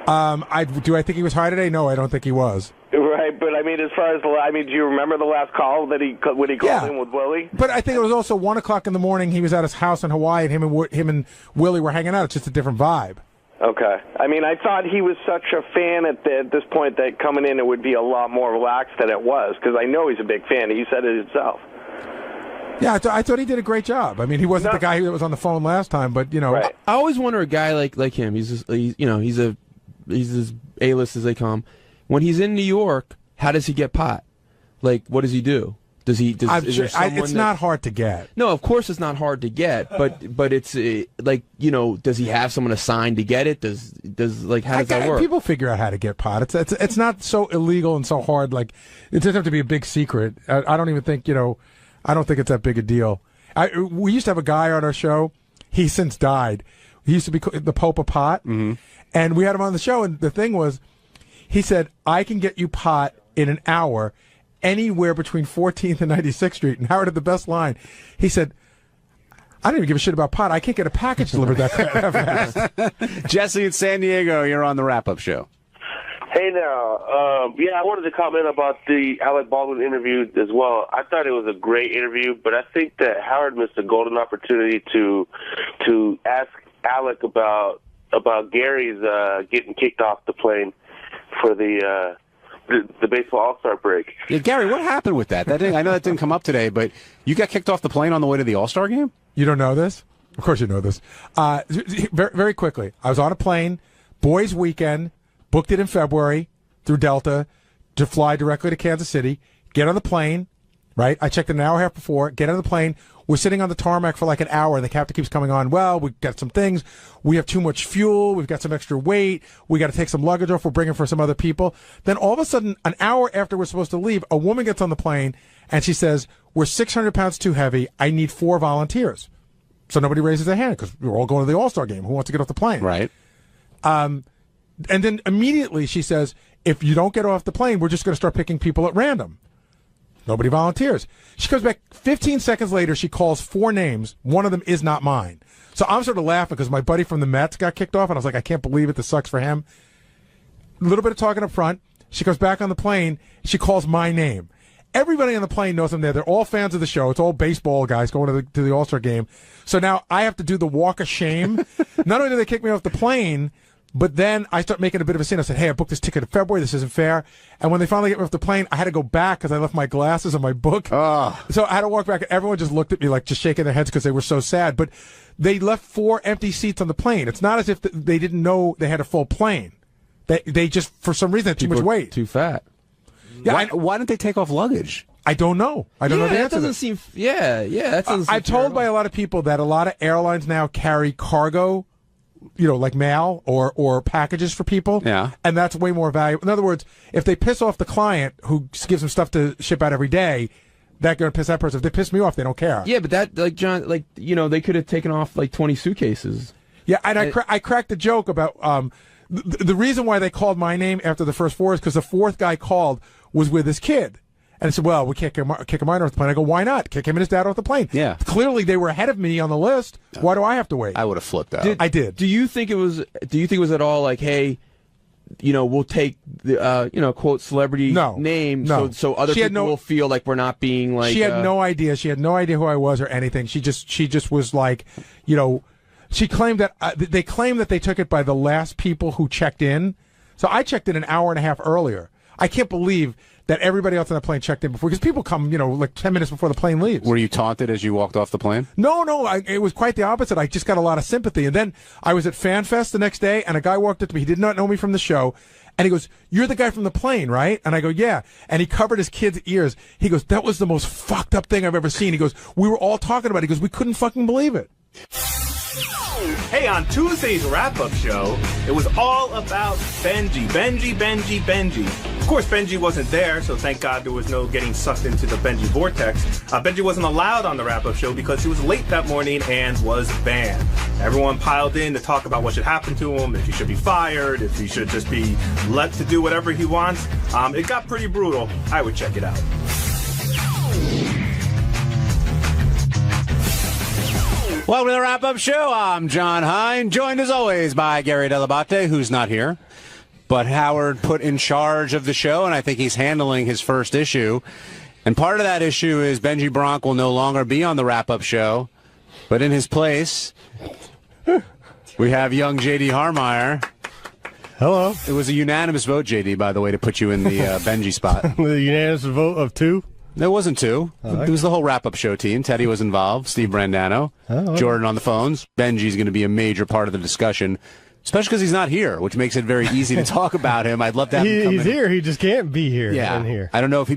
Do I think he was high today? No, I don't think he was. Right, but I mean, as far as do you remember the last call that when he called in with Willie? But I think it was also 1 o'clock in the morning. He was at his house in Hawaii, and him and Willie were hanging out. It's just a different vibe. Okay. I mean, I thought he was such a fan at this point that coming in it would be a lot more relaxed than it was, because I know he's a big fan. He said it himself. Yeah, I thought he did a great job. I mean, he wasn't the guy that was on the phone last time, but Right. I always wonder a guy like him. He's as A-list as they come. When he's in New York, how does he get pot? Like, what does he do? It's not hard to get. No, of course it's not hard to get, but it's does he have someone assigned to get it? How does that work? People figure out how to get pot. It's not so illegal and so hard. Like, it doesn't have to be a big secret. I don't even think I don't think it's that big a deal. We used to have a guy on our show. He's since died. He used to be the Pope of Pot. Mm-hmm. And we had him on the show, and the thing was, he said, I can get you pot in an hour anywhere between 14th and 96th Street. And Howard had the best line. He said, I don't even give a shit about pot. I can't get a package delivered that fast. Jesse in San Diego, you're on the wrap-up show. Hey now, I wanted to comment about the Alec Baldwin interview as well. I thought it was a great interview, but I think that Howard missed a golden opportunity to ask Alec about Gary's getting kicked off the plane for the baseball All-Star break. Yeah, Gary, what happened with that? I know that didn't come up today, but you got kicked off the plane on the way to the All-Star game? You don't know this? Of course you know this. Very, very quickly, I was on a plane, boys' weekend, booked it in February through Delta to fly directly to Kansas City, get on the plane, right? I checked in an hour and a half before, get on the plane. We're sitting on the tarmac for like an hour, and the captain keeps coming on. Well, we've got some things. We have too much fuel. We've got some extra weight. We got to take some luggage off. We're bringing for some other people. Then all of a sudden, an hour after we're supposed to leave, a woman gets on the plane, and she says, we're 600 pounds too heavy. I need 4 volunteers. So nobody raises their hand because we're all going to the All-Star game. Who wants to get off the plane? Right. And then immediately she says, if you don't get off the plane, we're just going to start picking people at random. Nobody volunteers. She comes back 15 seconds later. She calls 4 names. One of them is not mine. So I'm sort of laughing because my buddy from the Mets got kicked off, and I was like, I can't believe it. This sucks for him. A little bit of talking up front. She comes back on the plane. She calls my name. Everybody on the plane knows I'm there. They're all fans of the show. It's all baseball guys going to the All-Star game. So now I have to do the walk of shame. Not only do they kick me off the plane, but then I start making a bit of a scene. I said, hey, I booked this ticket in February. This isn't fair. And when they finally get me off the plane, I had to go back because I left my glasses and my book. Oh. So I had to walk back. And everyone just looked at me like just shaking their heads because they were so sad. But they left 4 empty seats on the plane. It's not as if they didn't know they had a full plane. They just, for some reason, had too much weight. Too fat. Yeah, why didn't they take off luggage? I don't know. I don't know the answer. That doesn't seem. Yeah, that doesn't. I'm told by a lot of people that a lot of airlines now carry cargo, like mail or packages for people. Yeah. And that's way more valuable. In other words, if they piss off the client who gives them stuff to ship out every day, that's going to piss that person. If they piss me off, they don't care. Yeah, but that, like, John, like, they could have taken off like 20 suitcases. Yeah, and I cracked a joke about the reason why they called my name after the first 4 is because the 4th guy called was with his kid. And I said, well, we can't kick a minor off the plane. I go, why not? Kick him and his dad off the plane. Yeah. Clearly, they were ahead of me on the list. Why do I have to wait? I would have flipped out. I did. Do you think it was at all like, hey, we'll take the, quote, celebrity name so other people will feel like we're not being like... She had no idea. She had no idea who I was or anything. She just was like, she claimed that they claimed that they took it by the last people who checked in. So I checked in an hour and a half earlier. I can't believe that everybody else on the plane checked in before, because people come, like 10 minutes before the plane leaves. Were you taunted as you walked off the plane? No, it was quite the opposite. I just got a lot of sympathy. And then I was at Fan Fest the next day, and a guy walked up to me. He did not know me from the show. And he goes, you're the guy from the plane, right? And I go, yeah. And he covered his kid's ears. He goes, that was the most fucked up thing I've ever seen. He goes, we were all talking about it. He goes, we couldn't fucking believe it. Hey, on Tuesday's wrap-up show, it was all about Benji. Of course, Benji wasn't there, so thank God there was no getting sucked into the Benji vortex. Benji wasn't allowed on the wrap-up show because he was late that morning and was banned. Everyone piled in to talk about what should happen to him, if he should be fired, if he should just be let to do whatever he wants. It got pretty brutal. I would check it out. Welcome to the wrap-up show. I'm John Hine, joined as always by Gary Dell'Abate, who's not here. But Howard put in charge of the show, and I think he's handling his first issue. And part of that issue is Benji Bronk will no longer be on the wrap-up show. But in his place, we have young J.D. Harmeyer. Hello. It was a unanimous vote, J.D., by the way, to put you in the Benji spot. The unanimous vote of 2? There wasn't 2. Oh, It was the whole wrap-up show team. Teddy was involved, Steve Brandano, Jordan on the phones. Benji's going to be a major part of the discussion, especially because he's not here, which makes it very easy to talk about him. I'd love to have him come He's in. here. He just can't be here. Yeah. Here. I don't know if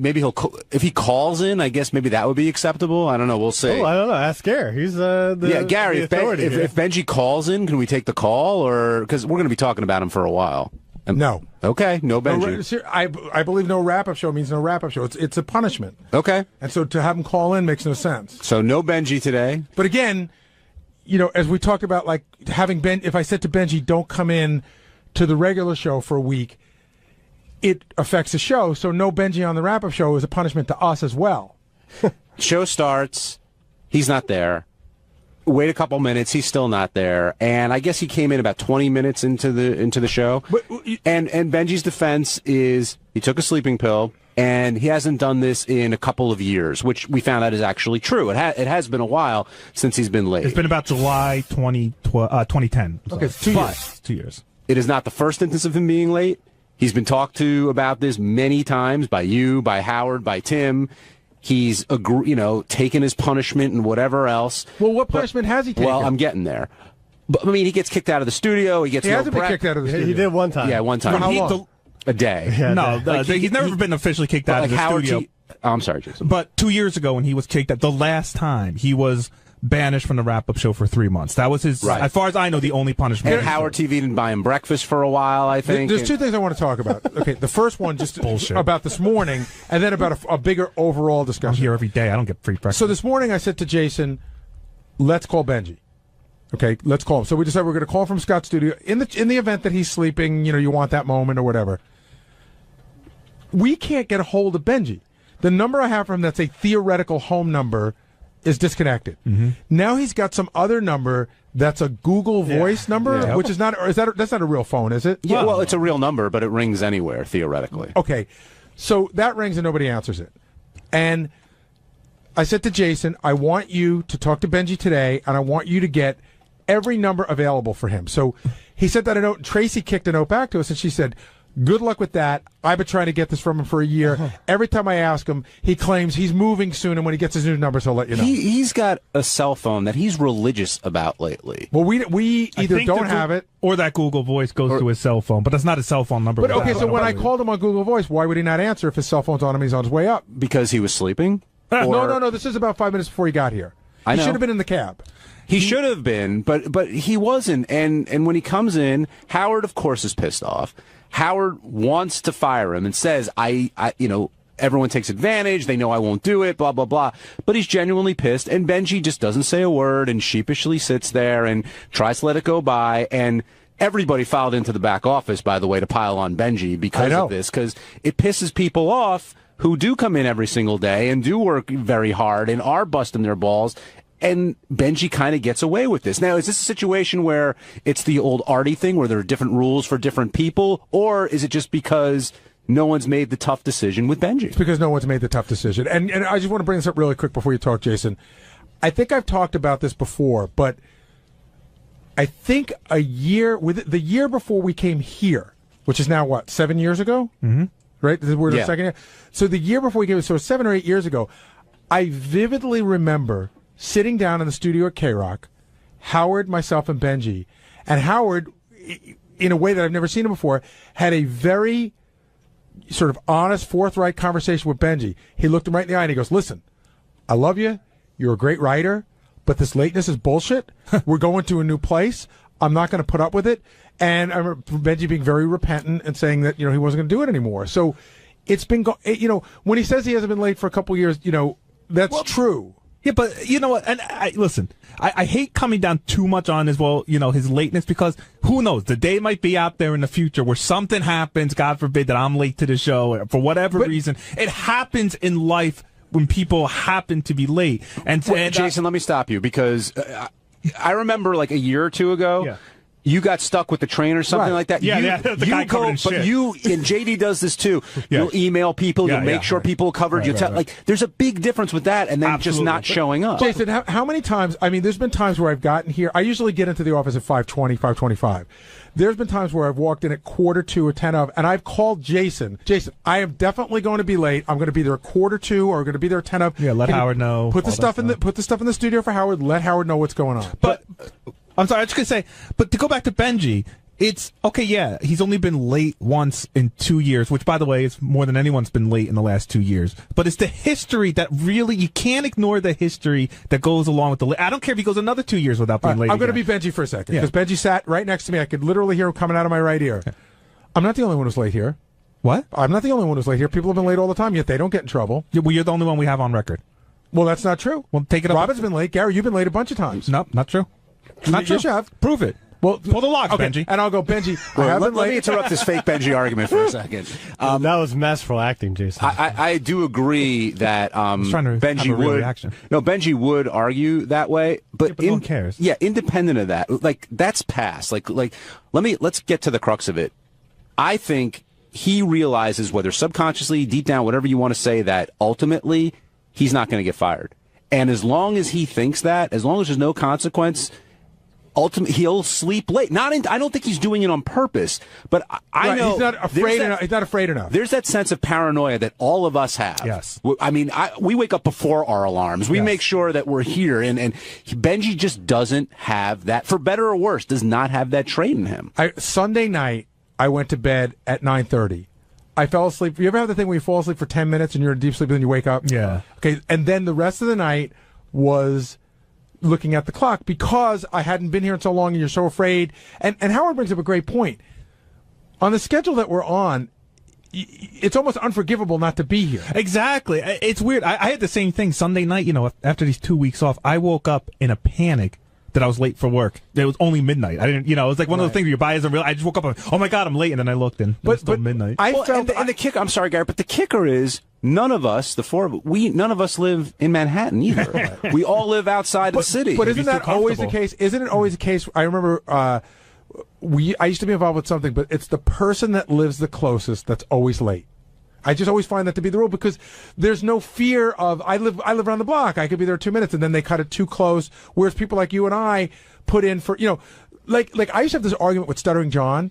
if he calls in, I guess maybe that would be acceptable. I don't know. We'll see. Oh, I don't know. Ask Gary. He's Gary, the authority here. if Benji calls in, can we take the call? Or because we're going to be talking about him for a while. No. Okay, no Benji. I believe no wrap-up show means no wrap-up show. It's a punishment. Okay. And so to have him call in makes no sense. So no Benji today. But again, as we talked about, like having if I said to Benji, don't come in to the regular show for a week, it affects the show. So no Benji on the wrap-up show is a punishment to us as well. Show starts. He's not there. Wait a couple minutes. He's still not there, and I guess he came in about 20 minutes into the show. And Benji's defense is he took a sleeping pill, and he hasn't done this in a couple of years, which we found out is actually true. It has been a while since he's been late. It's been about July 2010. Okay, it's 2 years. 2 years. It is not the first instance of him being late. He's been talked to about this many times by you, by Howard, by Tim. He's, taken his punishment and whatever else. Well, what punishment has he taken? Well, I'm getting there. But, I mean, he gets kicked out of the studio. He hasn't been kicked out of the studio. He did one time. Yeah, one time. For how long? A day. No, he's never been officially kicked out of the studio. I'm sorry, Jason. But 2 years ago, when he was kicked out, the last time he was banished from the wrap-up show for 3 months. That was his, as far as I know, the only punishment. And Howard TV didn't buy him breakfast for a while, I think. There's two things I want to talk about. Okay, the first one just about this morning, and then about a bigger overall discussion. I'm here every day. I don't get free breakfast. So this morning I said to Jason, let's call Benji. Okay, let's call him. So we decided we're going to call from Scott's studio in the event that he's sleeping. You want that moment or whatever. We can't get a hold of Benji. The number I have for him that's a theoretical home number is disconnected. Mm-hmm. Now he's got some other number that's a Google Voice number, which is not. Or that's not a real phone, is it? Yeah, well, it's a real number, but it rings anywhere theoretically. Okay, so that rings and nobody answers it. And I said to Jason, I want you to talk to Benji today, and I want you to get every number available for him. So he sent that a note. Tracy kicked a note back to us, and she said, good luck with that. I've been trying to get this from him for a year. Every time I ask him, he claims he's moving soon, and when he gets his new numbers, he'll let you know. He's got a cell phone that he's religious about lately. Well, we either don't have it, or that Google Voice goes to his cell phone, but that's not his cell phone number. But okay, so when I called him on Google Voice, why would he not answer if his cell phone's on him? He's on his way up. Because he was sleeping? No. This is about 5 minutes before he got here. I know. He should have been in the cab. He should have been, but he wasn't. And when he comes in, Howard, of course, is pissed off. Howard wants to fire him and says, everyone takes advantage. They know I won't do it, blah, blah, blah. But he's genuinely pissed. And Benji just doesn't say a word and sheepishly sits there and tries to let it go by. And everybody filed into the back office, by the way, to pile on Benji because of this, because it pisses people off who do come in every single day and do work very hard and are busting their balls. And Benji kind of gets away with this. Now, is this a situation where it's the old Artie thing where there are different rules for different people? Or is it just because no one's made the tough decision with Benji? It's because no one's made the tough decision. And I just want to bring this up really quick before you talk, Jason. I think I've talked about this before, but I think the year before we came here, which is now, 7 years ago? Mm-hmm. Right? We're in the second year. So the year before we came, so 7 or 8 years ago, I vividly remember sitting down in the studio at K-Rock, Howard, myself, and Benji. And Howard, in a way that I've never seen him before, had a very sort of honest, forthright conversation with Benji. He looked him right in the eye and he goes, listen, I love you. You're a great writer, but this lateness is bullshit. We're going to a new place. I'm not going to put up with it. And I remember Benji being very repentant and saying that, he wasn't going to do it anymore. So it's been, when he says he hasn't been late for a couple years, that's true. Yeah, but you know what? And listen, I hate coming down too much on his lateness, because who knows? The day might be out there in the future where something happens, God forbid, that I'm late to the show for whatever reason. It happens in life when people happen to be late. And Jason, let me stop you, because I remember like a year or two ago. You got stuck with the train or something like that. The guy covered in shit. And JD does this too. You'll email people. You'll make sure people are covered. There's a big difference with that and then just not showing up. Jason, how many times? I mean, there's been times where I've gotten here. I usually get into the office at 5:20, 5:25. There's been times where I've walked in at 1:45 or 10 of, and I've called Jason. Jason, I am definitely going to be late. I'm going to be there at 1:45 or going to be there at 10 of. Yeah, let Howard know. Put the stuff in the studio for Howard. Let Howard know what's going on. But I'm sorry, I was just going to say, but to go back to Benji, it's, okay, yeah, he's only been late once in 2 years, which, by the way, is more than anyone's been late in the last 2 years. But it's the history that really, you can't ignore the history that goes along with the I don't care if he goes another 2 years without being late. I'm going to be Benji for a second, because Benji sat right next to me. I could literally hear him coming out of my right ear. I'm not the only one who's late here. What? I'm not the only one who's late here. People have been late all the time, yet they don't get in trouble. Yeah, well, you're the only one we have on record. Well, that's not true. Well, take it up. Robin's been late. Gary, you've been late a bunch of times. No, not true. Not true. Yes, you have. Prove it. Well, pull the logs, okay. Benji. And I'll go, Benji. Let me interrupt this fake Benji argument for a second. That was masterful acting, Jason. I do agree that Benji would. No, Benji would argue that way, but no one cares. Yeah, independent of that, like that's past. Let's get to the crux of it. I think he realizes, whether subconsciously, deep down, whatever you want to say, that ultimately he's not going to get fired. And as long as he thinks that, as long as there's no consequence, ultimately he'll sleep late. I don't think he's doing it on purpose, but I know he's not afraid enough. He's not afraid enough. There's that sense of paranoia that all of us have. Yes. I mean, we wake up before our alarms. We make sure that we're here, and Benji just doesn't have that, for better or worse, does not have that trait in him. Sunday night, I went to bed at 9:30. I fell asleep. You ever have the thing where you fall asleep for 10 minutes and you're in deep sleep and then you wake up? Yeah. Okay, and then the rest of the night was looking at the clock because I hadn't been here in so long and you're so afraid. And Howard brings up a great point. On the schedule that we're on, it's almost unforgivable not to be here. Exactly. It's weird. I had the same thing Sunday night. After these 2 weeks off, I woke up in a panic that I was late for work. It was only midnight. I didn't, it was like one of those things where your body isn't real. I just woke up and, oh my God, I'm late. And then I looked and it was still midnight. The kicker, I'm sorry, Garrett, but the kicker is none of us, the four of us, none of us live in Manhattan either. We all live outside the city. But isn't that always the case? Isn't it always the case? I remember, I used to be involved with something, but it's the person that lives the closest that's always late. I just always find that to be the rule because there's no fear of I live around the block. I could be there 2 minutes and then they cut it too close. Whereas people like you and I put in for like I used to have this argument with Stuttering John.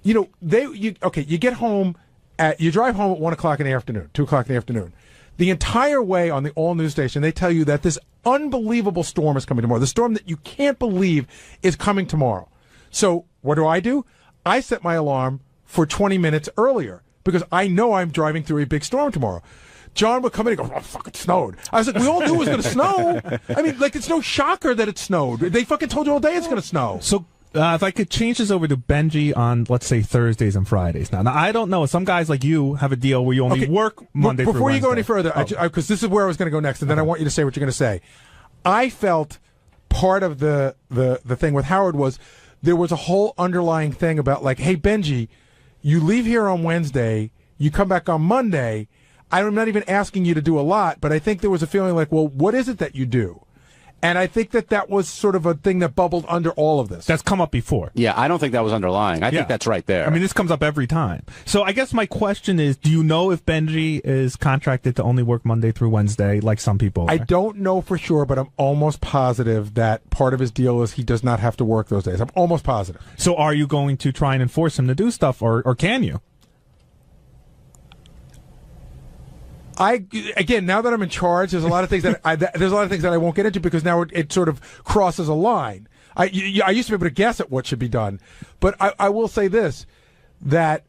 You get home you drive home at 1 o'clock in the afternoon, 2 o'clock in the afternoon. The entire way on the all news station they tell you that this unbelievable storm is coming tomorrow. The storm that you can't believe is coming tomorrow. So what do? I set my alarm for 20 minutes earlier. Because I know I'm driving through a big storm tomorrow. John would come in and go, oh, fuck, it snowed. I was like, we all knew it was going to snow. I mean, like, it's no shocker that it snowed. They fucking told you all day it's going to snow. So if I could change this over to Benji on, let's say, Thursdays and Fridays. Now, I don't know. Some guys like you have a deal where you only work Monday through Wednesday. Before you go any further, because this is where I was going to go next, and then I want you to say what you're going to say. I felt part of the thing with Howard was there was a whole underlying thing about, like, hey, Benji, you leave here on Wednesday, you come back on Monday. I'm not even asking you to do a lot, but I think there was a feeling like, well, what is it that you do? And I think that was sort of a thing that bubbled under all of this. That's come up before. Yeah, I don't think that was underlying. I think that's right there. I mean, this comes up every time. So I guess my question is, do you know if Benji is contracted to only work Monday through Wednesday, like some people are? I don't know for sure, but I'm almost positive that part of his deal is he does not have to work those days. I'm almost positive. So are you going to try and enforce him to do stuff, or can you? Again, now that I'm in charge, there's a lot of things that I won't get into because now it sort of crosses a line. I used to be able to guess at what should be done, but I will say this, that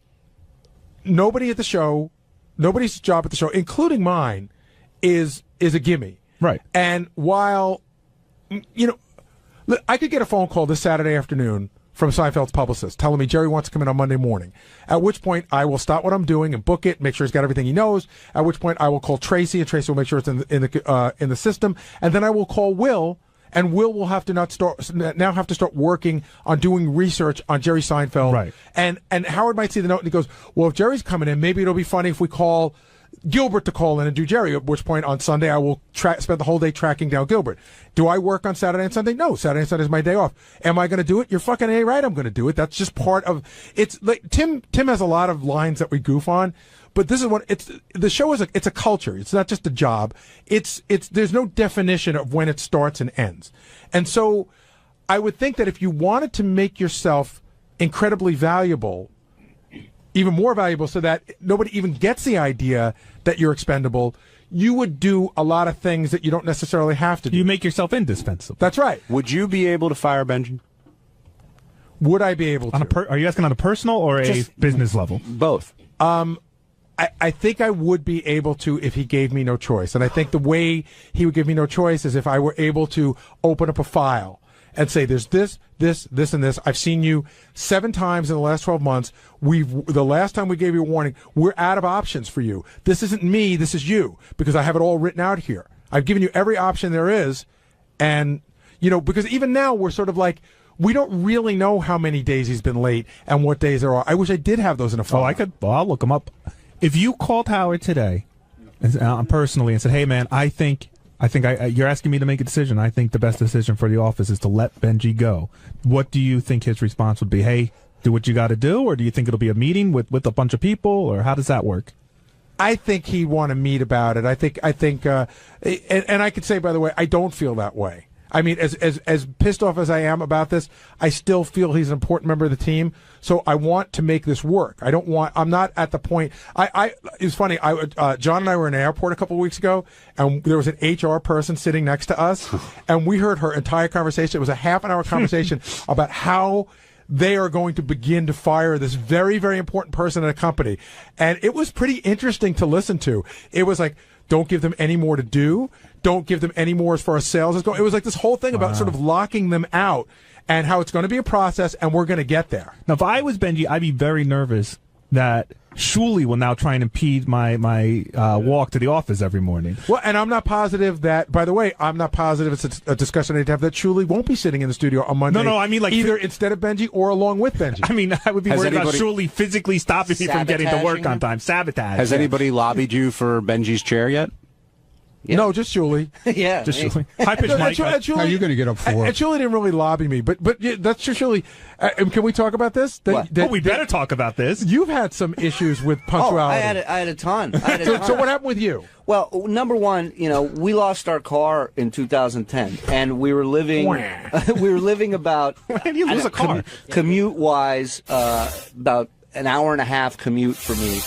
nobody at the show, nobody's job at the show, including mine, is a gimme. Right. And while, I could get a phone call this Saturday afternoon from Seinfeld's publicist telling me Jerry wants to come in on Monday morning, at which point I will stop what I'm doing and book it, make sure he's got everything he knows, at which point I will call Tracy, and Tracy will make sure it's in the system, and then I will call Will, and Will will have to now have to start working on doing research on Jerry Seinfeld. Right. And Howard might see the note and he goes, well, if Jerry's coming in, maybe it'll be funny if we call Gilbert to call in and do Jerry, at which point on Sunday I will spend the whole day tracking down Gilbert. Do I work on Saturday and Sunday? No, Saturday and Sunday is my day off. Am I going to do it? You're fucking A right, I'm going to do it. That's just part of it's like Tim has a lot of lines that we goof on, but this is what the show is it's a culture. It's not just a job. It's there's no definition of when it starts and ends. And so I would think that if you wanted to make yourself incredibly valuable, even more valuable, so that nobody even gets the idea that you're expendable, you would do a lot of things that you don't necessarily have to do. You make yourself indispensable. That's right. Would you be able to fire Benji? Would I be able to? Are you asking on a personal or a business level? Both. I think I would be able to if he gave me no choice. And I think the way he would give me no choice is if I were able to open up a file and say, there's this, and this. I've seen you 7 times in the last 12 months. The last time we gave you a warning, we're out of options for you. This isn't me, this is you, because I have it all written out here. I've given you every option there is. And, because even now we're sort of like, we don't really know how many days he's been late and what days there are. I wish I did have those in a file. I'll look them up. If you called Howard today, personally, and said, hey, man, I think you're asking me to make a decision. I think the best decision for the office is to let Benji go. What do you think his response would be? Hey, do what you got to do, or do you think it'll be a meeting with a bunch of people, or how does that work? I think he'd want to meet about it. I think, and I could say, by the way, I don't feel that way. I mean, as pissed off as I am about this, I still feel he's an important member of the team. So I want to make this work. I'm not at the point. It's funny. John and I were in an airport a couple of weeks ago, and there was an HR person sitting next to us, and we heard her entire conversation. It was a half-an-hour conversation about how they are going to begin to fire this very, very important person in a company. And it was pretty interesting to listen to. It was like, don't give them any more to do. Don't give them any more as far as sales is going. It was like this whole thing about sort of locking them out and how it's going to be a process and we're going to get there. Now, if I was Benji, I'd be very nervous that Shuley will now try and impede my walk to the office every morning. Well, and I'm not positive that, by the way, it's a discussion I need to have that Shuley won't be sitting in the studio on Monday. No, I mean like either instead of Benji or along with Benji. I mean, I would be worried about Shuley physically stopping me from getting to work on time. Sabotage. Has anybody lobbied you for Benji's chair yet? Yeah. No, just Shuley. Yeah, just Shuley. High-pitched Mike. How are you going to get up for? And Shuley didn't really lobby me, but yeah, that's just Shuley. Can we talk about this? We better talk about this. You've had some issues with punctuality. I had a ton. So what happened with you? Well, number one, we lost our car in 2010, and we were living about you lose a car commute-wise about an hour and a half commute for me,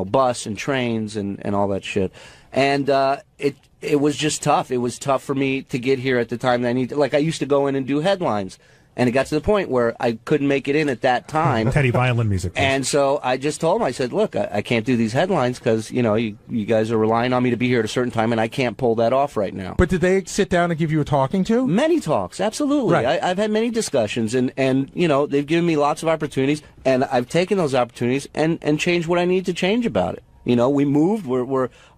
bus and trains and all that shit. And it was just tough. It was tough for me to get here at the time that I needed. Like, I used to go in and do headlines, and it got to the point where I couldn't make it in at that time. Teddy violin music. Please. And so I just told him, I said, look, I can't do these headlines because, you guys are relying on me to be here at a certain time, and I can't pull that off right now. But did they sit down and give you a talking to? Many talks, absolutely. Right. I've had many discussions, and they've given me lots of opportunities, and I've taken those opportunities and changed what I need to change about it. We moved.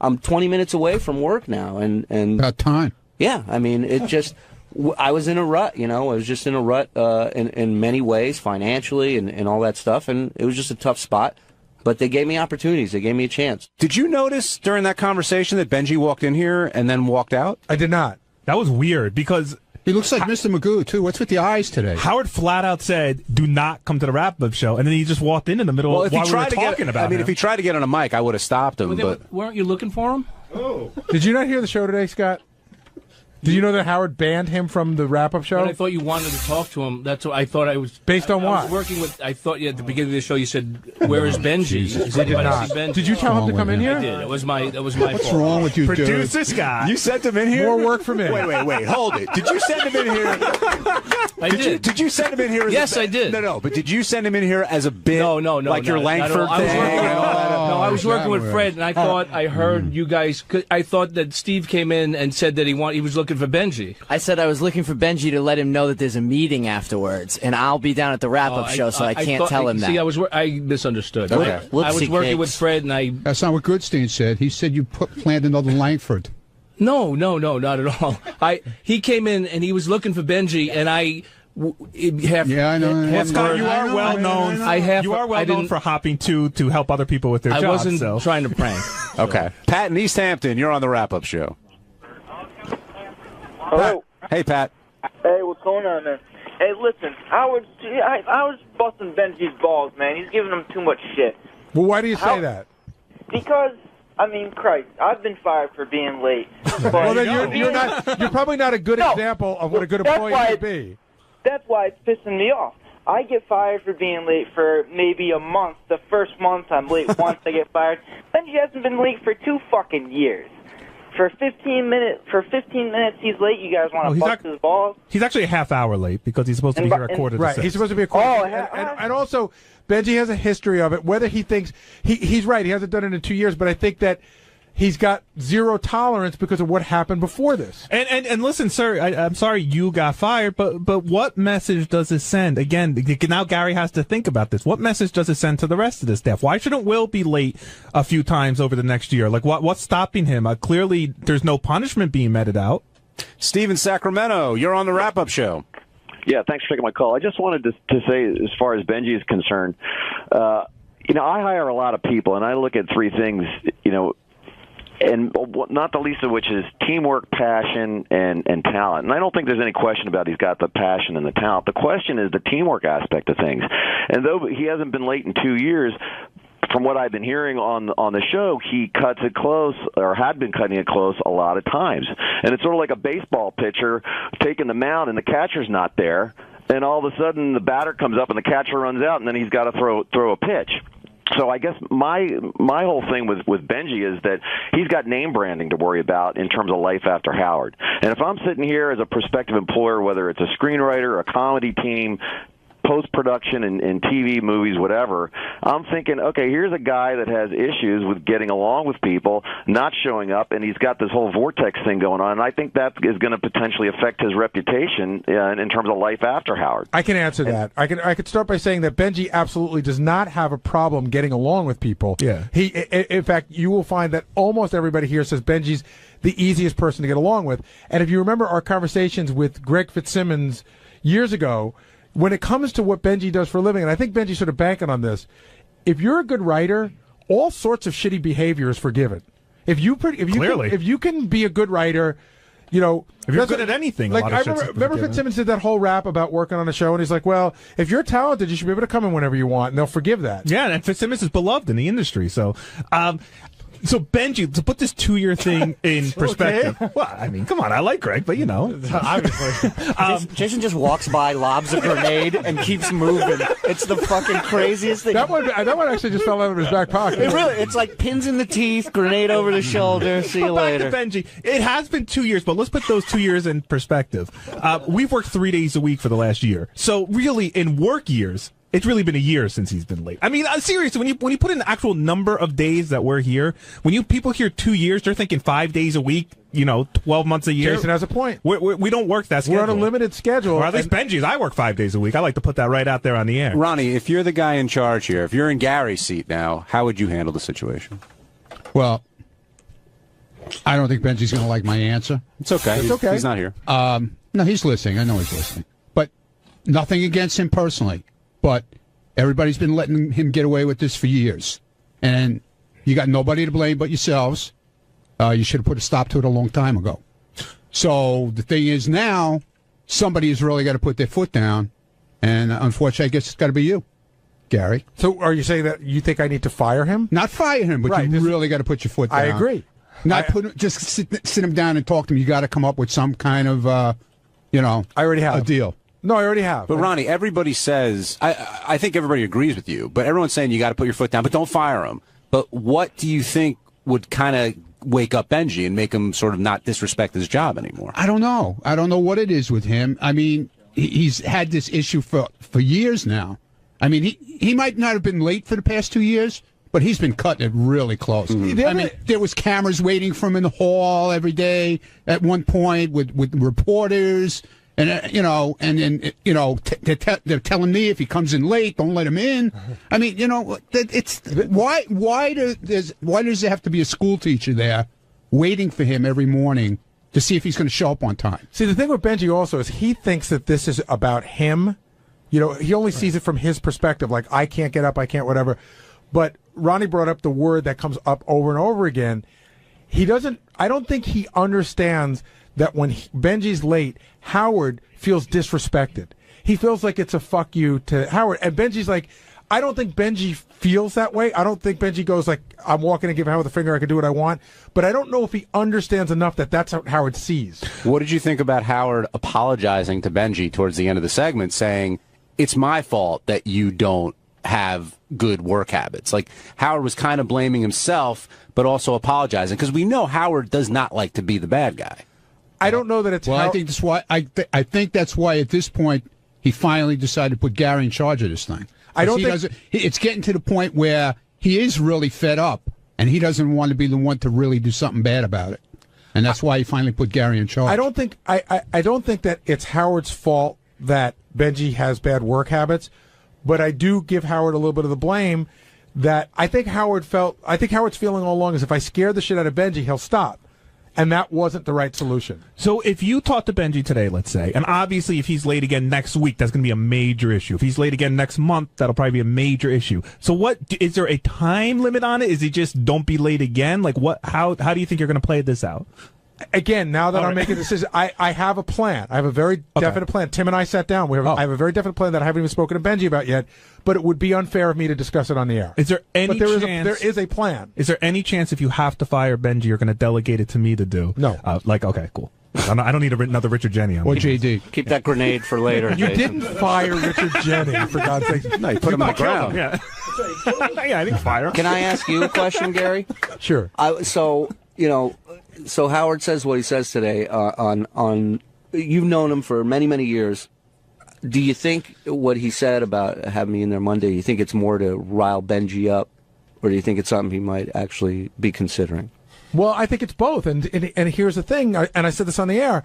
I'm 20 minutes away from work now, and about time. Yeah, I mean, it just. I was in a rut. I was just in a rut in many ways, financially and all that stuff, and it was just a tough spot. But they gave me opportunities. They gave me a chance. Did you notice during that conversation that Benji walked in here and then walked out? I did not. That was weird because. He looks like Mr. Magoo, too. What's with the eyes today? Howard flat out said, do not come to the wrap-up show. And then he just walked in the middle while we were talking about him. If he tried to get on a mic, I would have stopped him. But weren't you looking for him? Oh. Did you not hear the show today, Scott? Did you know that Howard banned him from the wrap-up show? But I thought you wanted to talk to him. That's what I thought I was... Based on what? I was working with... I thought at the beginning of the show you said, where is Benji? I did not. Did you tell him to come in here? I did. It was my fault. What's wrong with you, dude? Produce this guy. You sent him in here? More work for me. Wait. Hold it. Did you send him in here? I did. Did you send him in here as Yes, I did. No, but did you send him in here as a bit? No. Like your Langford thing? I was working with Fred, and I thought I heard you guys... I thought that Steve came in and said that he was looking for Benji. I said I was looking for Benji to let him know that there's a meeting afterwards, and I'll be down at the wrap-up show, so I can't tell him that. See, I misunderstood. Okay. I was working with Fred, and That's not what Goodstein said. He said you planned another Langford. No, not at all. He came in, and he was looking for Benji, and I... I know. Scott, you are well known. You are well known for hopping to help other people with their jobs. I wasn't trying to prank. Okay. Pat in East Hampton, you're on the wrap-up show. Hello. Hey, Pat. Hey, what's going on, man? Hey, listen, Howard's busting Benji's balls, man. He's giving him too much shit. Well, why do you say that? Because, Christ, I've been fired for being late. Well, then you're probably not a good example of what a good employee would be. That's why it's pissing me off. I get fired for being late for maybe a month. The first month I'm late once I get fired. Benji hasn't been late for 2 fucking years. For 15 minutes, he's late. You guys want to bust his balls? He's actually a half hour late because he's supposed to be here at 5:45. Right, he's supposed to be a quarter. And also, Benji has a history of it. Whether he thinks he's right, he hasn't done it in 2 years, but I think that he's got zero tolerance because of what happened before this. And listen, sir, I'm sorry you got fired, but what message does it send? Again, now Gary has to think about this. What message does it send to the rest of the staff? Why shouldn't Will be late a few times over the next year? Like, what's stopping him? Clearly, there's no punishment being meted out. Steve in Sacramento, you're on the wrap-up show. Yeah, thanks for taking my call. I just wanted to say, as far as Benji is concerned, I hire a lot of people, and I look at 3 things, and not the least of which is teamwork, passion, and talent. And I don't think there's any question about he's got the passion and the talent. The question is the teamwork aspect of things. And though he hasn't been late in 2 years, from what I've been hearing on the show, he cuts it close, or had been cutting it close a lot of times. And it's sort of like a baseball pitcher taking the mound and the catcher's not there, and all of a sudden the batter comes up and the catcher runs out, and then he's got to throw a pitch. So I guess my whole thing with Benji is that he's got name branding to worry about in terms of life after Howard. And if I'm sitting here as a prospective employer, whether it's a screenwriter, a comedy team, post-production in TV, movies, whatever, I'm thinking, okay, here's a guy that has issues with getting along with people, not showing up, and he's got this whole vortex thing going on, and I think that is going to potentially affect his reputation in terms of life after Howard. I can answer that. I could start by saying that Benji absolutely does not have a problem getting along with people. Yeah. In fact, you will find that almost everybody here says Benji's the easiest person to get along with. And if you remember our conversations with Greg Fitzsimmons years ago, when it comes to what Benji does for a living, and I think Benji's sort of banking on this, if you're a good writer, all sorts of shitty behavior is forgiven. If you can be a good writer, you know, if you're good at anything, like I remember Fitzsimmons did that whole rap about working on a show, and he's like, "Well, if you're talented, you should be able to come in whenever you want, and they'll forgive that." Yeah, and Fitzsimmons is beloved in the industry, so. So Benji, to put this 2-year thing in perspective. Okay. Well, I mean, come on, I like Greg, but you know, obviously, Jason just walks by, lobs a grenade, and keeps moving. It's the fucking craziest thing. That one actually just fell out of his back pocket. It's like pins in the teeth, grenade over the shoulder. See you later. Back to Benji. It has been 2 years, but let's put those 2 years in perspective. We've worked 3 days a week for the last year, so really, in work years. It's really been a year since he's been late. I mean, seriously, when you put in the actual number of days that we're here, when people hear 2 years, they're thinking 5 days a week, 12 months a year. Jason has a point. We don't work that schedule. We're on a limited schedule. Or at least Benji's. I work 5 days a week. I like to put that right out there on the air. Ronnie, if you're the guy in charge here, if you're in Gary's seat now, how would you handle the situation? Well, I don't think Benji's going to like my answer. It's okay. It's okay. He's not here. No, he's listening. I know he's listening. But nothing against him personally. But everybody's been letting him get away with this for years. And you got nobody to blame but yourselves. You should have put a stop to it a long time ago. So the thing is now, somebody has really got to put their foot down. And unfortunately, I guess it's got to be you, Gary. So are you saying that you think I need to fire him? Not fire him, but you really got to put your foot down. I agree. Not just sit him down and talk to him. You got to come up with some kind of, I already have a deal. No, I already have. But Ronnie, everybody says, I think everybody agrees with you, but everyone's saying you got to put your foot down, but don't fire him. But what do you think would kind of wake up Benji and make him sort of not disrespect his job anymore? I don't know. I don't know what it is with him. I mean, he's had this issue for years now. I mean, he might not have been late for the past 2 years, but he's been cutting it really close. Mm-hmm. I mean, there was cameras waiting for him in the hall every day at one point with reporters. And they're telling me if he comes in late, don't let him in. I mean, it's why does there have to be a school teacher there waiting for him every morning to see if he's going to show up on time? See, the thing with Benji also is he thinks that this is about him. He only sees it from his perspective, like I can't get up, I can't whatever. But Ronnie brought up the word that comes up over and over again. I don't think he understands that when Benji's late, Howard feels disrespected. He feels like it's a fuck you to Howard. And Benji's like, I don't think Benji feels that way. I don't think Benji goes like, I'm walking to give Howard the finger, I can do what I want. But I don't know if he understands enough that that's what Howard sees. What did you think about Howard apologizing to Benji towards the end of the segment, saying, it's my fault that you don't have good work habits? Like, Howard was kind of blaming himself, but also apologizing, because we know Howard does not like to be the bad guy. I don't know that it's. Well, I think that's why. I think that's why at this point he finally decided to put Gary in charge of this thing. I don't think it's getting to the point where he is really fed up, and he doesn't want to be the one to really do something bad about it, and that's why he finally put Gary in charge. I don't think. I don't think that it's Howard's fault that Benji has bad work habits, but I do give Howard a little bit of the blame. That I think Howard's feeling all along is if I scare the shit out of Benji, he'll stop. And that wasn't the right solution. So if you talk to Benji today, let's say, and obviously if he's late again next week, that's going to be a major issue. If he's late again next month, that'll probably be a major issue. So is there a time limit on it? Is it just don't be late again? Like how do you think you're going to play this out? Again, now that I'm making a decision, I have a plan. I have a very definite plan. Tim and I sat down. I have a very definite plan that I haven't even spoken to Benji about yet, but it would be unfair of me to discuss it on the air. Is there any chance? There is a plan. Is there any chance if you have to fire Benji, you're going to delegate it to me to do? No. Okay, cool. I don't need another Richard Jenny on Or me. JD. Keep that grenade for later. You Jason. didn't fire Richard Jenny, for God's sake. No, you put him on the ground. Yeah. Yeah, I didn't fire him. Can I ask you a question, Gary? Sure. So Howard says what he says today on you've known him for many, many years. Do you think what he said about having me in there Monday, you think it's more to rile Benji up, or do you think it's something he might actually be considering? Well, I think it's both. And here's the thing, and I said this on the air,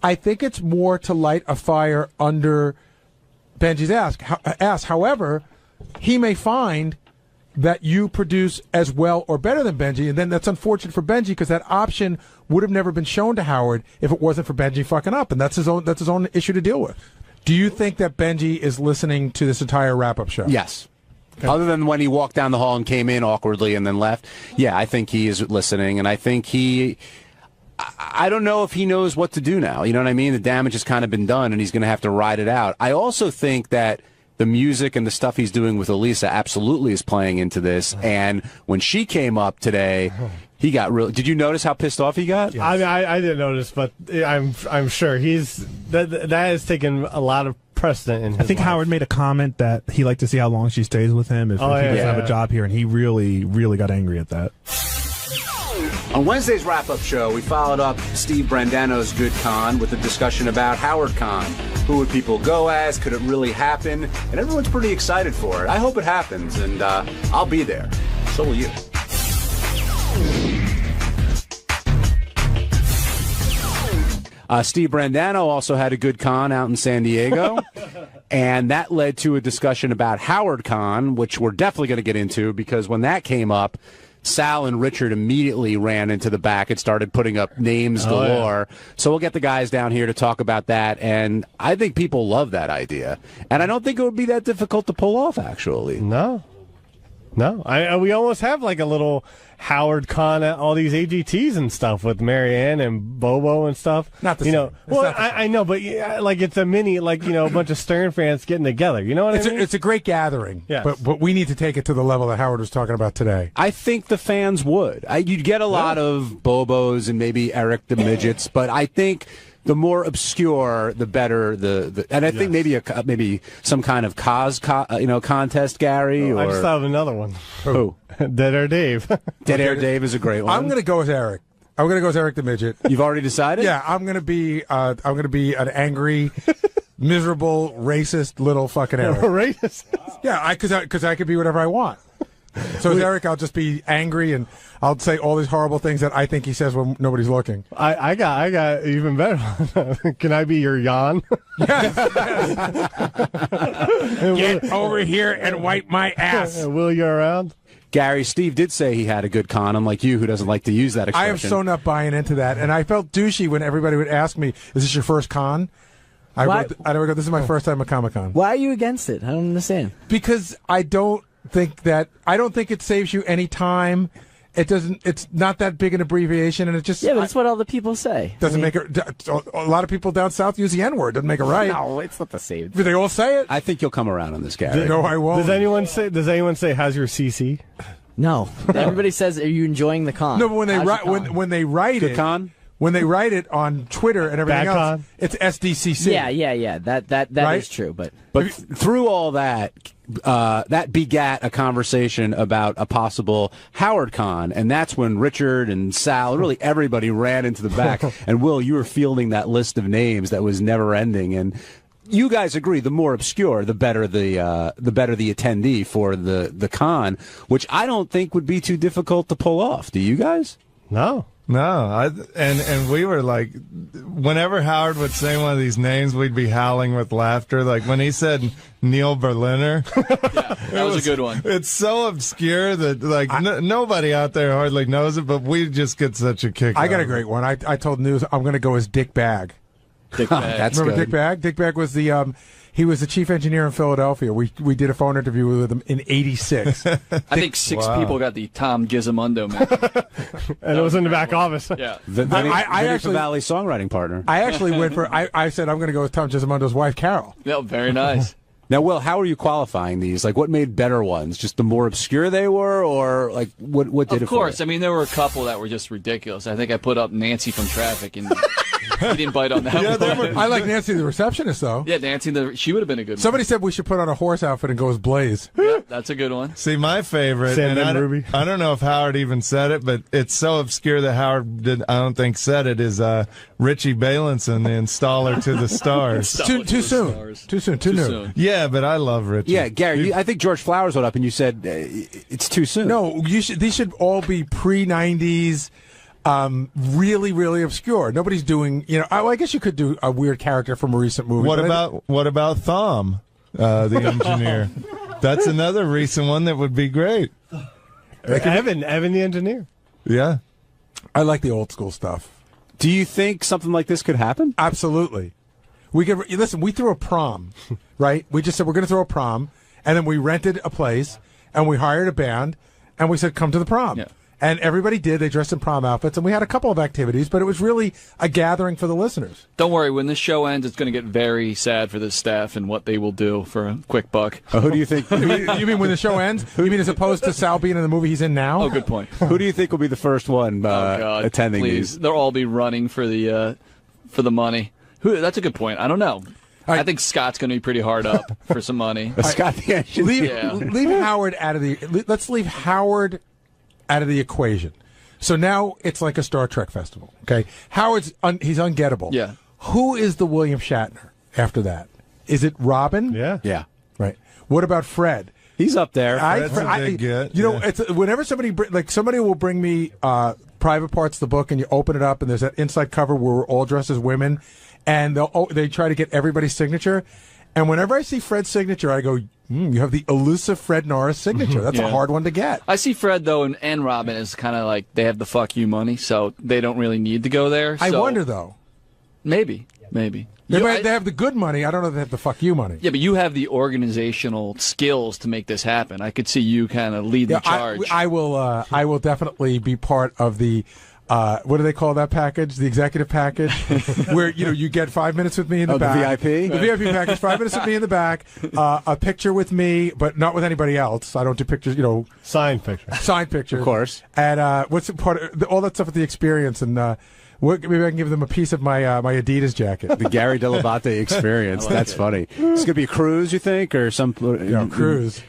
I think it's more to light a fire under Benji's ass. However, he may find that you produce as well or better than Benji, and then that's unfortunate for Benji because that option would have never been shown to Howard if it wasn't for Benji fucking up, and that's his own issue to deal with. Do you think that Benji is listening to this entire wrap-up show? Yes. Okay. Other than when he walked down the hall and came in awkwardly and then left, yeah, I think he is listening, and I think I don't know if he knows what to do now. You know what I mean? The damage has kind of been done, and he's going to have to ride it out. I also think that the music and the stuff he's doing with Elisa absolutely is playing into this, and when she came up today, he got real. Did you notice how pissed off he got? I mean, I didn't notice, but I'm sure that has taken a lot of precedent in his I think life. Howard made a comment that he liked to see how long she stays with him if he doesn't have a job here, and he really, really got angry at that. On Wednesday's wrap-up show, we followed up Steve Brandano's Good Con with a discussion about Howard Con. Who would people go as? Could it really happen? And everyone's pretty excited for it. I hope it happens, and I'll be there. So will you. Steve Brandano also had a good con out in San Diego, and that led to a discussion about Howard Con, which we're definitely going to get into because when that came up, Sal and Richard immediately ran into the back and started putting up names galore. Yeah. So we'll get the guys down here to talk about that, and I think people love that idea. And I don't think it would be that difficult to pull off, actually. No. We almost have like a little Howard Con at all these AGTs and stuff with Marianne and Bobo and stuff. Not the same. Well, I know, but like it's a mini, like, a bunch of Stern fans getting together. You know what I mean? It's a great gathering. Yes. But we need to take it to the level that Howard was talking about today. I think the fans would. You'd get a lot of Bobos and maybe Eric the Midgets, but I think the more obscure, the better. And I think maybe some kind of contest, Gary. I just thought of another one. Who? Dead Air Dave. Dead Air Dave is a great one. I'm going to go with Eric. I'm going to go with Eric the Midget. You've already decided? Yeah, I'm going to be an angry, miserable, racist little fucking Eric. Racist? Yeah, because I could be whatever I want. So as Eric, I'll just be angry and I'll say all these horrible things that I think he says when nobody's looking. I got even better. Can I be your Jan? Yes. Get over here and wipe my ass. Will you around? Gary, Steve did say he had a good con, unlike you, who doesn't like to use that expression. I am so not buying into that, and I felt douchey when everybody would ask me, "Is this your first con?" I would go, "This is my first time at Comic-Con." Why are you against it? I don't understand. Because I don't think it saves you any time. It doesn't. It's not that big an abbreviation, and it just but it's what all the people say. Doesn't make it. A lot of people down south use the N-word. Doesn't make it right. No, it's not the same. Do they all say it? I think you'll come around on this, Gary. No, I won't. Does anyone say how's your CC? No. Everybody says, "Are you enjoying the con?" No, but when they write good it, con? When they write it on Twitter and everything else, con? it's SDCC. Yeah. That Right? is true, but through all that, that begat a conversation about a possible Howard Con, and that's when Richard and Sal, really everybody, ran into the back. And Will, you were fielding that list of names that was never ending, and you guys agree the more obscure, the better the attendee for the con, which I don't think would be too difficult to pull off. Do you guys? No. And we were like, whenever Howard would say one of these names, we'd be howling with laughter. Like when he said Neil Berliner. that was a good one. It's so obscure that nobody out there hardly knows it, but we just get such a kick. I got a great one. I told News I'm going to go as Dick Bag. Dick Bag. That's Remember good. Dick Bag? Dick Bag was the he was the chief engineer in Philadelphia. We did a phone interview with him in '86. I think six people got the Tom Gizmondo mention. And it was in the back office. Yeah. I actually Valley songwriting partner. I actually went for. I said I'm going to go with Tom Gizmondo's wife, Carol. Yeah, very nice. Now, Will, how are you qualifying these? Like, what made better ones? Just the more obscure they were, or like what did it for Of course. I mean, there were a couple that were just ridiculous. I think I put up Nancy from Traffic, and he didn't bite on that one. I like Nancy the receptionist, though. Yeah, Nancy, she would have been a good one. Somebody said we should put on a horse outfit and go as Blaze. Yeah, that's a good one. See, my favorite, Sand and and Ruby. I don't know if Howard even said it, but it's so obscure that Howard I don't think said it, is Richie Balinson, the installer to the stars. Too soon. Too soon. Too new. Yeah, but I love Richie. Yeah, Gary, I think George Flowers went up and you said it's too soon. No, these should all be pre-'90s, really, really obscure. Nobody's doing, I guess you could do a weird character from a recent movie. What about Thom, the engineer? That's another recent one that would be great. Evan the engineer. Yeah. I like the old school stuff. Do you think something like this could happen? Absolutely. We threw a prom, right? We just said we're going to throw a prom, and then we rented a place, and we hired a band, and we said, come to the prom. Yeah. And everybody did. They dressed in prom outfits, and we had a couple of activities, but it was really a gathering for the listeners. Don't worry, when this show ends, it's going to get very sad for the staff and what they will do for a quick buck. Who do you think? You mean when the show ends? You mean as opposed to Sal being in the movie he's in now? Oh, good point. Who do you think will be the first one attending please. these? They'll all be running for the money. That's a good point. I don't know. I think Scott's going to be pretty hard up for some money. Scott the engineer. Leave Howard out of the. Let's leave Howard out of the equation. So now it's like a Star Trek festival. Okay, Howard's he's ungettable. Yeah. Who is the William Shatner after that? Is it Robin? Yeah. Right. What about Fred? He's up there. Fred's a big get. You know, it's whenever somebody will bring me Private Parts, the book, and you open it up, and there's that inside cover where we're all dressed as women, and they try to get everybody's signature. And whenever I see Fred's signature, I go, you have the elusive Fred Norris signature. That's a hard one to get. I see Fred, though, and Robin as kind of like they have the fuck you money, so they don't really need to go there. I wonder, though. Maybe. They have the good money. I don't know if they have the fuck you money. Yeah, but you have the organizational skills to make this happen. I could see you kind of lead the charge. I will definitely be part of the. What do they call that package? The executive package, where you get 5 minutes with me in the back. The VIP. The VIP package. 5 minutes with me in the back. A picture with me, but not with anybody else. I don't do pictures. Signed pictures. Of course. And what's the part of all that stuff with the experience and. Maybe I can give them a piece of my my Adidas jacket. The Gary Dell'Abate experience. That's funny. It's going to be a cruise, you think, or some cruise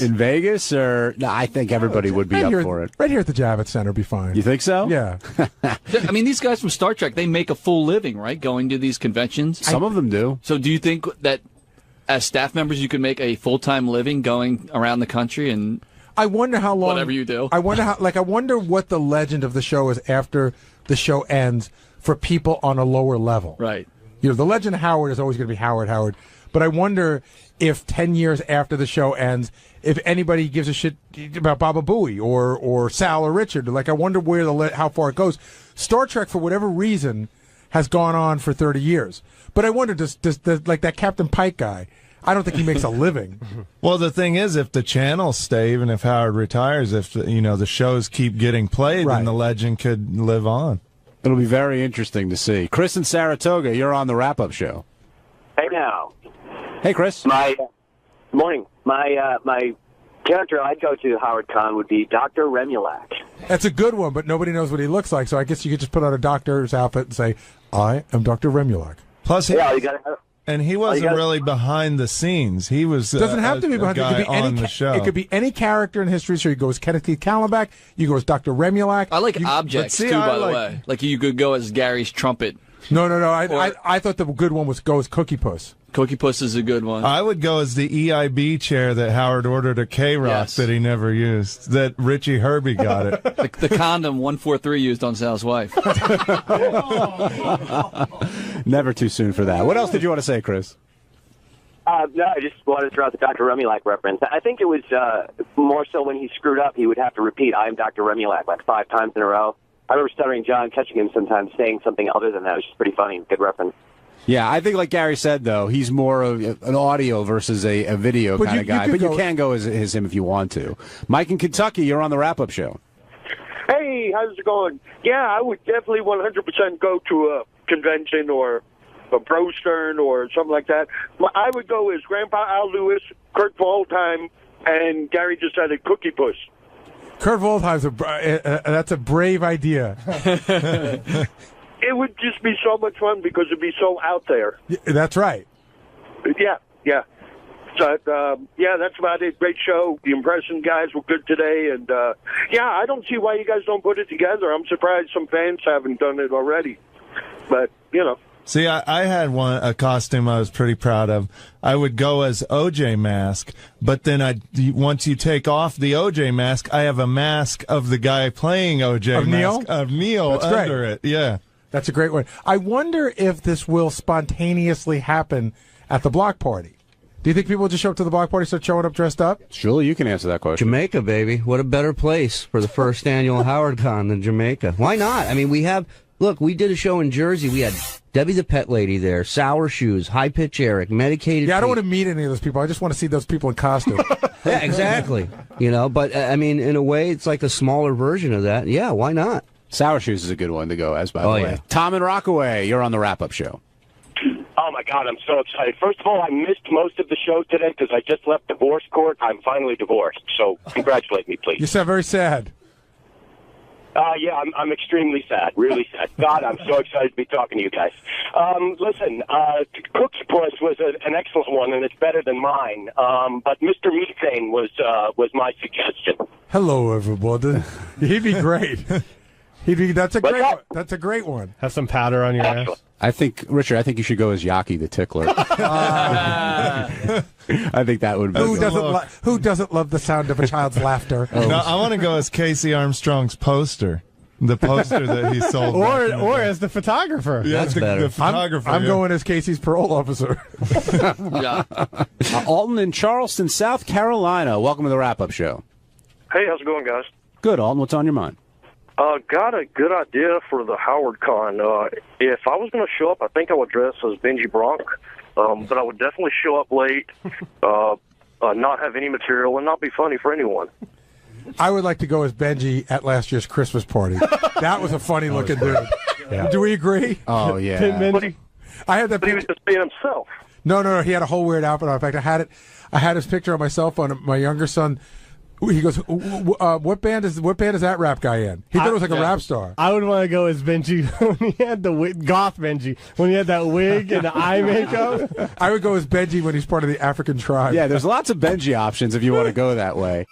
in Vegas, or no? I think everybody would be up for it. Right here at the Javits Center, be fine. You think so? Yeah. I mean, these guys from Star Trek, they make a full living, right? Going to these conventions. Some of them do. So, do you think that as staff members, you could make a full-time living going around the country and? I wonder how long. Whatever you do. I wonder what the legend of the show is after the show ends for people on a lower level. Right. The legend of Howard is always going to be Howard. But I wonder if 10 years after the show ends, if anybody gives a shit about Baba Booey or Sal or Richard. I wonder how far it goes. Star Trek, for whatever reason, has gone on for 30 years. But I wonder, does that Captain Pike guy, I don't think he makes a living. Well, the thing is, if the channels stay, even if Howard retires, if the shows keep getting played, then the legend could live on. It'll be very interesting to see. Chris in Saratoga, you're on the wrap-up show. Hey now. Hey, Chris. Morning. My character I'd go to Howard Kahn would be Dr. Remulak. That's a good one, but nobody knows what he looks like. So I guess you could just put on a doctor's outfit and say, "I am Dr. Remulak." Plus, you gotta. And he wasn't really behind the scenes. He was doesn't have to be behind the it. Could be on the show. It could be any character in history. So you go as Kenneth Keith Kallenbach. You go as Dr. Remulak. I like objects too, by the way. Like you could go as Gary's trumpet. No. I thought the good one was go as Cookie Puss. Cookie Puss is a good one. I would go as the EIB chair that Howard ordered a K-Rock that he never used. That Richie Herbie got it. the condom 143 used on Sal's wife. Never too soon for that. What else did you want to say, Chris? No, I just wanted to throw out the Dr. Remulak reference. I think it was more so when he screwed up, he would have to repeat, "I am Dr. Remulak," like 5 times in a row. I remember Stuttering John catching him sometimes saying something other than that. It was just pretty funny. Good reference. Yeah, I think like Gary said, though, he's more of an audio versus a video But kind you- of guy. you could But you go- can go as him if you want to. Mike in Kentucky, you're on the wrap-up show. Hey, how's it going? Yeah, I would definitely 100% go to a convention or a Bro Stern or something like that. I would go as Grandpa Al Lewis, Kurt Waldheim, and Gary just added Cookie Puss. Kurt Waldheim's that's a brave idea. It would just be so much fun because it'd be so out there. That's right. Yeah. So, yeah, that's about it. Great show. The impression guys were good today. And, yeah, I don't see why you guys don't put it together. I'm surprised some fans haven't done it already. But, you know. See, I had a costume I was pretty proud of. I would go as OJ Mask, but then once you take off the OJ mask, I have a mask of the guy playing OJ Of Neil? Of Neil That's under great. it. Yeah. That's a great one. I wonder if this will spontaneously happen at the block party. Do you think people will just show up to the block party, start showing up dressed up? Surely you can answer that question. Jamaica, baby. What a better place for the first annual Howard Con than Jamaica. Why not? I mean, we did a show in Jersey. We had Debbie the Pet Lady there, Sour Shoes, High Pitch Eric, Medicated Yeah, I don't Feet. want to meet any of those people. I just want to see those people in costume. Yeah, exactly. But I mean, in a way, it's like a smaller version of that. Yeah, why not? Sour Shoes is a good one to go as, by the way. Yeah. Tom in Rockaway, you're on the wrap-up show. Oh, my God, I'm so excited. First of all, I missed most of the show today because I just left divorce court. I'm finally divorced, so congratulate me, please. You sound very sad. Yeah, I'm extremely sad, really sad. God, I'm so excited to be talking to you guys. Listen, Cook's Puss was an excellent one, and it's better than mine. But Mr. Methane was my suggestion. Hello, everybody. He'd be great. That's a great one. That's a great one. Have some powder on your ass. I think, Richard, you should go as Yaki the Tickler. I think that would be Who doesn't love the sound of a child's laughter? No, I want to go as Casey Armstrong's poster. The poster that he sold. or as the photographer. Yeah, That's the better. photographer. I'm yeah. going as Casey's parole officer. Alton in Charleston, South Carolina. Welcome to the wrap-up show. Hey, how's it going, guys? Good, Alton. What's on your mind? Got a good idea for the Howard Con. If I was going to show up, I think I would dress as Benji Bronk, but I would definitely show up late, not have any material, and not be funny for anyone. I would like to go as Benji at last year's Christmas party. That was a funny-looking dude. Yeah. Do we agree? Oh, yeah. I had that. But he was just being himself. No. He had a whole weird outfit on. In fact, I had his picture on my cell phone. My younger son, he goes, "What band is that rap guy in?" He thought it was like a rap star. I would want to go as Benji when he had the goth Benji when he had that wig and the eye makeup. I would go as Benji when he's part of the African tribe. Yeah, there's lots of Benji options if you want to go that way.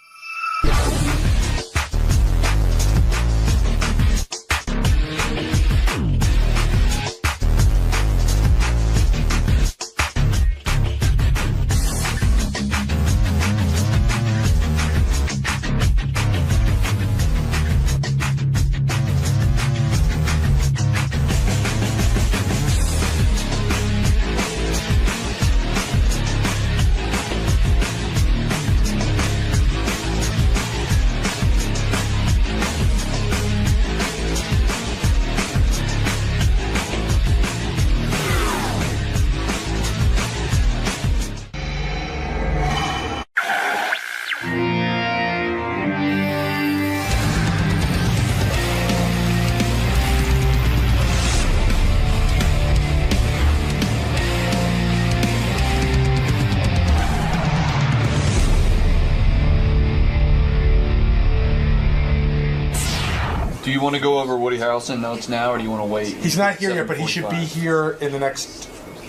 Do you want to go over Woody Harrelson notes now, or do you want to wait? He's not here yet, but he should be here in the next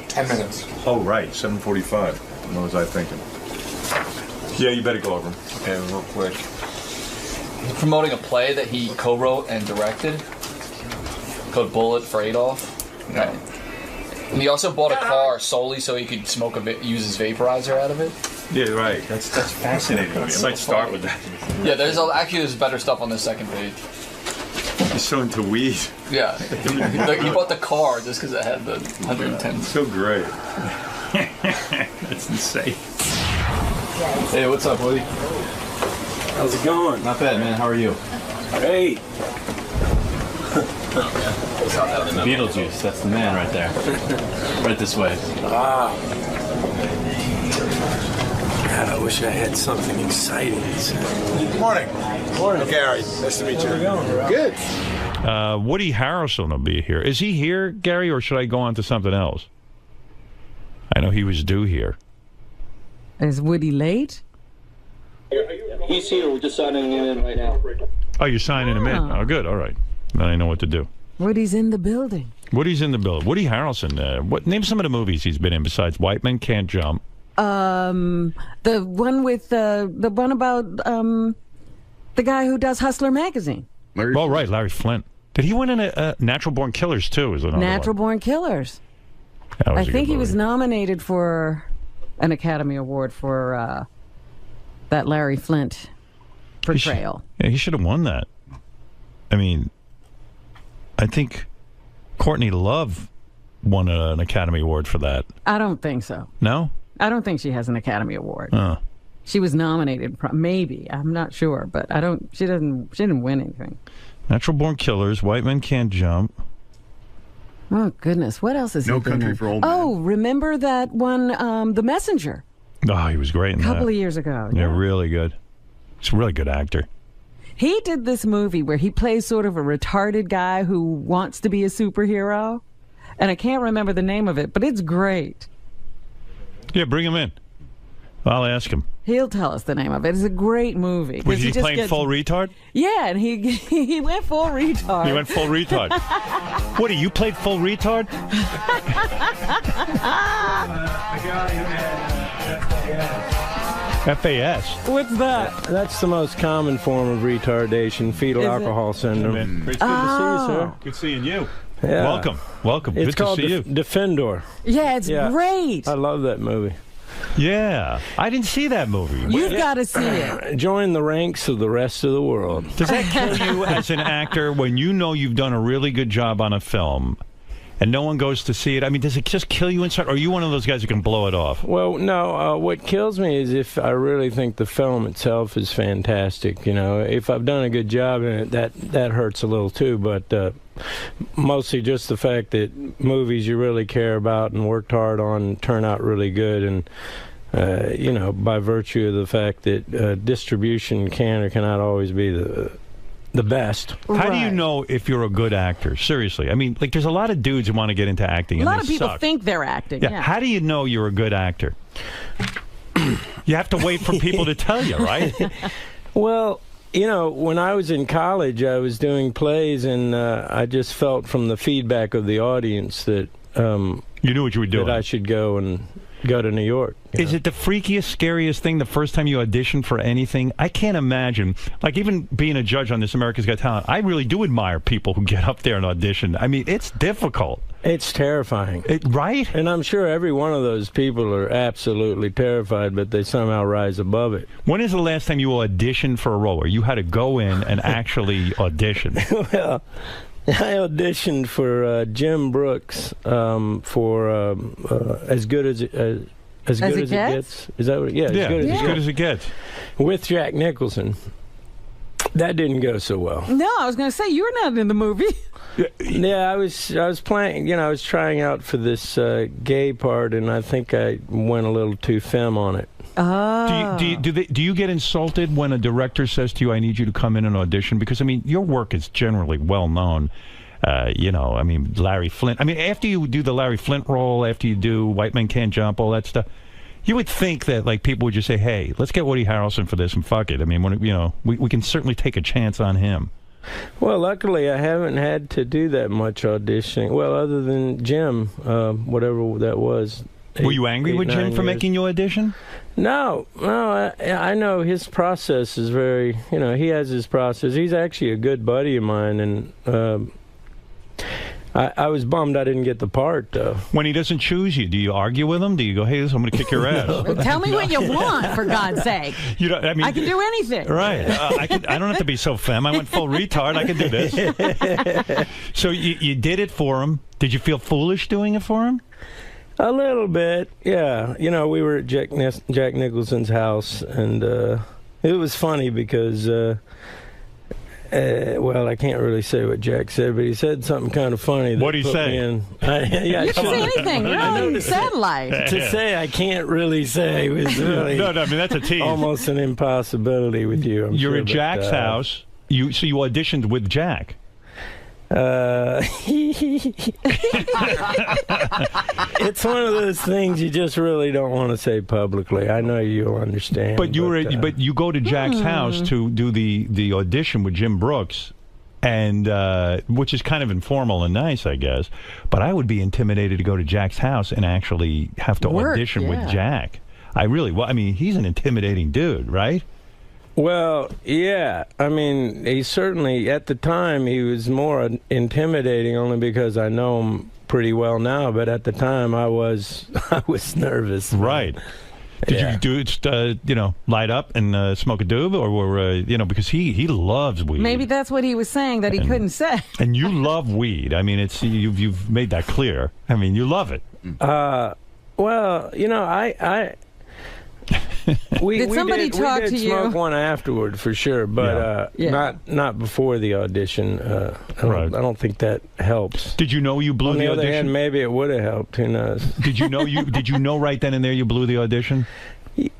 10 minutes. Oh, right, 7:45. What was I thinking? Yeah, you better go over them. Okay, real quick. He's promoting a play that he co-wrote and directed called Bullet for Adolf. Okay. And he also bought a car solely so he could use his vaporizer out of it. Yeah, right. That's fascinating. I might start with that. Yeah, there's better stuff on the second page. He's so into weed. Yeah, he bought the car just because it had the 110. So great. That's insane. Hey, what's up, Woody? How's it going? Not bad, man. How are you? Great. Beetlejuice, that's the man right there. Right this way. God, I wish I had something exciting to say. Morning. Gary. Nice to meet you. Good. Woody Harrelson will be here. Is he here, Gary, or should I go on to something else? I know he was due here. Is Woody late? He's here. We're just signing him in right now. Oh, you're signing him in? Oh, good. All right. Then I know what to do. Woody's in the building. Woody's in the building. Woody Harrelson. Name some of the movies he's been in besides White Men Can't Jump. The one with the one about the guy who does Hustler magazine. Right, Larry Flint. Did he win in a Natural Born Killers too? Is another Natural one. Born Killers. That was I a think good he was movie. nominated for an Academy Award for that Larry Flint portrayal. He should have won that. I mean, I think Courtney Love won an Academy Award for that. I don't think so. No? I don't think she has an Academy Award. Oh. She was nominated, maybe. I'm not sure, but I don't. She didn't win anything. Natural Born Killers, White Men Can't Jump. Oh goodness, what else is he No been Country in? for Old Men. Oh, remember that one, The Messenger, Oh, he was great in a couple that. of years ago. Yeah, really good. He's a really good actor. He did this movie where he plays sort of a retarded guy who wants to be a superhero, and I can't remember the name of it, but it's great. Yeah, bring him in. I'll ask him. He'll tell us the name of it. It's a great movie. 'Cause Was he just playing full retard? Yeah, and he went full retard. He went full retard. Woody, you played full retard? FAS. What's that? That's the most common form of retardation, fetal Is it? alcohol syndrome. Great Good to see you, sir. Good seeing you. Yeah. Welcome. It's Good to called see you. Defendor. Yeah, it's great. I love that movie. Yeah, I didn't see that movie. You've got to see it. Join the ranks of the rest of the world. Does that kill you as an actor when you know you've done a really good job on a film and no one goes to see it? I mean, does it just kill you inside? Or are you one of those guys who can blow it off? Well, no. What kills me is if I really think the film itself is fantastic. You know, if I've done a good job in it, that hurts a little too. But mostly just the fact that movies you really care about and worked hard on turn out really good, and you know, by virtue of the fact that distribution can or cannot always be the best. How do you know if you're a good actor? Seriously. I mean, like, there's a lot of dudes who want to get into acting. A and lot they of people suck. think they're acting. Yeah. How do you know you're a good actor? You have to wait for people to tell you, right? Well, you know, when I was in college, I was doing plays, and I just felt from the feedback of the audience that you knew what you were doing. That I should go to New York. Is it the freakiest, scariest thing the first time you audition for anything? I can't imagine. Like, even being a judge on This America's Got Talent, I really do admire people who get up there and audition. I mean, it's difficult. It's terrifying. Right? And I'm sure every one of those people are absolutely terrified, but they somehow rise above it. When is the last time you auditioned for a role where you had to go in and actually audition? Well, I auditioned for Jim Brooks for As Good as It Gets. Is that what? Yeah, As Good as It Gets. With Jack Nicholson. That didn't go so well. No, I was going to say you were not in the movie. Yeah, I was playing. You know, I was trying out for this gay part, and I think I went a little too femme on it. Oh. Do you get insulted when a director says to you, "I need you to come in and audition"? Because I mean, your work is generally well known. You know, I mean, Larry Flint. I mean, after you do the Larry Flint role, after you do White Men Can't Jump, all that stuff, you would think that like people would just say, "Hey, let's get Woody Harrelson for this and fuck it." I mean, when, you know, we can certainly take a chance on him. Well, luckily, I haven't had to do that much auditioning. Well, other than Jim, whatever that was. Were you angry with Jim for making you audition? No. I know his process is very, you know, he has his process. He's actually a good buddy of mine, and I was bummed I didn't get the part, though. When he doesn't choose you, do you argue with him? Do you go, "Hey, I'm going to kick your ass"? Tell me what you want, for God's sake. You know, I mean, I can do anything. Right. I don't have to be so femme. I went full retard. I can do this. So you did it for him. Did you feel foolish doing it for him? A little bit, yeah. You know, we were at Jack Nicholson's house, and it was funny because Well, I can't really say what Jack said, but he said something kind of funny. What'd he say? You can say anything. You're on satellite. To say I can't really say was really no, I mean that's a tease. Almost an impossibility with you. You're at Jack's house. So you auditioned with Jack. It's one of those things you just really don't want to say publicly. I know you'll understand. But you go to Jack's house to do the audition with Jim Brooks, and which is kind of informal and nice, I guess. But I would be intimidated to go to Jack's house and actually have to audition with Jack. I mean, he's an intimidating dude, right? Well, yeah. I mean, he certainly, at the time, he was more intimidating only because I know him pretty well now. But at the time, I was nervous. Right. Did you do light up and smoke a doob, or because he loves weed. Maybe that's what he was saying that he couldn't say. And you love weed. I mean, you've made that clear. I mean, you love it. Well, we somebody talk to you? We did smoke one afterward for sure, but not before the audition. I don't think that helps. Did you know you blew the audition? On the other hand, maybe it would have helped. Who knows? Did you know right then and there you blew the audition?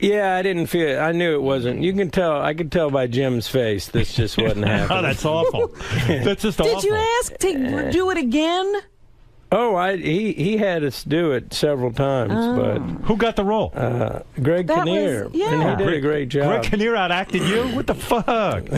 Yeah, I didn't feel it. I knew it wasn't. You can tell. I could tell by Jim's face this just wasn't happening. Oh, that's awful. That's just awful. Did you ask to do it again? Oh, he had us do it several times, but who got the role? Greg Kinnear, and he did a great job. Greg Kinnear outacted you? What the fuck?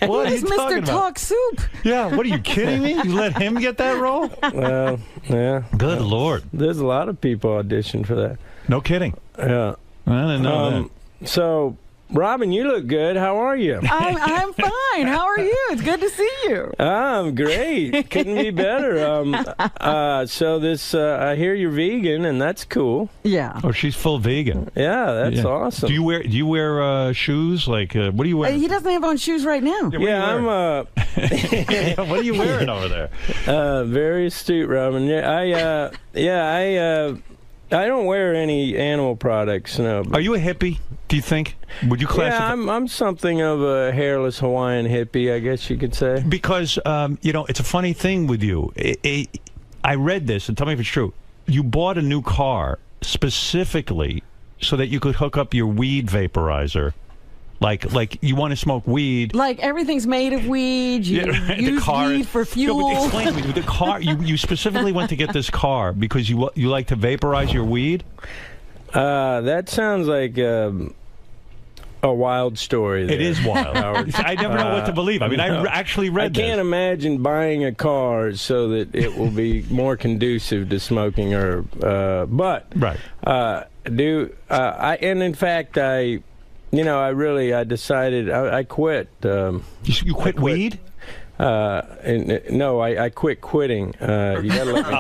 What are you talking about? Talk Soup. Yeah, what are you kidding me? You let him get that role? Well, yeah. Good Lord. There's a lot of people auditioned for that. No kidding. Yeah. I didn't know that. So, Robin, you look good. How are you? I'm fine. How are you? It's good to see you. I'm great. Couldn't be better. So this, I hear you're vegan, and that's cool. Yeah. Oh, she's full vegan. Yeah, that's awesome. Do you wear shoes? Like, what do you wear? He doesn't have on shoes right now. Yeah, I'm. What are you wearing over there? Very astute, Robin. I don't wear any animal products. No. Are you a hippie? Do you think? Would you classify? Yeah, I'm something of a hairless Hawaiian hippie, I guess you could say. Because it's a funny thing with you. I read this, and tell me if it's true. You bought a new car specifically so that you could hook up your weed vaporizer. Like you want to smoke weed. Like everything's made of weed. You use weed for fuel. No, but explain to me. The car, you specifically went to get this car because you like to vaporize your weed? That sounds like a wild story. There. It is wild. I never know what to believe. I mean, I actually read I can't imagine buying a car so that it will be more conducive to smoking herb. But right. And in fact, I decided I quit. You quit weed? No, I quit quitting. You gotta let me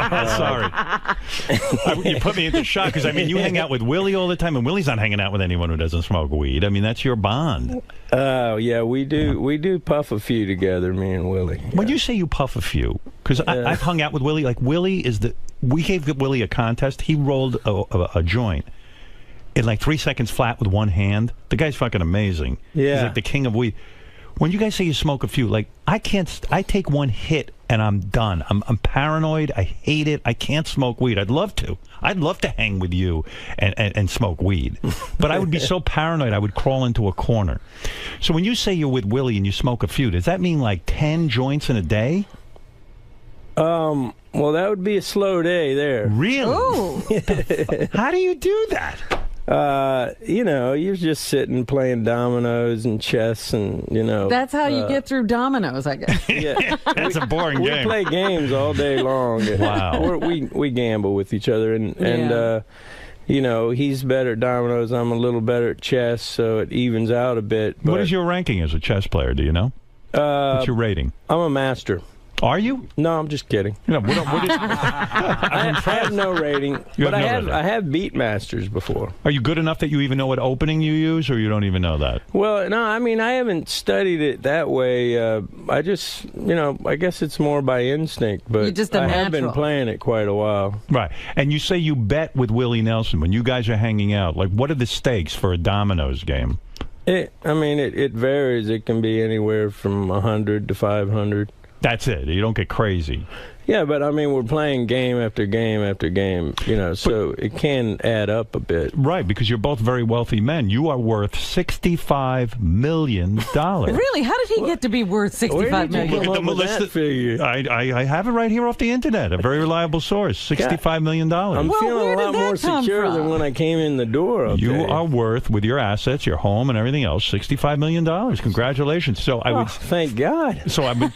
finish. Sorry. You put me into shock because, I mean, you hang out with Willie all the time, and Willie's not hanging out with anyone who doesn't smoke weed. I mean, that's your bond. Oh, yeah, we do puff a few together, me and Willie. When you say you puff a few, because I've hung out with Willie, like Willie we gave Willie a contest. He rolled a joint in like 3 seconds flat with one hand. The guy's fucking amazing. Yeah. He's like the king of weed. When you guys say you smoke a few, like, I take one hit and I'm done. I'm paranoid. I hate it. I can't smoke weed. I'd love to hang with you and smoke weed. But I would be so paranoid I would crawl into a corner. So when you say you're with Willie and you smoke a few, does that mean like 10 joints in a day? Well, that would be a slow day there. Really? Ooh. How do you do that? You're just sitting playing dominoes and chess, and That's how you get through dominoes, I guess. Yeah, that's a boring game. We play games all day long. Wow. We gamble with each other, and he's better at dominoes. I'm a little better at chess, so it evens out a bit. What is your ranking as a chess player? Do you know? What's your rating? I'm a master. Are you? No, I'm just kidding. No, what is, I have no rating, but I have beat masters before. Are you good enough that you even know what opening you use, or you don't even know that? Well, no, I mean, I haven't studied it that way. I just, I guess it's more by instinct, but I have been playing it quite a while. Right. And you say you bet with Willie Nelson when you guys are hanging out. Like, what are the stakes for a dominoes game? It varies. It can be anywhere from 100 to 500. That's it. You don't get crazy. Yeah, but I mean, we're playing game after game after game, so it can add up a bit. Right, because you're both very wealthy men. You are worth $65 million. Really? How did he get to be worth $65 million? Look at the list. I have it right here off the internet. A very reliable source. $65 million. I'm feeling a lot more secure than when I came in the door. You are worth, with your assets, your home, and everything else, $65 million. Congratulations. So I would. Thank God. So I've been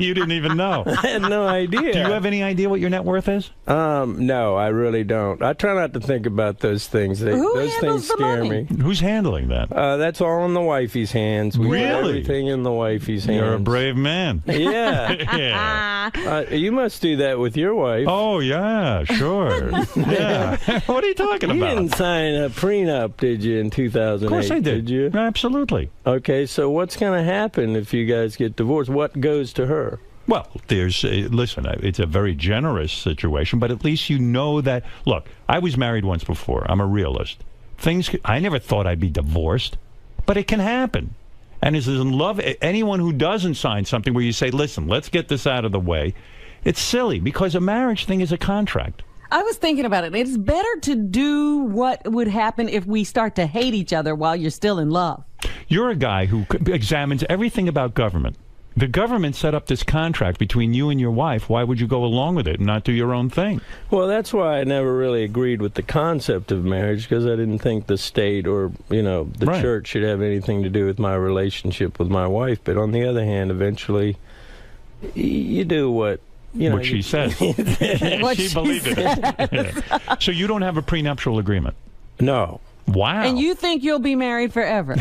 You didn't even know. I had no idea. Do you have any idea what your net worth is? No, I really don't. I try not to think about those things. Those things scare me. Who's handling that? That's all in the wifey's hands. We put Really? everything in the wifey's hands. You're a brave man. Yeah. Yeah. You must do that with your wife. Oh, yeah, sure. Yeah. What are you talking You about? didn't sign a prenup, did you, in 2008? Of course I did. You? Absolutely. Okay, so what's going to happen if you guys get divorced? What goes to her? Well, listen, it's a very generous situation, but at least you know that. Look, I was married once before. I'm a realist. I never thought I'd be divorced, but it can happen. And as in love, anyone who doesn't sign something where you say, listen, let's get this out of the way, it's silly because a marriage thing is a contract. I was thinking about it. It's better to do what would happen if we start to hate each other while you're still in love. You're a guy who examines everything about government. The government set up this contract between you and your wife. Why would you go along with it and not do your own thing? Well, that's why I never really agreed with the concept of marriage, because I didn't think the state or, the church should have anything to do with my relationship with my wife. But on the other hand, eventually, you do what... what she said. She believed it. So you don't have a prenuptial agreement? No. Wow. And you think you'll be married forever?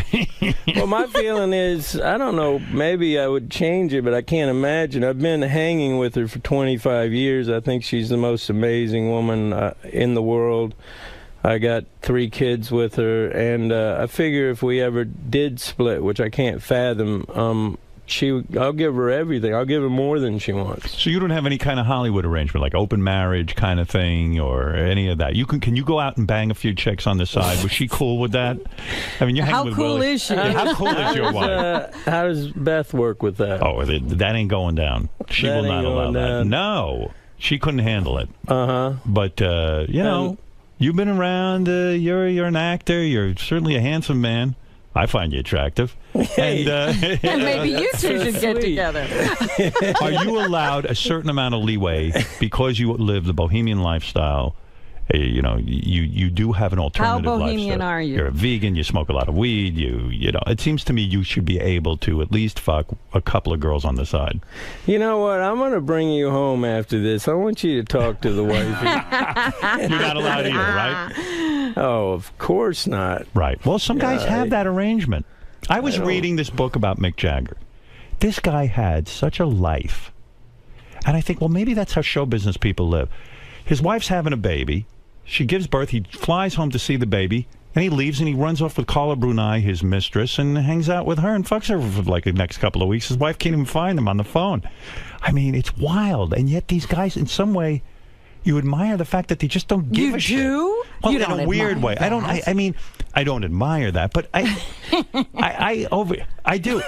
Well, my feeling is, I don't know, maybe I would change it, but I can't imagine. I've been hanging with her for 25 years. I think she's the most amazing woman in the world. I got 3 kids with her, and I figure if we ever did split, which I can't fathom, I'll give her everything. I'll give her more than she wants. So you don't have any kind of Hollywood arrangement, like open marriage kind of thing, or any of that? Can you go out and bang a few chicks on the side? Was she cool with that? I mean, you're hanging with cool Willie. is she? How cool is your wife? How does Beth work with that? Oh, that ain't going down. She will not allow that. No, she couldn't handle it. But you've been around. You're an actor. You're certainly a handsome man. I find you attractive. Hey. And maybe you two should get together. Are you allowed a certain amount of leeway because you live the bohemian lifestyle? You do have an alternative lifestyle. How bohemian are you? You're a vegan. You smoke a lot of weed. It seems to me you should be able to at least fuck a couple of girls on the side. You know what? I'm going to bring you home after this. I want you to talk to the wifey. You're not allowed either, right? Oh, of course not. Right. Well, some guys have that arrangement. I was reading this book about Mick Jagger. This guy had such a life. And I think, well, maybe that's how show business people live. His wife's having a baby. She gives birth. He flies home to see the baby. And he leaves and he runs off with Carla Bruni, his mistress, and hangs out with her and fucks her for like the next couple of weeks. His wife can't even find him on the phone. I mean, it's wild. And yet these guys, in some way, you admire the fact that they just don't give a shit. You do? Well, You in don't a weird way. admire that. I mean, I don't admire that, but I do.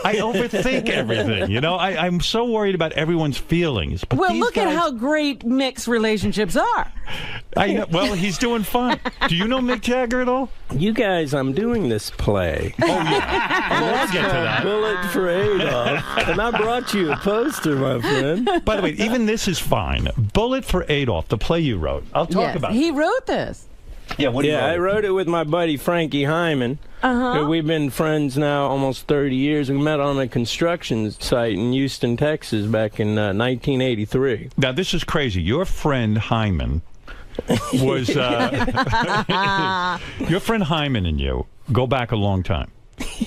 I overthink everything. I'm so worried about everyone's feelings. But Well, these look guys, at how great mixed relationships are. I know. Well, he's doing fine. Do you know Mick Jagger at all? You guys, I'm doing this play. Oh, yeah. Well, I'll get to that. Bullet for Adolf. And I brought you a poster, my friend. By the way, even this is fine. Bullet for Adolf, the play you wrote. I'll talk about it. He wrote this. Yeah, I wrote it with my buddy Frankie Hyman. We've been friends now almost 30 years. We met on a construction site in Houston, Texas back in 1983. Now, this is crazy. Your friend Hyman was... your friend Hyman and you go back a long time.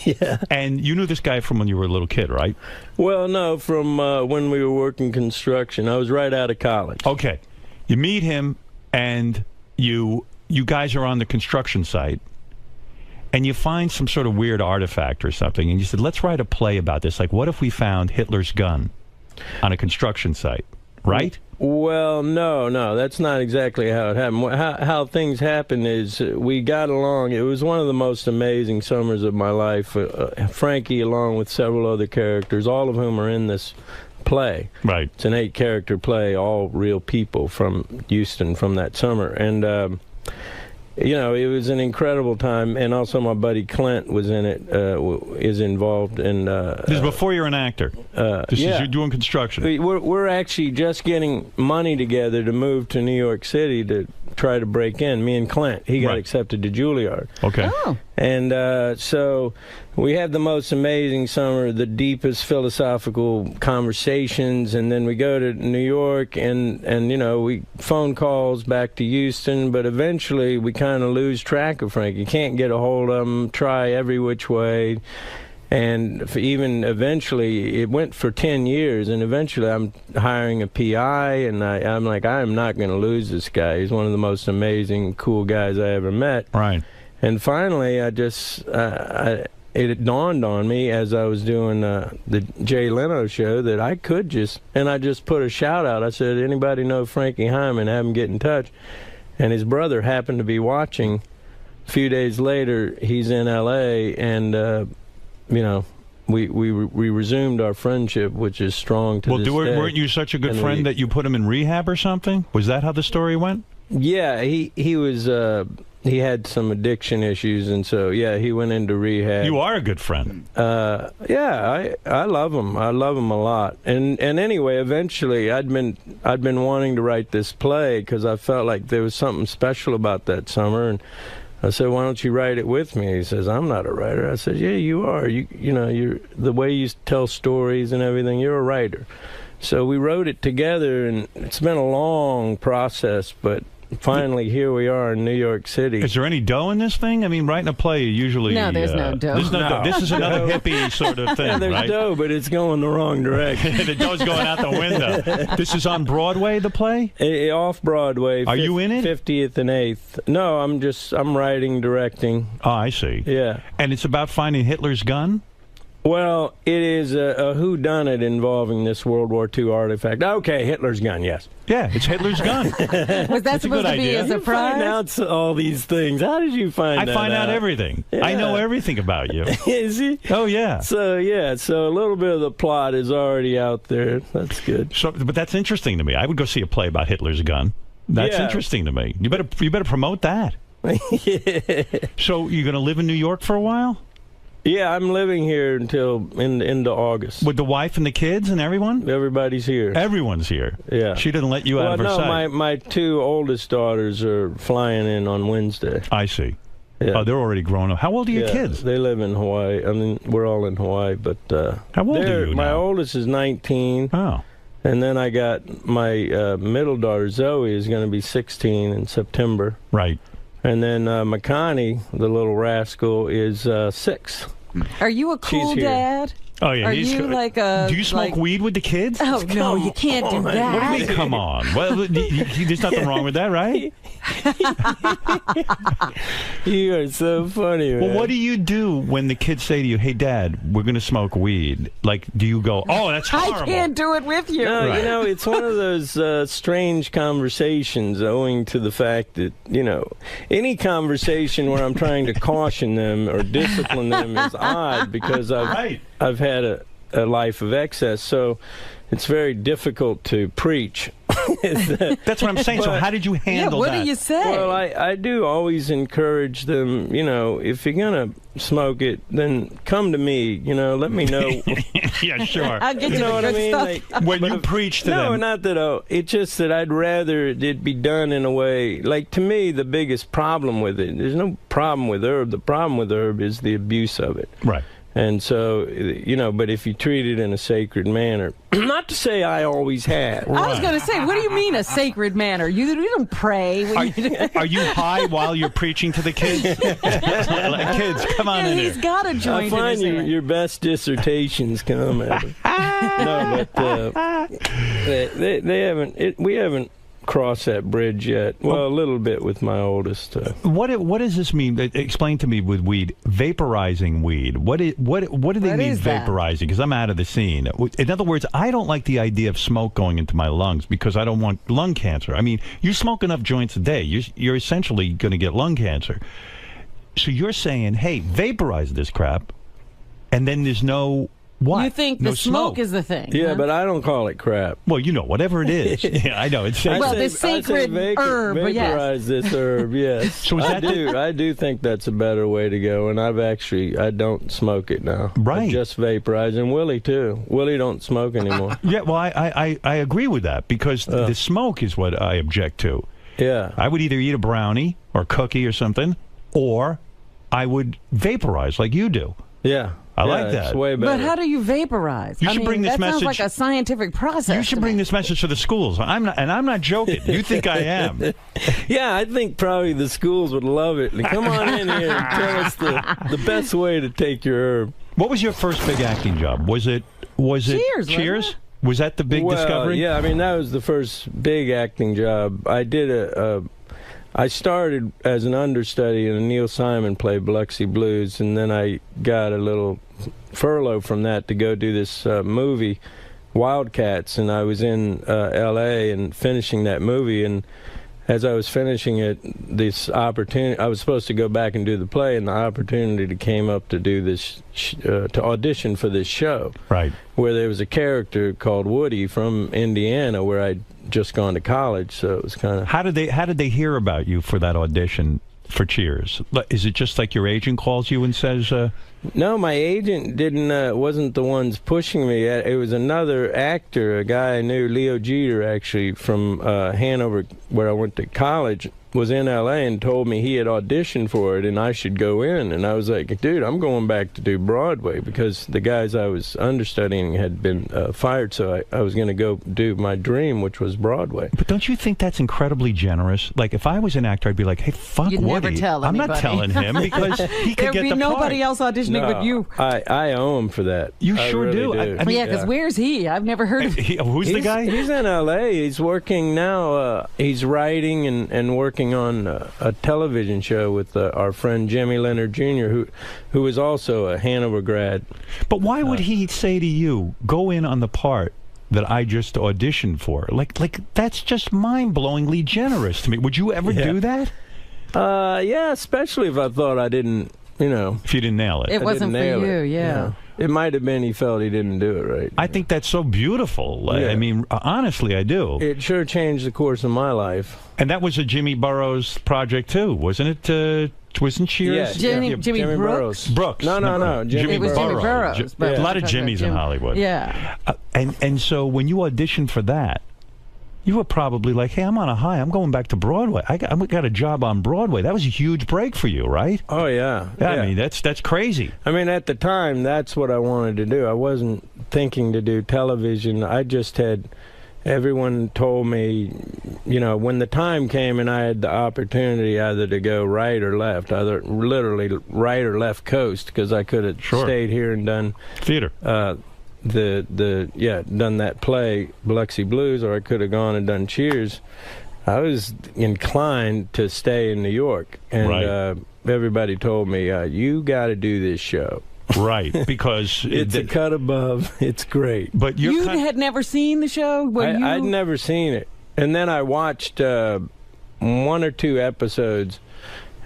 Yeah. And you knew this guy from when you were a little kid, right? Well, no, from when we were working construction. I was right out of college. Okay. You meet him, and you guys are on the construction site, and you find some sort of weird artifact or something, and you said, let's write a play about this. Like, what if we found Hitler's gun on a construction site? right? Well, no, that's not exactly how it happened. How things happened is we got along. It was one of the most amazing summers of my life. Frankie, along with several other characters, all of whom are in this play. Right. It's an 8-character play, all real people from Houston from that summer. And, it was an incredible time. And also my buddy Clint was in it, is involved. And this is before you're an actor. This is you're doing construction. We're actually just getting money together to move to New York City to try to break in. Me and Clint. He got accepted to Juilliard. Okay. Oh. And so we had the most amazing summer, the deepest philosophical conversations, and then we go to New York and we phone calls back to Houston, but eventually we kind of lose track of Frank. You can't get a hold of him, try every which way. And even eventually, it went for 10 years, and eventually I'm hiring a PI, and I'm like, I am not going to lose this guy. He's one of the most amazing, cool guys I ever met. Right. And finally, it dawned on me as I was doing the Jay Leno show that I could I just put a shout out. I said, anybody know Frankie Hyman, have him get in touch. And his brother happened to be watching. A few days later, he's in L.A., and we resumed our friendship, which is strong to this day. Weren't you such a good friend that you put him in rehab or something? Was that how the story went? Yeah, he was. He had some addiction issues, and so he went into rehab. You are a good friend. I love him. I love him a lot. And anyway, eventually, I'd been wanting to write this play because I felt like there was something special about that summer, and I said, why don't you write it with me? He says, I'm not a writer. I said, yeah, you are. You're the way you tell stories and everything, you're a writer. So we wrote it together, and it's been a long process, but finally here we are in New York City. Is there any dough in this thing? I mean, writing a play usually... No, there's no dough. There's no dough. This is another hippie sort of thing, there's right? dough, but it's going the wrong direction. The dough's going out the window. This is on Broadway, the play? Off Broadway. Are you in it? 50th and 8th. No, I'm writing, directing. Oh, I see. Yeah. And it's about finding Hitler's gun? Well, it is a whodunit involving this World War II artifact. Okay, Hitler's gun, yes. Yeah, it's Hitler's gun. Was that supposed to be a surprise? You find out all these things. How did you find that I find out everything. Yeah. I know everything about you. Is he? Oh, yeah. So a little bit of the plot is already out there. That's good. But that's interesting to me. I would go see a play about Hitler's gun. That's interesting to me. You better promote that. Yeah. So you're going to live in New York for a while? Yeah, I'm living here until into August. With the wife and the kids and everyone? Everybody's here. Everyone's here. Yeah. She didn't let you out of her sight. My 2 oldest daughters are flying in on Wednesday. I see. Yeah. Oh, they're already grown up. How old are your kids? They live in Hawaii. I mean, we're all in Hawaii, but how old are you My now? oldest is 19. Oh. And then I got my middle daughter, Zoe, is going to be 16 in September. Right. And then Makani, the little rascal, is 6. Are you a cool dad? Oh, yeah. Are you like a... Do you smoke weed with the kids? Oh, no, you can't do that. What do you mean, come on? Well, there's nothing wrong with that, right? You are so funny, man. Well, what do you do when the kids say to you, hey, Dad, we're going to smoke weed? Like, do you go, oh, that's horrible? I can't do it with you. No, it's one of those strange conversations owing to the fact that, any conversation where I'm trying to caution them or discipline them is odd because I've had a life of excess, so it's very difficult to preach. That's what I'm saying. So how did you handle what that? What do you say? Well, I do always encourage them, if you're going to smoke it, then come to me, let me know. Yeah, sure. I'll get you know what I mean? stuff. When you preach to them. No, not that. It's just that I'd rather it be done in a way, like, to me, the biggest problem with it, there's no problem with herb. The problem with herb is the abuse of it. Right. And so, but if you treat it in a sacred manner, not to say I always have. I was going to say, what do you mean a sacred manner? You don't pray. Are you high while you're preaching to the kids? Like, kids, come on in here. He's got a joint. I find your best dissertations come out. No, but they haven't. We haven't crossed that bridge yet. Well, a little bit with my oldest. What does this mean? Explain to me with weed, vaporizing weed. What do they What mean is that? vaporizing? Because I'm out of the scene. In other words, I don't like the idea of smoke going into my lungs because I don't want lung cancer. I mean, you smoke enough joints a day, you're essentially going to get lung cancer. So you're saying, hey, vaporize this crap, and then there's no. What? You think no the smoke is the thing? Yeah, huh? but I don't call it crap. Well, whatever it is. Yeah, I know. It's the sacred herb, but yes. Vaporize this herb, yes. So is I do think that's a better way to go, and I don't smoke it now. Right. I just vaporize, and Willie too. Willie don't smoke anymore. Yeah, well, I agree with that because the smoke is what I object to. Yeah. I would either eat a brownie or cookie or something, or I would vaporize like you do. Yeah. I like that. It's way better. But how do you vaporize? You should bring this that message. sounds like a scientific process. You should bring this message to the schools. I'm not joking. You think I am? Yeah, I think probably the schools would love it. Come on in here and tell us the best way to take your herb. What was your first big acting job? Was it Cheers? Cheers? Was that the big Well, discovery? Yeah, I mean that was the first big acting job. I did I started as an understudy in a Neil Simon play, Biloxi Blues, and then I got a little furlough from that to go do this movie, Wildcats, and I was in L.A. and finishing that movie, and as I was finishing it, this opportunity, I was supposed to go back and do the play, and the opportunity came up to do this, to audition for this show. Right. Where there was a character called Woody from Indiana, where I'd just gone to college, so it was kind of... How did they hear about you for that audition for Cheers? Is it just like your agent calls you and says... No, my agent wasn't the ones pushing me. It was another actor, a guy I knew, Leo Jeter, actually, from Hanover, where I went to college, was in L.A. and told me he had auditioned for it and I should go in. And I was like, dude, I'm going back to do Broadway because the guys I was understudying had been fired, so I was going to go do my dream, which was Broadway. But don't you think that's incredibly generous? Like, if I was an actor, I'd be like, hey, fuck You'd Woody. never tell I'm not anybody. telling him because he could There'd get be the nobody part. else auditioning but you. I owe him for that. You I sure really do. I mean, Yeah, because where's he? I've never heard of him. Who's the guy? He's in L.A. He's working now. He's writing and working on a television show with our friend Jimmy Leonard Jr., who is also a Hanover grad. But why would he say to you, go in on the part that I just auditioned for? Like that's just mind-blowingly generous to me. Would you ever do that? Yeah, especially if I thought I didn't, If you didn't nail it. It wasn't for you, yeah. It might have been he felt he didn't do it right. I think that's so beautiful. Yeah. I mean, honestly, I do. It sure changed the course of my life. And that was a Jimmy Burrows project, too, wasn't it? Wasn't Cheers? Jimmy Brooks? Burrows. Brooks. No. It was Jimmy Burrows. A lot of Jimmys in Hollywood. Yeah. And so when you auditioned for that, you were probably like, hey, I'm on a high. I'm going back to Broadway. I got a job on Broadway. That was a huge break for you, right? Oh, yeah. I mean, that's crazy. I mean, at the time, that's what I wanted to do. I wasn't thinking to do television. I just had... Everyone told me, when the time came and I had the opportunity either to go right or left, either literally right or left coast, because I could have stayed here and done theater. Done that play, Biloxi Blues, or I could have gone and done Cheers. I was inclined to stay in New York, and everybody told me, you got to do this show. Right, because it's a cut above. It's great. But you had never seen the show? I'd never seen it. And then I watched 1 or 2 episodes,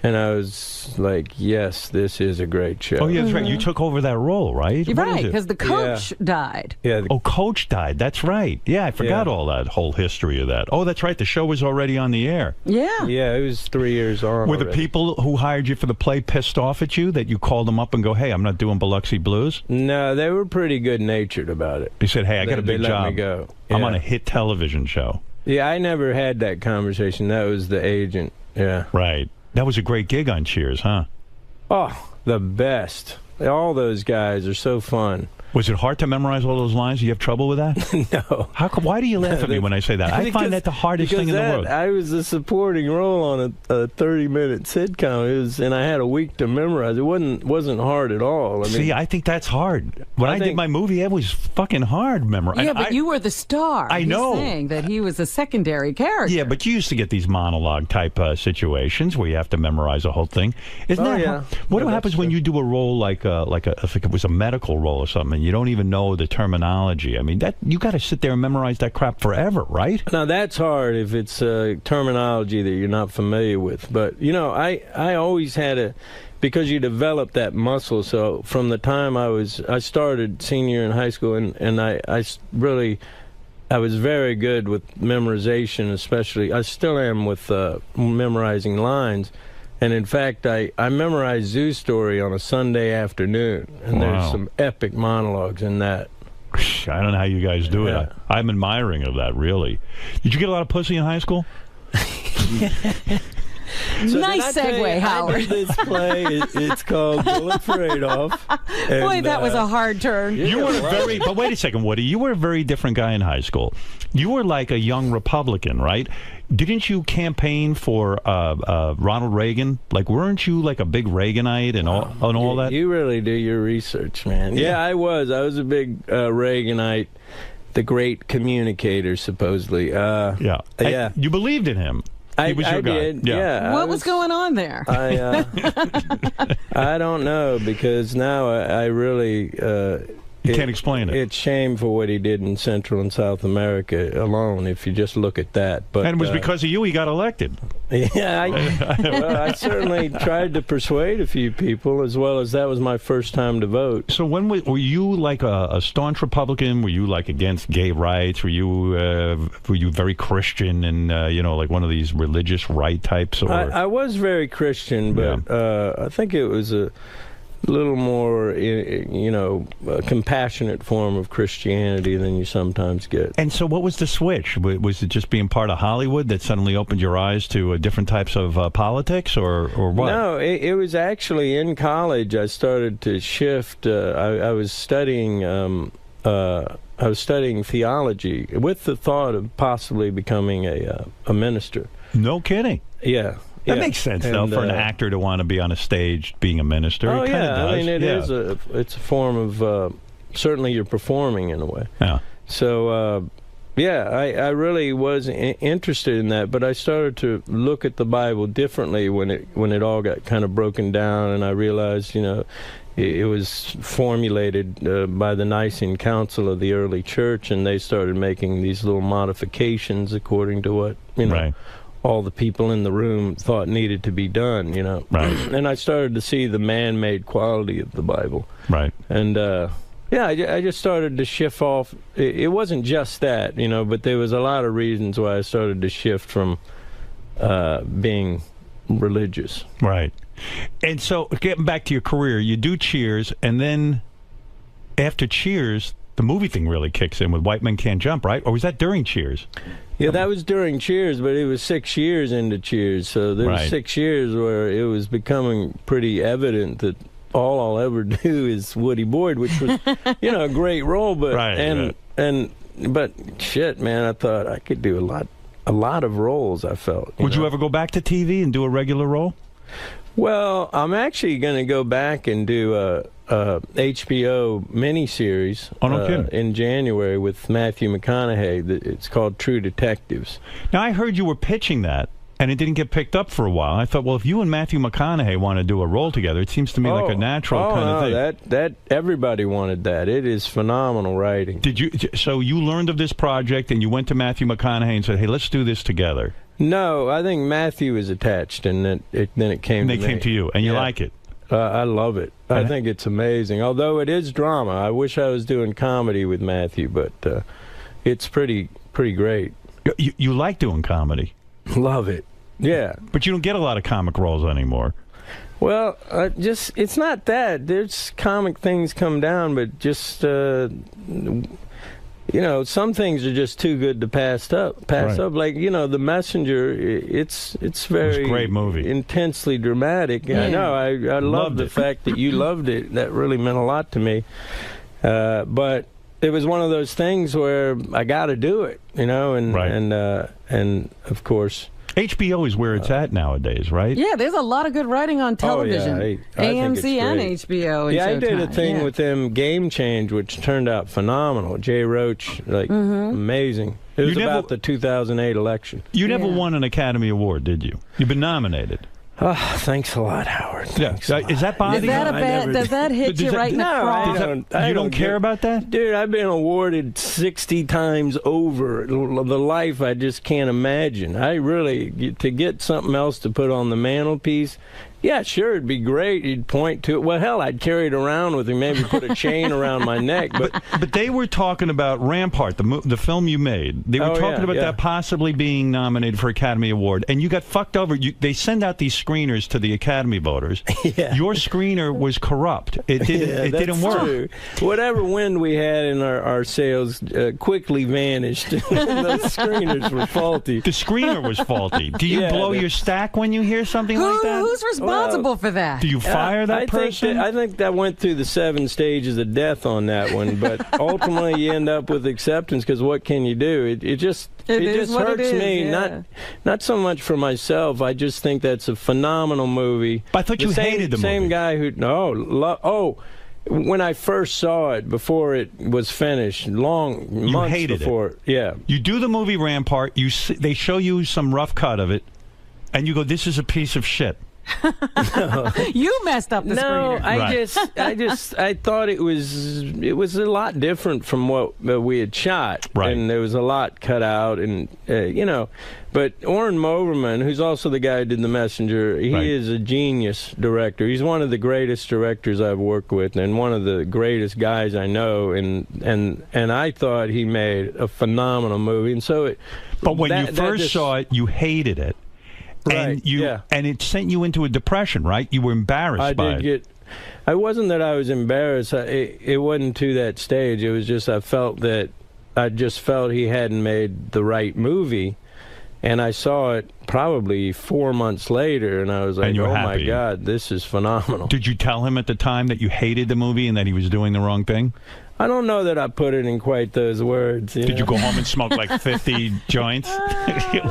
and I was like, yes, this is a great show. Oh, yeah, that's right. You took over that role, right? You're right, because the coach died. Yeah. Coach died. That's right. Yeah, I forgot all that whole history of that. Oh, that's right. The show was already on the air. Yeah. Yeah, it was 3 years on. Were the people who hired you for the play pissed off at you that you called them up and go, hey, I'm not doing Biloxi Blues? No, they were pretty good-natured about it. They said, hey, I got a big they job. let me go. I'm Yeah. on a hit television show. Yeah, I never had that conversation. That was the agent. Yeah. Right. That was a great gig on Cheers, huh? Oh, the best. All those guys are so fun. Was it hard to memorize all those lines? Do you have trouble with that? No. How come? Why do you laugh at me when I say that? I find that the hardest thing in the world. I was a supporting role on a 30-minute sitcom, and I had a week to memorize. It wasn't hard at all. See, I think that's hard. When I did my movie, it was fucking hard memorizing. Yeah, but you were the star. I know. He's saying that he was a secondary character. Yeah, but you used to get these monologue type situations where you have to memorize a whole thing. Isn't that hard? What happens when you do a role like I think it was a medical role or something? You don't even know the terminology. I mean, that you got to sit there and memorize that crap forever, right? Now that's hard if it's terminology that you're not familiar with. But I always had because you develop that muscle. So from the time I started senior in high school, and I was very good with memorization, especially. I still am with memorizing lines. And in fact, I memorized Zoo Story on a Sunday afternoon, and there's some epic monologues in that. I don't know how you guys do it. I'm admiring of that, really. Did you get a lot of pussy in high school? Nice segue, Howard. I did this play. It's called Bullet for Adolf. Boy, that was a hard turn. You were but wait a second, Woody. You were a very different guy in high school. You were like a young Republican, right? Didn't you campaign for Ronald Reagan? Like, weren't you like a big Reaganite and all that? You really do your research, man. Yeah, I was a big Reaganite, the great communicator, supposedly. You believed in him. He was your guy. Did. Yeah. What was going on there? I don't know, because now I really... you can't explain it. It's shame for what he did in Central and South America alone, if you just look at that. But and it was because of you he got elected. Yeah, I certainly tried to persuade a few people, as well as that was my first time to vote. So when were you like a staunch Republican? Were you like against gay rights? Were you very Christian and like one of these religious right types? Or? I was very Christian, but I think it was a little more, a compassionate form of Christianity than you sometimes get. And so what was the switch? Was it just being part of Hollywood that suddenly opened your eyes to different types of politics, or what? No, it was actually in college I started to shift. I was studying theology with the thought of possibly becoming a minister. No kidding. Yeah. That makes sense, though, for an actor to want to be on a stage being a minister. Oh, it kind of does. I mean, it's a form of, certainly you're performing in a way. Yeah. So, I really was interested in that, but I started to look at the Bible differently when it all got kind of broken down, and I realized, it was formulated by the Nicene Council of the early church, and they started making these little modifications according to what, Right. all the people in the room thought needed to be done, Right. And I started to see the man-made quality of the Bible. Right. And, I just started to shift off. It wasn't just that, but there was a lot of reasons why I started to shift from being religious. Right. And so, getting back to your career, you do Cheers, and then after Cheers, the movie thing really kicks in with White Men Can't Jump, right? Or was that during Cheers? Yeah, that was during Cheers, but it was 6 years into Cheers. So there was 6 years where it was becoming pretty evident that all I'll ever do is Woody Boyd, which was, a great role. But but shit, man, I thought I could do a lot of roles. I felt. Would you ever go back to TV and do a regular role? Well, I'm actually going to go back and do a HBO miniseries in January with Matthew McConaughey. It's called True Detectives. Now, I heard you were pitching that, and it didn't get picked up for a while. I thought, well, if you and Matthew McConaughey want to do a role together, it seems to me like a natural kind of thing. That everybody wanted that. It is phenomenal writing. So you learned of this project, and you went to Matthew McConaughey and said, hey, let's do this together. No, I think Matthew was attached, and then it came to me. They came to you, and you like it. I love it. I think it's amazing. Although it is drama. I wish I was doing comedy with Matthew, but it's pretty great. You like doing comedy? Love it. Yeah. But you don't get a lot of comic roles anymore. Well, it's not that. There's comic things come down, but just some things are just too good to pass up. Like, The Messenger, it's very a great movie. Intensely dramatic. Yeah. I know. I love the fact that you loved it. That really meant a lot to me. But it was one of those things where I got to do it, you know, and of course. HBO is where it's at nowadays, right? Yeah, there's a lot of good writing on television. I think it's AMC and great. HBO and Yeah, I did a Showtime. thing with them, Game Change, which turned out phenomenal. Jay Roach, amazing. It was about the 2008 election. You never won an Academy Award, did you? You've been nominated. Oh, thanks a lot, Howard. Yeah. Is that bothering you? Does that hit you right in the craw? I don't care about that? Dude, I've been awarded 60 times over. The life I just can't imagine. I really, to get something else to put on the mantelpiece, yeah, sure, it'd be great. You'd point to it. Well, hell, I'd carry it around with me, maybe put a chain around my neck. But they were talking about Rampart, the film you made. They were talking about that possibly being nominated for Academy Award, and you got fucked over. They send out these screeners to the Academy voters. Your screener was corrupt. It didn't work. True. Whatever wind we had in our sails quickly vanished. Those screeners were faulty. The screener was faulty. Do you blow your stack when you hear something like that? Who's responsible for that? Do you fire that person? I think that went through the 7 stages of death on that one, but ultimately you end up with acceptance because what can you do? It just hurts me. Not so much for myself. I just think that's a phenomenal movie. But I thought you hated the movie. Same guy who when I first saw it, before it was finished, months before. Yeah. You do the movie Rampart. They show you some rough cut of it, and you go, "This is a piece of shit." You messed up the screener. I thought it was a lot different from what we had shot, and there was a lot cut out, and But Oren Moverman, who's also the guy who did The Messenger, he is a genius director. He's one of the greatest directors I've worked with, and one of the greatest guys I know. And I thought he made a phenomenal movie. And so, but when you first saw it, you hated it. And and it sent you into a depression, right? You were embarrassed by it. I wasn't that I was embarrassed. It wasn't to that stage. It was just I just felt he hadn't made the right movie. And I saw it probably 4 months later, and I was like, oh, my God, this is phenomenal. Did you tell him at the time that you hated the movie and that he was doing the wrong thing? I don't know that I put it in quite those words. Did you go home and smoke like 50 joints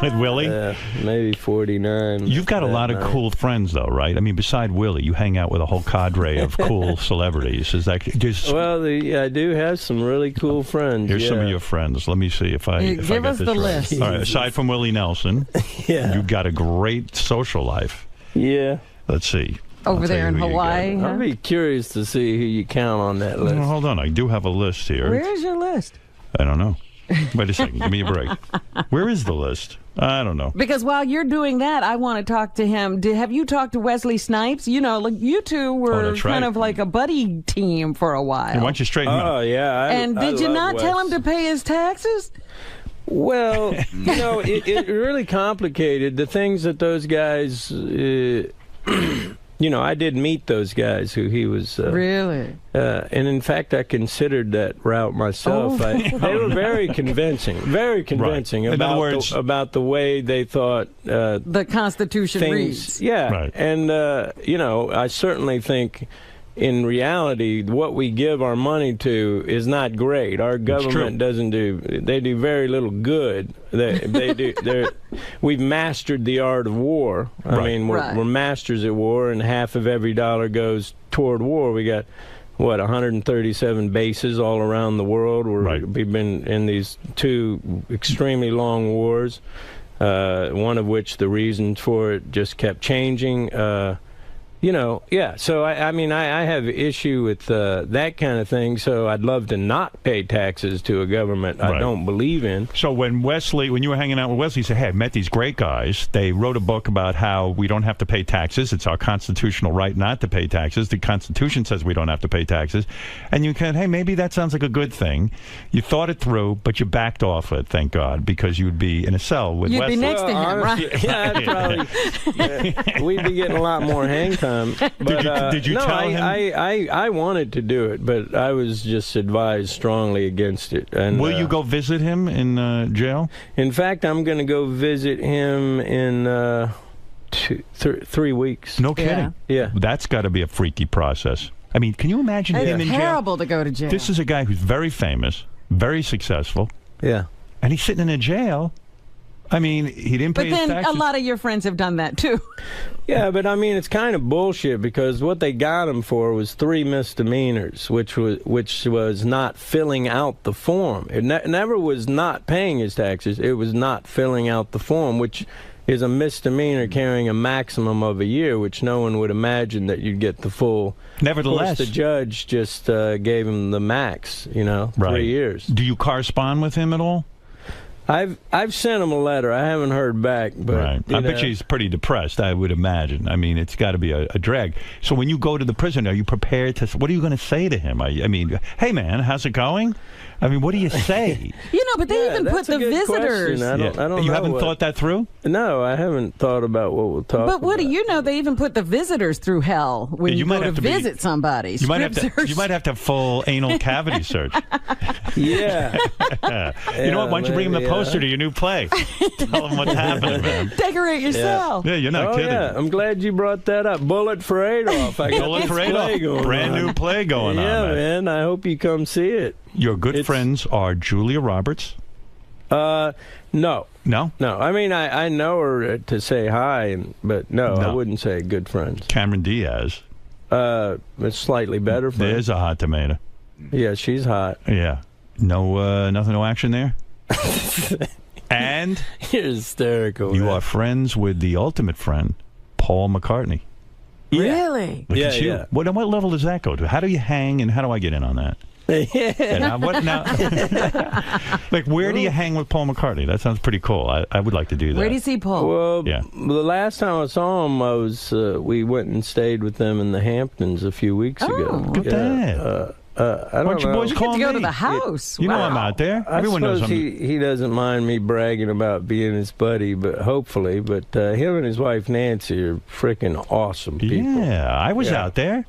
with Willie? Yeah, maybe 49. You've got a lot of cool friends, though, right? I mean, beside Willie, you hang out with a whole cadre of cool celebrities. Is that just... Well, I do have some really cool friends. Here's some of your friends. Let me see if I Give got us this the right. list. All right, aside from Willie Nelson, you've got a great social life. Yeah. Let's see. Over there in Hawaii. I'd be curious to see who you count on that list. Well, hold on, I do have a list here. Where's your list? I don't know. Wait a second, give me a break. Where is the list? I don't know. Because while you're doing that, I want to talk to him. Have you talked to Wesley Snipes? You know, you two were kind of like a buddy team for a while. Hey, why don't you straighten up? Oh, yeah. And did you not tell him to pay his taxes? Well, it really complicated the things that those guys... I did meet those guys who he was... really? And in fact, I considered that route myself. They were very convincing about the way they thought... the Constitution reads. Yeah. Right. And, I certainly think... in reality, what we give our money to is not great. Our government doesn't they do very little good. We've mastered the art of war. I mean, we're masters at war, and half of every dollar goes toward war. We got, 137 bases all around the world. We've been in these 2 extremely long wars, one of which the reason for it just kept changing. So I have issue with that kind of thing, so I'd love to not pay taxes to a government I don't believe in. So when you were hanging out with Wesley, you said, hey, I met these great guys. They wrote a book about how we don't have to pay taxes. It's our constitutional right not to pay taxes. The Constitution says we don't have to pay taxes. And you can, hey, maybe that sounds like a good thing. You thought it through, but you backed off it, thank God, because you'd be in a cell with Wesley. You'd be next to him, right? Yeah, I'd probably, we'd be getting a lot more hang time. But, did you tell him? I wanted to do it, but I was just advised strongly against it. And will you go visit him in jail? In fact, I'm going to go visit him in 3 weeks. No kidding. Yeah. That's got to be a freaky process. I mean, can you imagine It's him in jail? terrible to go to jail. This is a guy who's very famous, very successful. Yeah. And he's sitting in a jail. I mean, he didn't pay But his then taxes. a lot of your friends have done that too. Yeah, but I mean, it's kind of bullshit because what they got him for was 3 misdemeanors, which was not filling out the form. It never was not paying his taxes. It was not filling out the form, which is a misdemeanor carrying a maximum of a year, which no one would imagine that you'd get the full. Nevertheless, of course, the judge just gave him the max, 3 years. Do you correspond with him at all? I've sent him a letter. I haven't heard back, but Right. I bet you he's pretty depressed, I would imagine. I mean, it's got to be a drag. So when you go to the prison, are you prepared to... What are you going to say to him? I mean, hey, man, how's it going? I mean, what do you say? But they even put the visitors. I don't know. You haven't thought that through? No, I haven't thought about what we'll talk But what about. do you know? They even put the visitors through hell when you go to visit somebody. You might have to full anal cavity search. Yeah. You know what? Why don't you bring him the poster to your new play? Tell him what's happening, man. Decorate yourself. Yeah, you're not kidding. Yeah, I'm glad you brought that up. Bullet for Adolf. I got Bullet this for play Adolf. going Brand on. new play going on, Yeah, man. man. I hope you come see it. Your good friends are Julia Roberts? No. No? No. I mean, I know her to say hi, but no, I wouldn't say good friends. Cameron Diaz. It's slightly better friend. There's a hot tomato. Yeah, she's hot. Yeah. No, no action there? And you're hysterical. You are friends with the ultimate friend, Paul McCartney. Really? Look Yeah, at you. yeah. What level does that go to? How do you hang, and how do I get in on that? And what now? Like, where do you hang with Paul McCartney? That sounds pretty cool. I would like to do that. Where do you see Paul? Well, Yeah. the last time I saw him, I was we went and stayed with them in the Hamptons a few weeks ago. Look at that. I don't Why don't you know. boys call to go me? to the house. You know Wow. I'm out there. I Everyone knows suppose I'm... he doesn't mind me bragging about being his buddy, but hopefully. But him and his wife Nancy are freaking awesome people. Yeah, I was out there.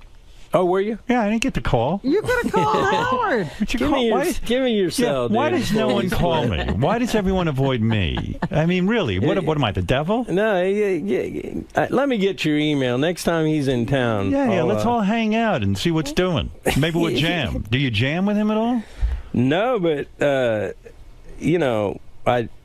Oh, were you? Yeah, I didn't get the call. You could have called Howard. Give me your cell, Why dude, does no one please. call me? Why does everyone avoid me? I mean, really, what am I, the devil? No, let me get your email next time he's in town. Yeah, I'll, let's all hang out and see what's doing. Maybe we'll jam. Do you jam with him at all? No, but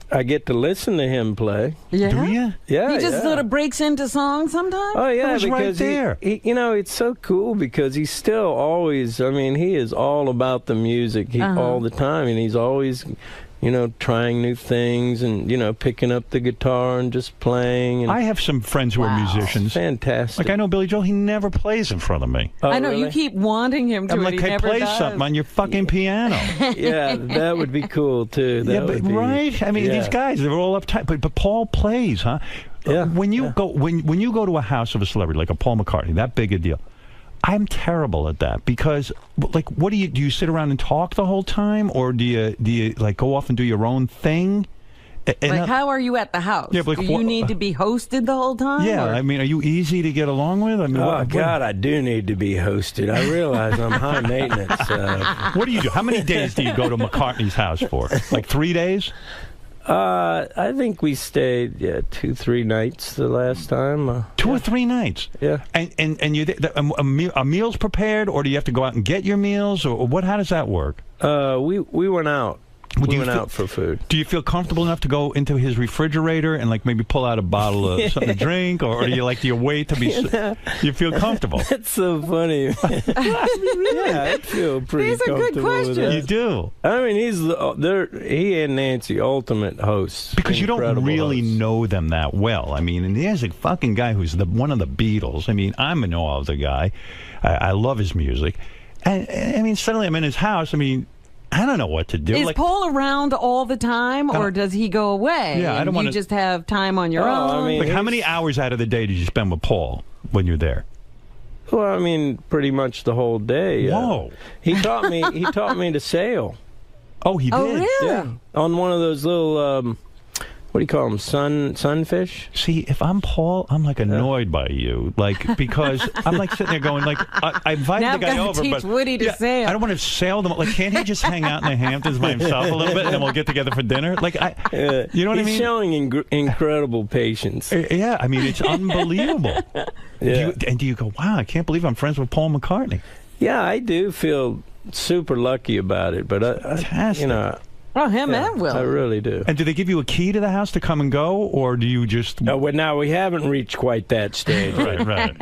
I get to listen to him play. Yeah. Do you? Yeah, He just yeah. sort of breaks into songs sometimes? Oh yeah, I was right because there. he, it's so cool because he's still always. I mean, he is all about the music all the time, and he's always, trying new things and picking up the guitar and just playing. And I have some friends who are musicians. Fantastic. Like I know Billy Joel. He never plays in front of me. Oh, I know, really? you keep wanting him to, I'm and like, he hey, never play does. something on your fucking piano. Yeah, that would be cool too. That Yeah, but would be, right? I mean, these guys, they're all uptight. But Paul plays, huh? Yeah. When you go when you go to a house of a celebrity like a Paul McCartney, that big a deal. I'm terrible at that because, like, what do you sit around and talk the whole time, or do you like go off and do your own thing? Like, how are you at the house? Yeah, but do like, you need to be hosted the whole time? Yeah, or? I mean, are you easy to get along with? I mean, God, I do need to be hosted. I realize I'm high maintenance. What do you do? How many days do you go to McCartney's house for? Like 3 days? I think we stayed 2-3 nights the last time. 2 or 3 nights. Yeah. And you are meals prepared, or do you have to go out and get your meals, or what? How does that work? We went out. We went out for food. Do you feel comfortable enough to go into his refrigerator and like maybe pull out a bottle of something to drink, or do you wait to be? You feel comfortable? That's so funny. Yeah, I feel pretty These are good comfortable with questions. that. You do. I mean, he and Nancy, ultimate hosts. Because you don't Incredible really hosts. know them that well. I mean, and there's a fucking guy who's one of the Beatles. I mean, I'm in awe of the guy. I love his music. And I mean, suddenly I'm in his house. I mean, I don't know what to do. Is Paul around all the time, or does he go away? Yeah, I and don't want you just have time on your own? I mean, like, how many hours out of the day did you spend with Paul when you're there? Well, I mean, pretty much the whole day. Whoa! He taught me. He taught me to sail. Oh, he did. Oh, really? Yeah, on one of those little. What do you call them? Sunfish? See, if I'm Paul, I'm like annoyed by you, like because I'm like sitting there going like I invited Now the guy I've gotta over, teach but Woody to sail. I don't want to sail them. Like, can't he just hang out in the Hamptons by himself a little bit, and then we'll get together for dinner? Like, you know what I mean? He's showing incredible patience. Yeah, I mean it's unbelievable. Yeah. Do you go, wow, I can't believe I'm friends with Paul McCartney. Yeah, I do feel super lucky about it, but Fantastic. Oh, him and Will. I really do. And do they give you a key to the house to come and go, or do you just? Well, now we haven't reached quite that stage. Right.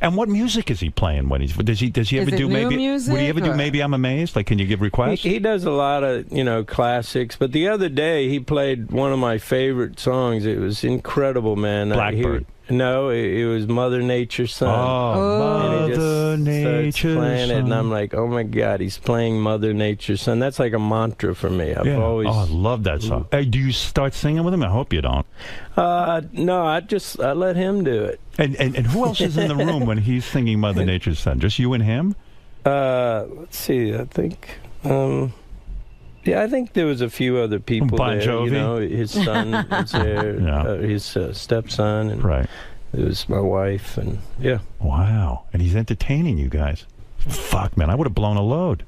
And what music is he playing when he's? Does he ever Is it do new maybe? music, Would he ever do or- maybe? I'm amazed. Like, can you give requests? He does a lot of classics, but the other day he played one of my favorite songs. It was incredible, man. Blackbird. No, it was Mother Nature's Son. Oh, and he Mother just Nature's playing it, and Son. I'm like, oh my God, he's playing Mother Nature's Son. That's like a mantra for me. I've always. Oh, I love that song. Hey, do you start singing with him? I hope you don't. No, I let him do it. And who else is in the room when he's singing Mother Nature's Son? Just you and him? Let's see. I think. Yeah, I think there was a few other people Bon there. Jovi? His son was there, his stepson, and right. It was my wife, and yeah. Wow, and he's entertaining you guys. Fuck, man, I would have blown a load.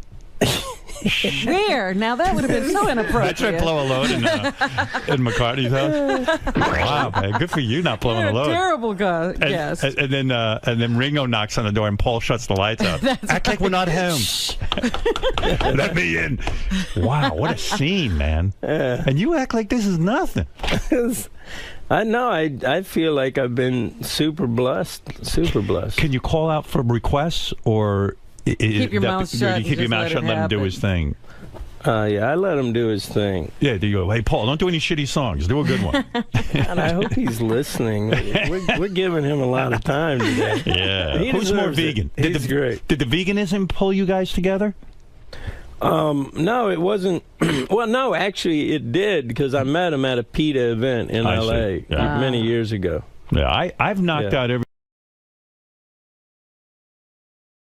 Where? Now that would have been so inappropriate. I tried to blow a load in McCartney's house. Wow, man, good for you not blowing You're a load. Terrible guest. And then Ringo knocks on the door and Paul shuts the lights out. Act like we're not home. Let me in. Wow, what a scene, man. And you act like this is nothing. I know. I feel like I've been super blessed. Super blessed. Can you call out for requests, or Keep your mouth shut and keep your just mouth let shut it and let him do happen. his thing? Yeah, I let him do his thing. Yeah, do you go, hey, Paul, don't do any shitty songs. Do a good one. And I hope he's listening. We're giving him a lot of time today. Yeah. He Who's more deserves it. vegan? He's great. Did the veganism pull you guys together? No, it wasn't. Well, no, actually, it did, because I met him at a PETA event in I L.A. see. Yeah. many years ago. Yeah, I've knocked out every